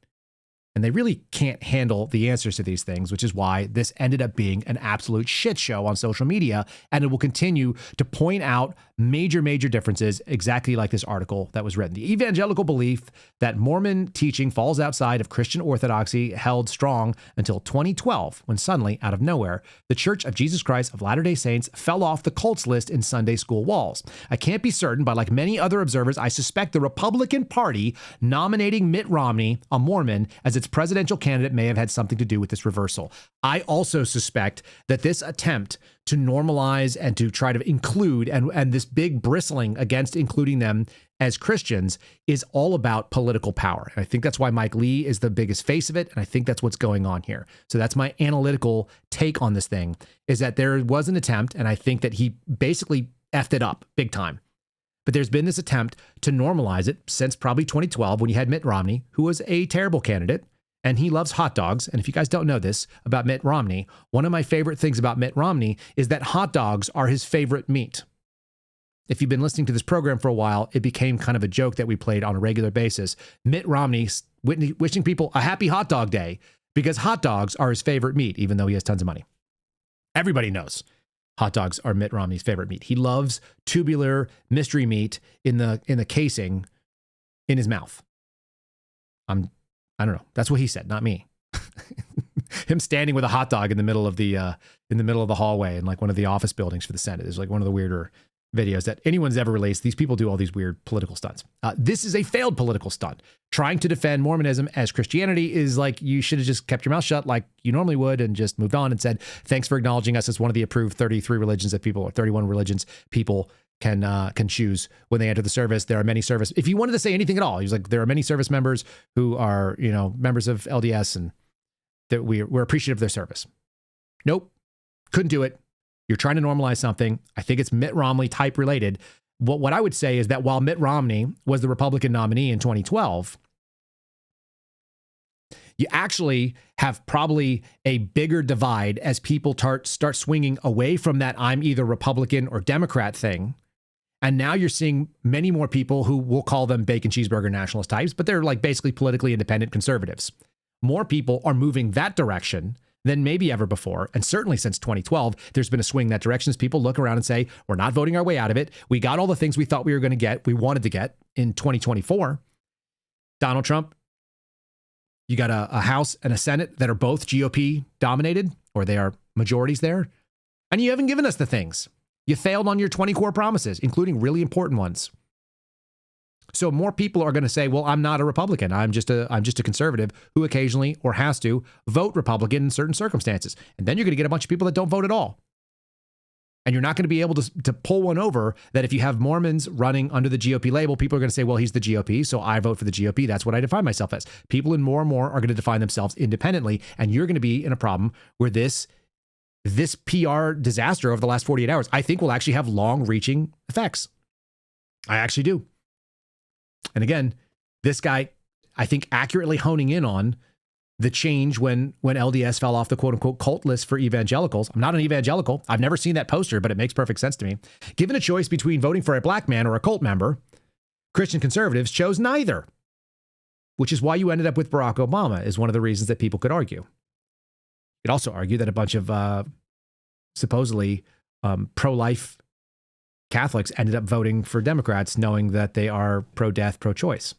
And they really can't handle the answers to these things, which is why this ended up being an absolute shit show on social media. And it will continue to point out major, major differences, exactly like this article that was written. The evangelical belief that Mormon teaching falls outside of Christian orthodoxy held strong until 2012, when suddenly, out of nowhere, the Church of Jesus Christ of Latter-day Saints fell off the cults list in Sunday school walls. I can't be certain, but like many other observers, I suspect the Republican Party nominating Mitt Romney, a Mormon, as its presidential candidate may have had something to do with this reversal. I also suspect that this attempt to normalize and to try to include and this big bristling against including them as Christians is all about political power. And I think that's why Mike Lee is the biggest face of it. And I think that's what's going on here. So that's my analytical take on this thing, is that there was an attempt, and I think that he basically effed it up big time. But there's been this attempt to normalize it since probably 2012 when you had Mitt Romney, who was a terrible candidate. And he loves hot dogs. And if you guys don't know this about Mitt Romney, one of my favorite things about Mitt Romney is that hot dogs are his favorite meat. If you've been listening to this program for a while, it became kind of a joke that we played on a regular basis. Mitt Romney wishing people a happy hot dog day because hot dogs are his favorite meat, even though he has tons of money. Everybody knows hot dogs are Mitt Romney's favorite meat. He loves tubular mystery meat in the casing in his mouth. I don't know. That's what he said, not me. Him standing with a hot dog in the middle of the hallway in like one of the office buildings for the Senate is like one of the weirder videos that anyone's ever released. These people do all these weird political stunts. This is a failed political stunt. Trying to defend Mormonism as Christianity is like, you should have just kept your mouth shut like you normally would and just moved on and said, thanks for acknowledging us as one of the approved 33 religions that people, or 31 religions people can choose when they enter the service. There are many service. If you wanted to say anything at all, he was like, there are many service members who are, members of LDS and that we're appreciative of their service. Nope. Couldn't do it. You're trying to normalize something. I think it's Mitt Romney type related. What I would say is that while Mitt Romney was the Republican nominee in 2012, you actually have probably a bigger divide as people start swinging away from that I'm either Republican or Democrat thing. And now you're seeing many more people who will call them bacon cheeseburger nationalist types, but they're like basically politically independent conservatives. More people are moving that direction than maybe ever before. And certainly since 2012, there's been a swing that direction as people look around and say, we're not voting our way out of it. We got all the things we thought we were going to get, we wanted to get in 2024. Donald Trump, you got a House and a Senate that are both GOP dominated, or they are majorities there. And you haven't given us the things. You failed on your 20 core promises, including really important ones. So more people are going to say, well, I'm not a Republican. I'm just a conservative who occasionally or has to vote Republican in certain circumstances. And then you're going to get a bunch of people that don't vote at all. And you're not going to be able to pull one over that if you have Mormons running under the GOP label, people are going to say, well, he's the GOP, so I vote for the GOP. That's what I define myself as. People in more and more are going to define themselves independently. And you're going to be in a problem where this PR disaster over the last 48 hours, I think will actually have long-reaching effects. I actually do. And again, this guy, I think, accurately honing in on the change when LDS fell off the quote-unquote cult list for evangelicals. I'm not an evangelical. I've never seen that poster, but it makes perfect sense to me. Given a choice between voting for a black man or a cult member, Christian conservatives chose neither, which is why you ended up with Barack Obama, is one of the reasons that people could argue. You could also argue that a bunch of supposedly pro-life Catholics ended up voting for Democrats knowing that they are pro-death, pro-choice,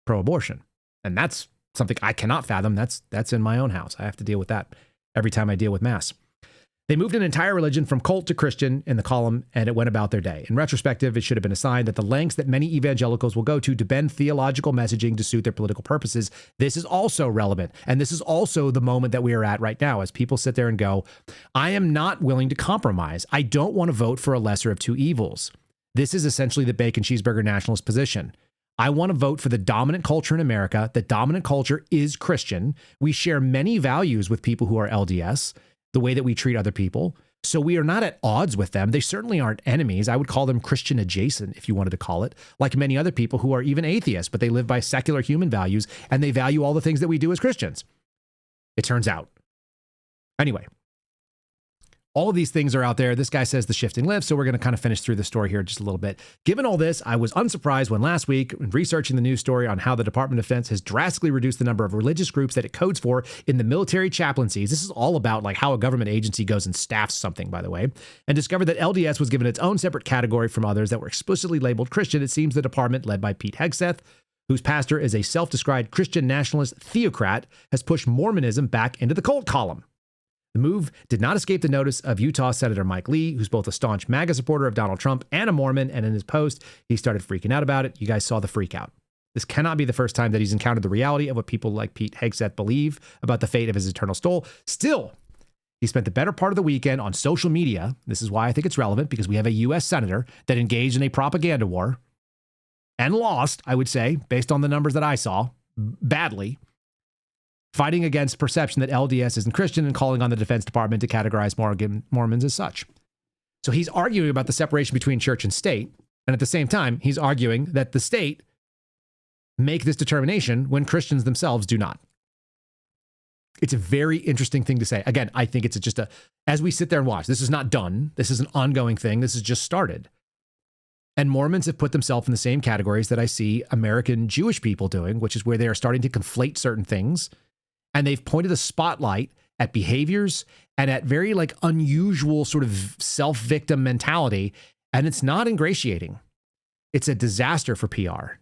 pro-abortion. And that's something I cannot fathom. That's in my own house. I have to deal with that every time I deal with Mass. They moved an entire religion from cult to Christian in the column, and it went about their day. In retrospective, it should have been a sign that the lengths that many evangelicals will go to bend theological messaging to suit their political purposes, this is also relevant. And this is also the moment that we are at right now, as people sit there and go, I am not willing to compromise. I don't want to vote for a lesser of two evils. This is essentially the bacon cheeseburger nationalist position. I want to vote for the dominant culture in America. The dominant culture is Christian. We share many values with people who are LDS, the way that we treat other people. So we are not at odds with them. They certainly aren't enemies. I would call them Christian adjacent, if you wanted to call it, like many other people who are even atheists, but they live by secular human values and they value all the things that we do as Christians. It turns out. Anyway, all of these things are out there. This guy says the shifting lifts, so we're going to kind of finish through the story here just a little bit. Given all this, I was unsurprised when last week, in researching the news story on how the Department of Defense has drastically reduced the number of religious groups that it codes for in the military chaplaincies. This is all about like how a government agency goes and staffs something, by the way, and discovered that LDS was given its own separate category from others that were explicitly labeled Christian. It seems the department, led by Pete Hegseth, whose pastor is a self-described Christian nationalist theocrat, has pushed Mormonism back into the cult column. The move did not escape the notice of Utah Senator Mike Lee, who's both a staunch MAGA supporter of Donald Trump and a Mormon, and in his post, he started freaking out about it. You guys saw the freak out. This cannot be the first time that he's encountered the reality of what people like Pete Hegseth believe about the fate of his eternal soul. Still, he spent the better part of the weekend on social media. This is why I think it's relevant, because we have a U.S. senator that engaged in a propaganda war and lost, I would say, based on the numbers that I saw, badly, fighting against perception that LDS isn't Christian and calling on the Defense Department to categorize Mormons as such. So he's arguing about the separation between church and state. And at the same time, he's arguing that the state make this determination when Christians themselves do not. It's a very interesting thing to say. Again, I think it's just as we sit there and watch, this is not done. This is an ongoing thing. This has just started. And Mormons have put themselves in the same categories that I see American Jewish people doing, which is where they are starting to conflate certain things. And they've pointed a spotlight at behaviors and at very like unusual sort of self-victim mentality. And it's not ingratiating. It's a disaster for PR.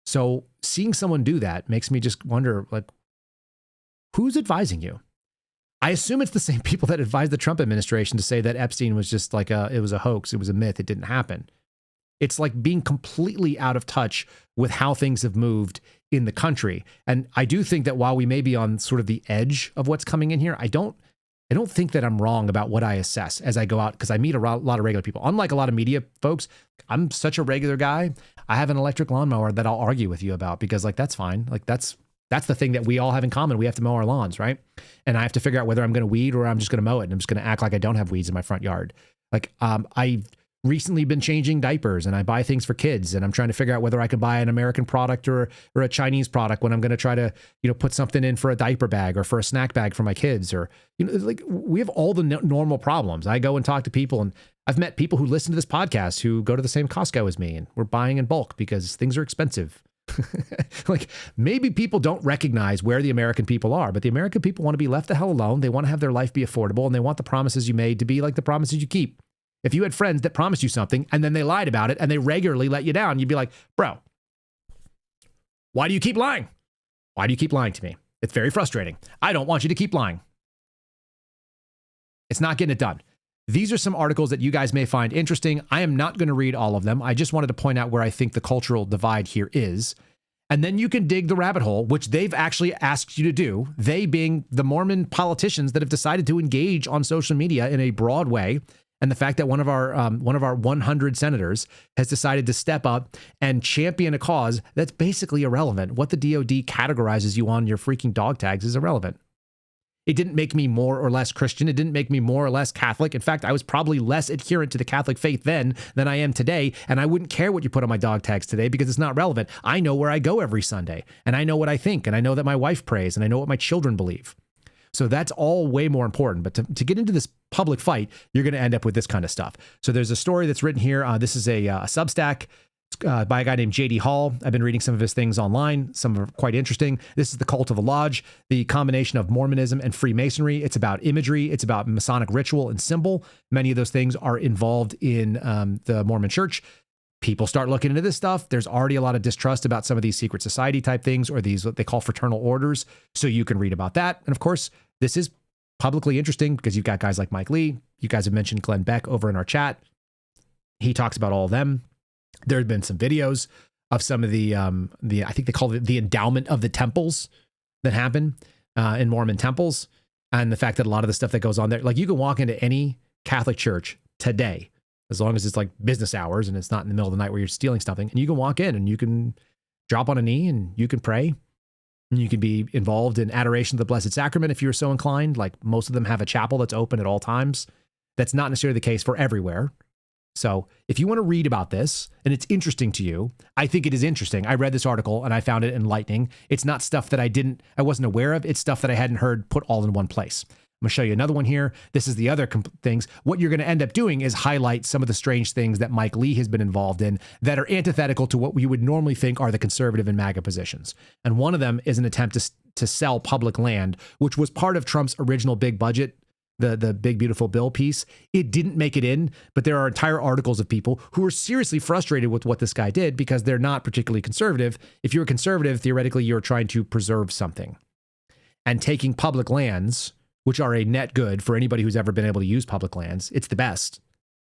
So seeing someone do that makes me just wonder, like, who's advising you? I assume it's the same people that advised the Trump administration to say that Epstein was just like it was a hoax. It was a myth. It didn't happen. It's like being completely out of touch with how things have moved in the country. And I do think that while we may be on sort of the edge of what's coming in here, I don't think that I'm wrong about what I assess as I go out, because I meet a lot of regular people. Unlike a lot of media folks, I'm such a regular guy. I have an electric lawnmower that I'll argue with you about, because like, that's fine. Like that's the thing that we all have in common. We have to mow our lawns, right? And I have to figure out whether I'm going to weed or I'm just going to mow it. And I'm just going to act like I don't have weeds in my front yard. Like, I've recently been changing diapers, and I buy things for kids, and I'm trying to figure out whether I can buy an American product or a Chinese product when I'm going to try to, put something in for a diaper bag or for a snack bag for my kids, or, like we have all the normal problems. I go and talk to people, and I've met people who listen to this podcast who go to the same Costco as me, and we're buying in bulk because things are expensive. Like, maybe people don't recognize where the American people are, but the American people want to be left the hell alone. They want to have their life be affordable, and they want the promises you made to be like the promises you keep. If you had friends that promised you something and then they lied about it and they regularly let you down, you'd be like, bro, why do you keep lying? Why do you keep lying to me? It's very frustrating. I don't want you to keep lying. It's not getting it done. These are some articles that you guys may find interesting. I am not going to read all of them. I just wanted to point out where I think the cultural divide here is. And then you can dig the rabbit hole, which they've actually asked you to do. They being the Mormon politicians that have decided to engage on social media in a broad way. And the fact that one of our 100 senators has decided to step up and champion a cause that's basically irrelevant. What the DOD categorizes you on your freaking dog tags is irrelevant. It didn't make me more or less Christian. It didn't make me more or less Catholic. In fact, I was probably less adherent to the Catholic faith then than I am today. And I wouldn't care what you put on my dog tags today because it's not relevant. I know where I go every Sunday, and I know what I think, and I know that my wife prays, and I know what my children believe. So that's all way more important. But to get into this public fight, you're going to end up with this kind of stuff. So there's a story that's written here. This is a Substack by a guy named J.D. Hall. I've been reading some of his things online. Some are quite interesting. This is The Cult of the Lodge, the combination of Mormonism and Freemasonry. It's about imagery. It's about Masonic ritual and symbol. Many of those things are involved in the Mormon Church. People start looking into this stuff. There's already a lot of distrust about some of these secret society type things, or these what they call fraternal orders. So you can read about that. And of course, this is publicly interesting because you've got guys like Mike Lee. You guys have mentioned Glenn Beck over in our chat. He talks about all of them. There have been some videos of some of the I think they call it the endowment of the temples that happen in Mormon temples, and the fact that a lot of the stuff that goes on there, like you can walk into any Catholic church today, as long as it's like business hours and it's not in the middle of the night where you're stealing something, and you can walk in and you can drop on a knee and you can pray, and you can be involved in adoration of the Blessed Sacrament if you're so inclined. Like most of them have a chapel that's open at all times. That's not necessarily the case for everywhere. So if you want to read about this and it's interesting to you, I think it is interesting. I read this article and I found it enlightening. It's not stuff that I wasn't aware of. It's stuff that I hadn't heard put all in one place. I'm going to show you another one here. This is the other things. What you're going to end up doing is highlight some of the strange things that Mike Lee has been involved in that are antithetical to what we would normally think are the conservative and MAGA positions. And one of them is an attempt to sell public land, which was part of Trump's original big budget, the big beautiful bill piece. It didn't make it in, but there are entire articles of people who are seriously frustrated with what this guy did because they're not particularly conservative. If you're a conservative, theoretically, you're trying to preserve something. And taking public lands, which are a net good for anybody who's ever been able to use public lands, it's the best.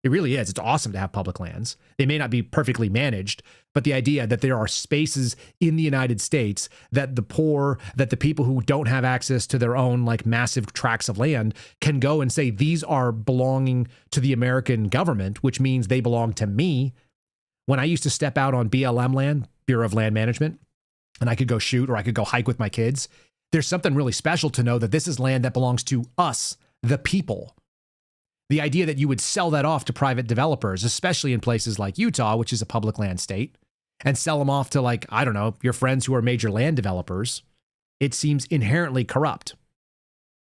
It really is. It's awesome to have public lands. They may not be perfectly managed, but the idea that there are spaces in the United States that the poor, that the people who don't have access to their own like massive tracts of land can go and say, these are belonging to the American government, which means they belong to me. When I used to step out on BLM land, Bureau of Land Management, and I could go shoot or I could go hike with my kids, there's something really special to know that this is land that belongs to us, the people. The idea that you would sell that off to private developers, especially in places like Utah, which is a public land state, and sell them off to like, I don't know, your friends who are major land developers, it seems inherently corrupt.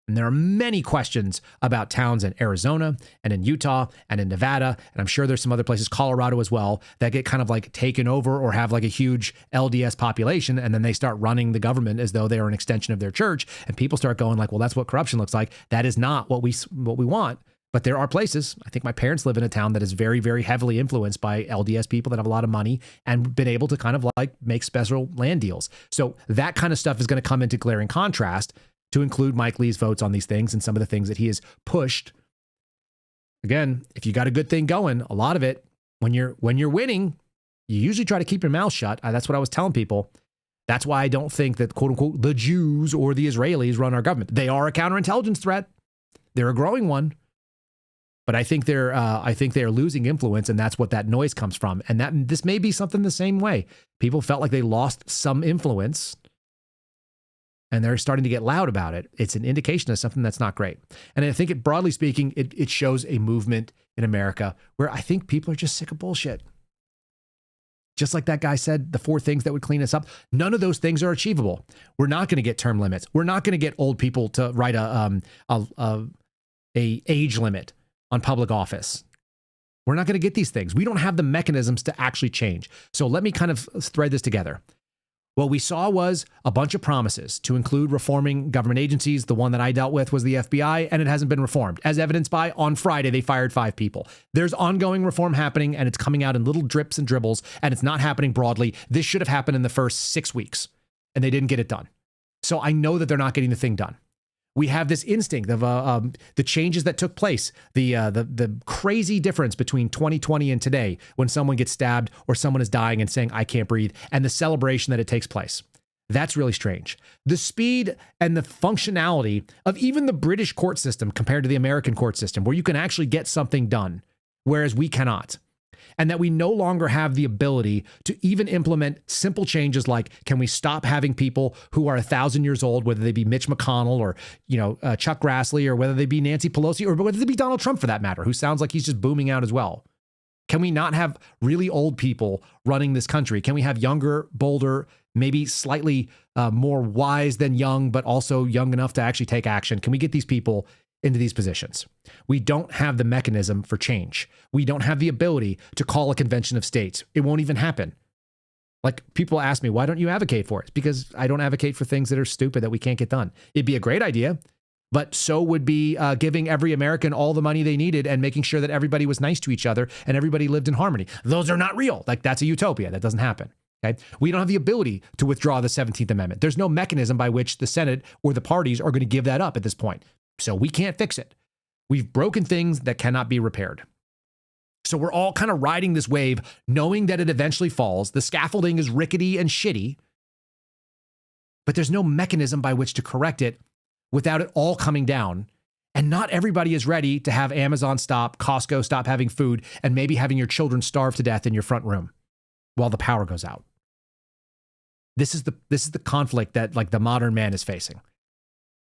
And there are many questions about towns in Arizona and in Utah and in Nevada, and I'm sure there's some other places, Colorado as well, that get kind of like taken over or have like a huge LDS population, and then they start running the government as though they are an extension of their church, and people start going like, well, that's what corruption looks like. That is not what we want. But there are places, I think my parents live in a town that is very, very heavily influenced by LDS people that have a lot of money and been able to kind of like make special land deals. So that kind of stuff is going to come into glaring contrast to include Mike Lee's votes on these things and some of the things that he has pushed. Again, if you got a good thing going, a lot of it When you're winning, you usually try to keep your mouth shut. That's what I was telling people. That's why I don't think that, quote unquote, the Jews or the Israelis run our government. They are a counterintelligence threat. They're a growing one. But I think they're losing influence, and that's what that noise comes from. And this may be something the same way. People felt like they lost some influence, and they're starting to get loud about it. It's an indication of something that's not great. And I think broadly speaking, it shows a movement in America where I think people are just sick of bullshit. Just like that guy said, the 4 things that would clean us up, none of those things are achievable. We're not going to get term limits. We're not going to get old people to write a age limit on public office. We're not going to get these things. We don't have the mechanisms to actually change. So let me kind of thread this together. What we saw was a bunch of promises to include reforming government agencies. The one that I dealt with was the FBI, and it hasn't been reformed. As evidenced by, on Friday, they fired 5 people. There's ongoing reform happening, and it's coming out in little drips and dribbles, and it's not happening broadly. This should have happened in the first 6 weeks, and they didn't get it done. So I know that they're not getting the thing done. We have this instinct of the changes that took place, the crazy difference between 2020 and today when someone gets stabbed or someone is dying and saying, I can't breathe, and the celebration that it takes place. That's really strange. The speed and the functionality of even the British court system compared to the American court system, where you can actually get something done, whereas we cannot. And that we no longer have the ability to even implement simple changes like, can we stop having people who are 1,000 years old, whether they be Mitch McConnell or, Chuck Grassley, or whether they be Nancy Pelosi, or whether they be Donald Trump for that matter, who sounds like he's just booming out as well. Can we not have really old people running this country? Can we have younger, bolder, maybe slightly more wise than young, but also young enough to actually take action? Can we get these people into these positions? We don't have the mechanism for change. We don't have the ability to call a convention of states. It won't even happen. Like, people ask me, why don't you advocate for it? It's because I don't advocate for things that are stupid that we can't get done. It'd be a great idea, but so would be giving every American all the money they needed and making sure that everybody was nice to each other and everybody lived in harmony. Those are not real. Like, that's a utopia. That doesn't happen. Okay? We don't have the ability to withdraw the 17th Amendment. There's no mechanism by which the Senate or the parties are going to give that up at this point. So we can't fix it. We've broken things that cannot be repaired. So we're all kind of riding this wave, knowing that it eventually falls. The scaffolding is rickety and shitty, but there's no mechanism by which to correct it without it all coming down. And not everybody is ready to have Amazon stop, Costco stop having food, and maybe having your children starve to death in your front room while the power goes out. This is the conflict that, like, the modern man is facing.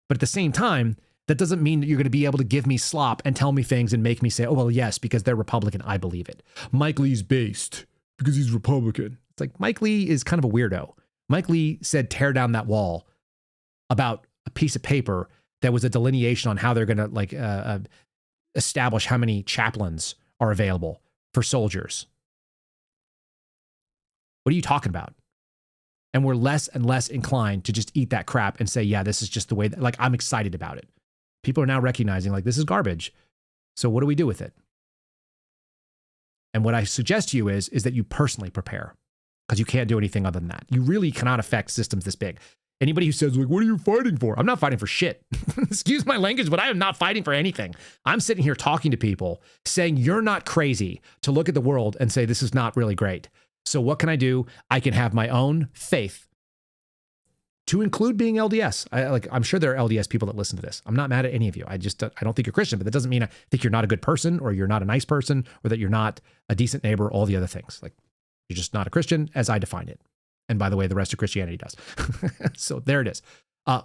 But at the same time, that doesn't mean that you're going to be able to give me slop and tell me things and make me say, oh, well, yes, because they're Republican, I believe it. Mike Lee's based because he's Republican. It's like, Mike Lee is kind of a weirdo. Mike Lee said, tear down that wall about a piece of paper that was a delineation on how they're going to establish how many chaplains are available for soldiers. What are you talking about? And we're less and less inclined to just eat that crap and say, yeah, this is just the way that, like, I'm excited about it. People are now recognizing, like, this is garbage. So what do we do with it? And what I suggest to you is that you personally prepare, because you can't do anything other than that. You really cannot affect systems this big. Anybody who says, like, what are you fighting for? I'm not fighting for shit. Excuse my language, but I am not fighting for anything. I'm sitting here talking to people saying, you're not crazy to look at the world and say, this is not really great. So what can I do? I can have my own faith, to include being LDS. I'm sure there are LDS people that listen to this. I'm not mad at any of you. I don't think you're Christian, but that doesn't mean I think you're not a good person, or you're not a nice person, or that you're not a decent neighbor, all the other things. Like, you're just not a Christian as I define it. And by the way, the rest of Christianity does. So there it is.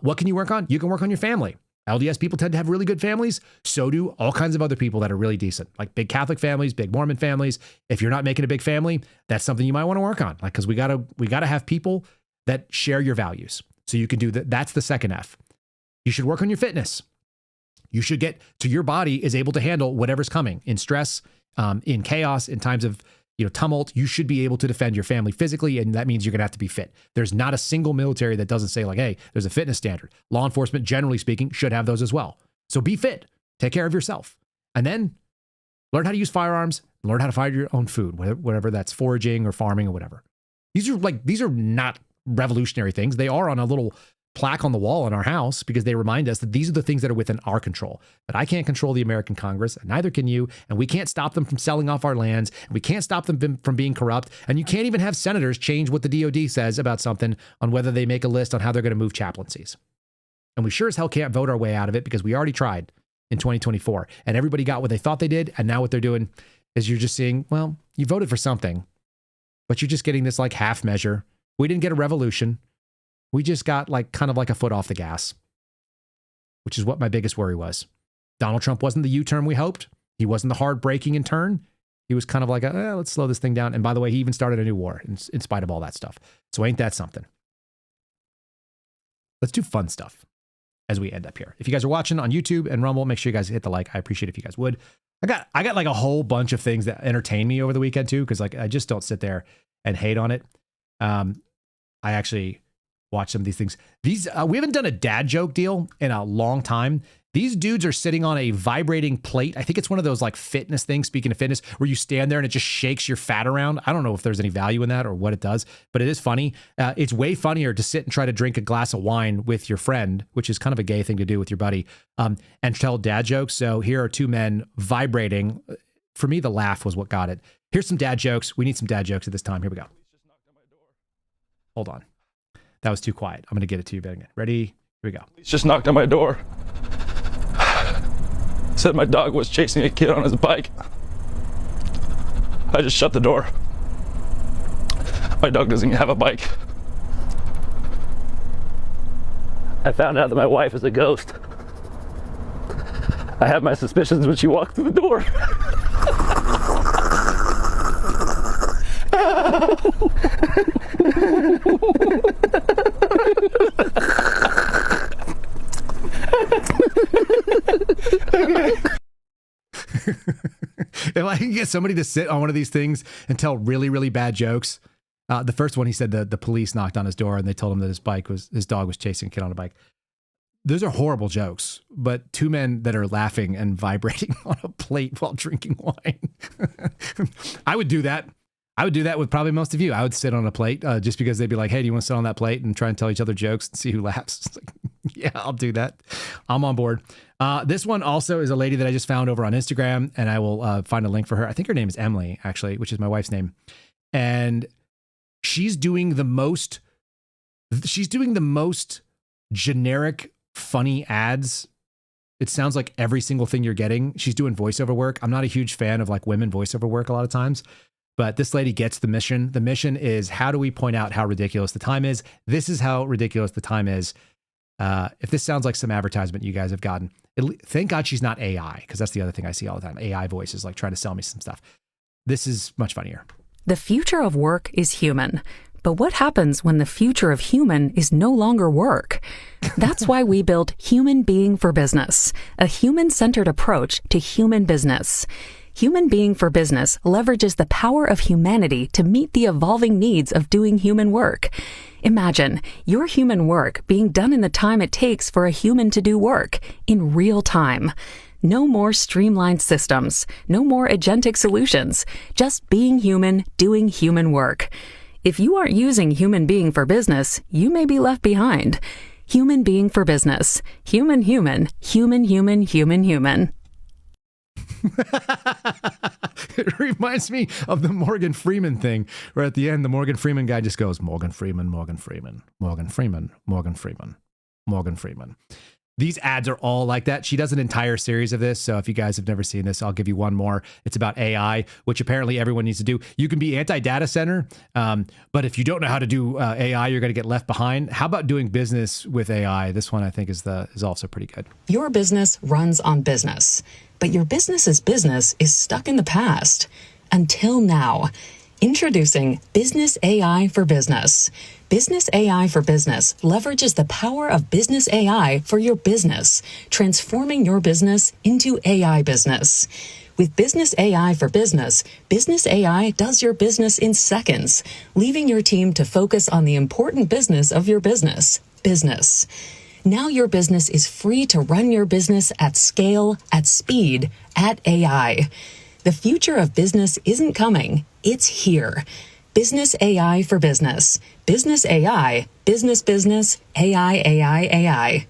What can you work on? You can work on your family. LDS people tend to have really good families. So do all kinds of other people that are really decent, like big Catholic families, big Mormon families. If you're not making a big family, that's something you might want to work on. Like, because we gotta have people that share your values. So you can do that. That's the second F. You should work on your fitness. You should get to your body is able to handle whatever's coming in stress, in chaos, in times of tumult. You should be able to defend your family physically, and that means you're going to have to be fit. There's not a single military that doesn't say, like, hey, there's a fitness standard. Law enforcement, generally speaking, should have those as well. So be fit, take care of yourself, and then learn how to use firearms, learn how to find your own food, whatever that's foraging or farming or whatever. These are not revolutionary things. They are on a little plaque on the wall in our house because they remind us that these are the things that are within our control, that I can't control the American Congress, and neither can you, and we can't stop them from selling off our lands, and we can't stop them from being corrupt, and you can't even have senators change what the DOD says about something on whether they make a list on how they're going to move chaplaincies. And we sure as hell can't vote our way out of it because we already tried in 2024, and everybody got what they thought they did, and now what they're doing is you're just seeing, well, you voted for something, but you're just getting this like half measure. We didn't get a revolution. We just got like kind of like a foot off the gas, which is what my biggest worry was. Donald Trump wasn't the U-turn we hoped. He wasn't the hard braking and turn. He was kind of like, let's slow this thing down. And by the way, he even started a new war in spite of all that stuff. So ain't that something? Let's do fun stuff as we end up here. If you guys are watching on YouTube and Rumble, make sure you guys hit the like. I appreciate it if you guys would. I got like a whole bunch of things that entertain me over the weekend too, because like I just don't sit there and hate on it. I actually watch some of these things. We haven't done a dad joke deal in a long time. These dudes are sitting on a vibrating plate. I think it's one of those like fitness things, speaking of fitness, where you stand there and it just shakes your fat around. I don't know if there's any value in that or what it does, but it is funny. It's way funnier to sit and try to drink a glass of wine with your friend, which is kind of a gay thing to do with your buddy, and tell dad jokes. So here are two men vibrating. For me, the laugh was what got it. Here's some dad jokes. We need some dad jokes at this time. Here we go. Hold on. That was too quiet. I'm going to get it to you again. Ready? Here we go. He's just knocked on my door. Said my dog was chasing a kid on his bike. I just shut the door. My dog doesn't even have a bike. I found out that my wife is a ghost. I had my suspicions when she walked through the door. If I can get somebody to sit on one of these things and tell really, really bad jokes. The first one, he said the police knocked on his door and they told him that his dog was chasing a kid on a bike. Those are horrible jokes, but two men that are laughing and vibrating on a plate while drinking wine. I would do that. I would do that with probably most of you. I would sit on a plate just because they'd be like, hey, do you want to sit on that plate and try and tell each other jokes and see who laughs? It's like, yeah, I'll do that. I'm on board. This one also is a lady that I just found over on Instagram, and I will find a link for her. I think her name is Emily, actually, which is my wife's name. And she's doing the most generic, funny ads. It sounds like every single thing you're getting. She's doing voiceover work. I'm not a huge fan of like women voiceover work a lot of times. But this lady gets the mission. The mission is, how do we point out how ridiculous the time is? This is how ridiculous the time is. If this sounds like some advertisement you guys have gotten, thank God she's not AI, because that's the other thing I see all the time. AI voices like trying to sell me some stuff. This is much funnier. The future of work is human. But what happens when the future of human is no longer work? That's why we built Human Being for Business, a human-centered approach to human business. Human Being for Business leverages the power of humanity to meet the evolving needs of doing human work. Imagine your human work being done in the time it takes for a human to do work, in real time. No more streamlined systems, no more agentic solutions, just being human, doing human work. If you aren't using Human Being for Business, you may be left behind. Human Being for Business. Human, human, human, human, human, human. It reminds me of the Morgan Freeman thing, where at the end, the Morgan Freeman guy just goes, Morgan Freeman, Morgan Freeman, Morgan Freeman, Morgan Freeman, Morgan Freeman. These ads are all like that. She does an entire series of this. So if you guys have never seen this, I'll give you one more. It's about AI, which apparently everyone needs to do. You can be anti-data center, but if you don't know how to do AI, you're going to get left behind. How about doing business with AI? This one I think is also pretty good. Your business runs on business, but your business's business is stuck in the past. Until now. Introducing Business AI for Business. Business AI for Business leverages the power of business AI for your business, transforming your business into AI business. With Business AI for Business, Business AI does your business in seconds, leaving your team to focus on the important business of your business, business. Now your business is free to run your business at scale, at speed, at AI. The future of business isn't coming, it's here. Business AI for business. Business AI. Business AI, AI.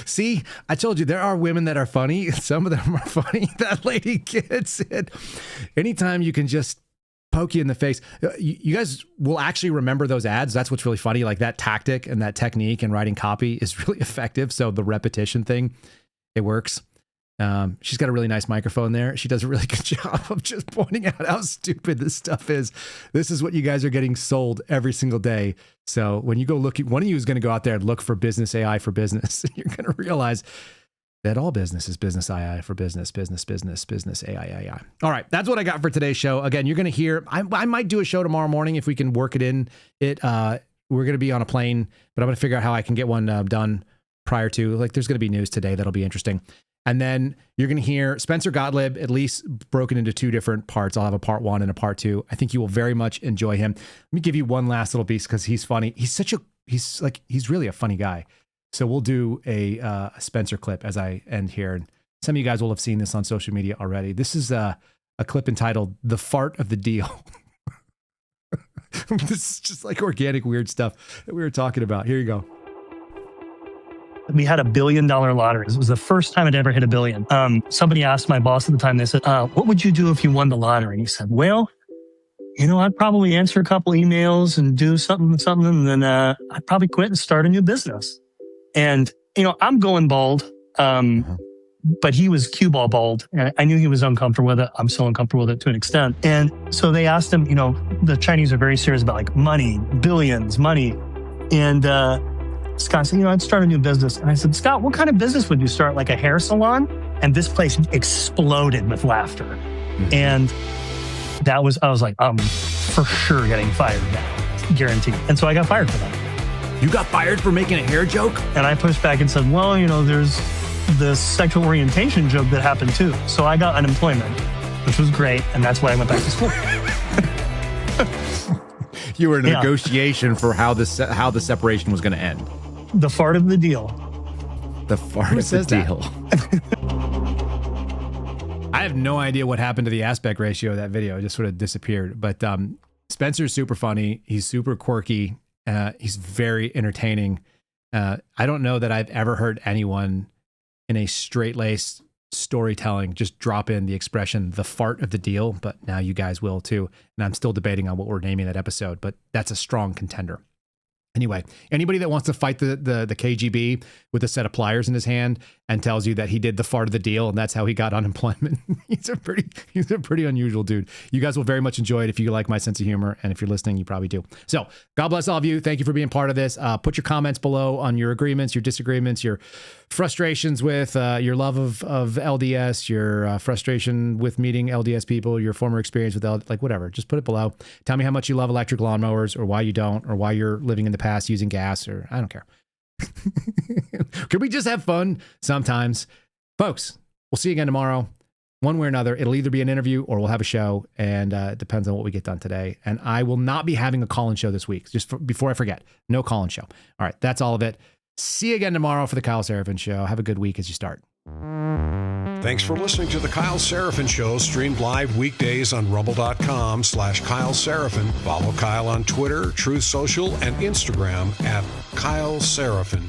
See, I told you there are women that are funny. Some of them are funny. That lady gets it. Anytime you can just poke you in the face. You guys will actually remember those ads. That's what's really funny. Like that tactic and that technique in writing copy is really effective. So the repetition thing, it works. She's got a really nice microphone there. She does a really good job of just pointing out how stupid this stuff is. This is what you guys are getting sold every single day. So when you go look, one of you is going to go out there and look for business AI for business. You're going to realize that all business is business AI for business, business AI. All right. That's what I got for today's show. Again, you're going to hear, I might do a show tomorrow morning if we can work it in. We're going to be on a plane, but I'm going to figure out how I can get one done prior to, like, there's going to be news today that'll be interesting. And then you're going to hear Spencer Gottlieb, at least broken into two different parts. I'll have a part 1 and a part 2. I think you will very much enjoy him. Let me give you one last little piece because he's funny. He's really a funny guy. So we'll do a Spencer clip as I end here. And some of you guys will have seen this on social media already. This is a clip entitled "The Fart of the Deal." This is just like organic weird stuff that we were talking about. Here you go. We had $1 billion lottery. It was the first time I'd ever hit $1 billion. Somebody asked my boss at the time, they said, what would you do if you won the lottery? And he said, well, I'd probably answer a couple emails and do something, and then I'd probably quit and start a new business. And, I'm going bald, but he was cue ball bald. And I knew he was uncomfortable with it. I'm still uncomfortable with it to an extent. And so they asked him, the Chinese are very serious about like money, billions, money. And Scott said, I'd start a new business. And I said, Scott, what kind of business would you start? Like a hair salon? And this place exploded with laughter. Mm-hmm. And I was like, I'm for sure getting fired now. Guaranteed. And so I got fired for that. You got fired for making a hair joke? And I pushed back and said, well, there's the sexual orientation joke that happened too. So I got unemployment, which was great. And that's why I went back to school. You were in a negotiation for how the separation was going to end. The fart of the deal. The fart of the deal. I have no idea what happened to the aspect ratio of that video. It just sort of disappeared. But Spencer's super funny. He's super quirky. He's very entertaining. I don't know that I've ever heard anyone in a straight-laced storytelling just drop in the expression, the fart of the deal, but now you guys will too. And I'm still debating on what we're naming that episode, but that's a strong contender. Anyway, anybody that wants to fight the KGB with a set of pliers in his hand and tells you that he did the fart of the deal and that's how he got unemployment, he's a pretty unusual dude. You guys will very much enjoy it if you like my sense of humor, and if you're listening, you probably do. So God bless all of you. Thank you for being part of this. Put your comments below on your agreements, your disagreements, your frustrations with your love of LDS, your frustration with meeting LDS people, your former experience with like whatever. Just put it below. Tell me how much you love electric lawnmowers, or why you don't, or why you're living in the past using gas, or I don't care. Could we just have fun sometimes? Folks, we'll see you again tomorrow. One way or another, it'll either be an interview or we'll have a show, and it depends on what we get done today. And I will not be having a call-in show this week, before I forget. No call-in show. All right, that's all of it. See you again tomorrow for the Kyle Seraphin Show. Have a good week as you start. Thanks for listening to the Kyle Seraphin Show, streamed live weekdays on rumble.com/Kyle Seraphin. Follow Kyle on Twitter, Truth Social, and Instagram @Kyle Seraphin.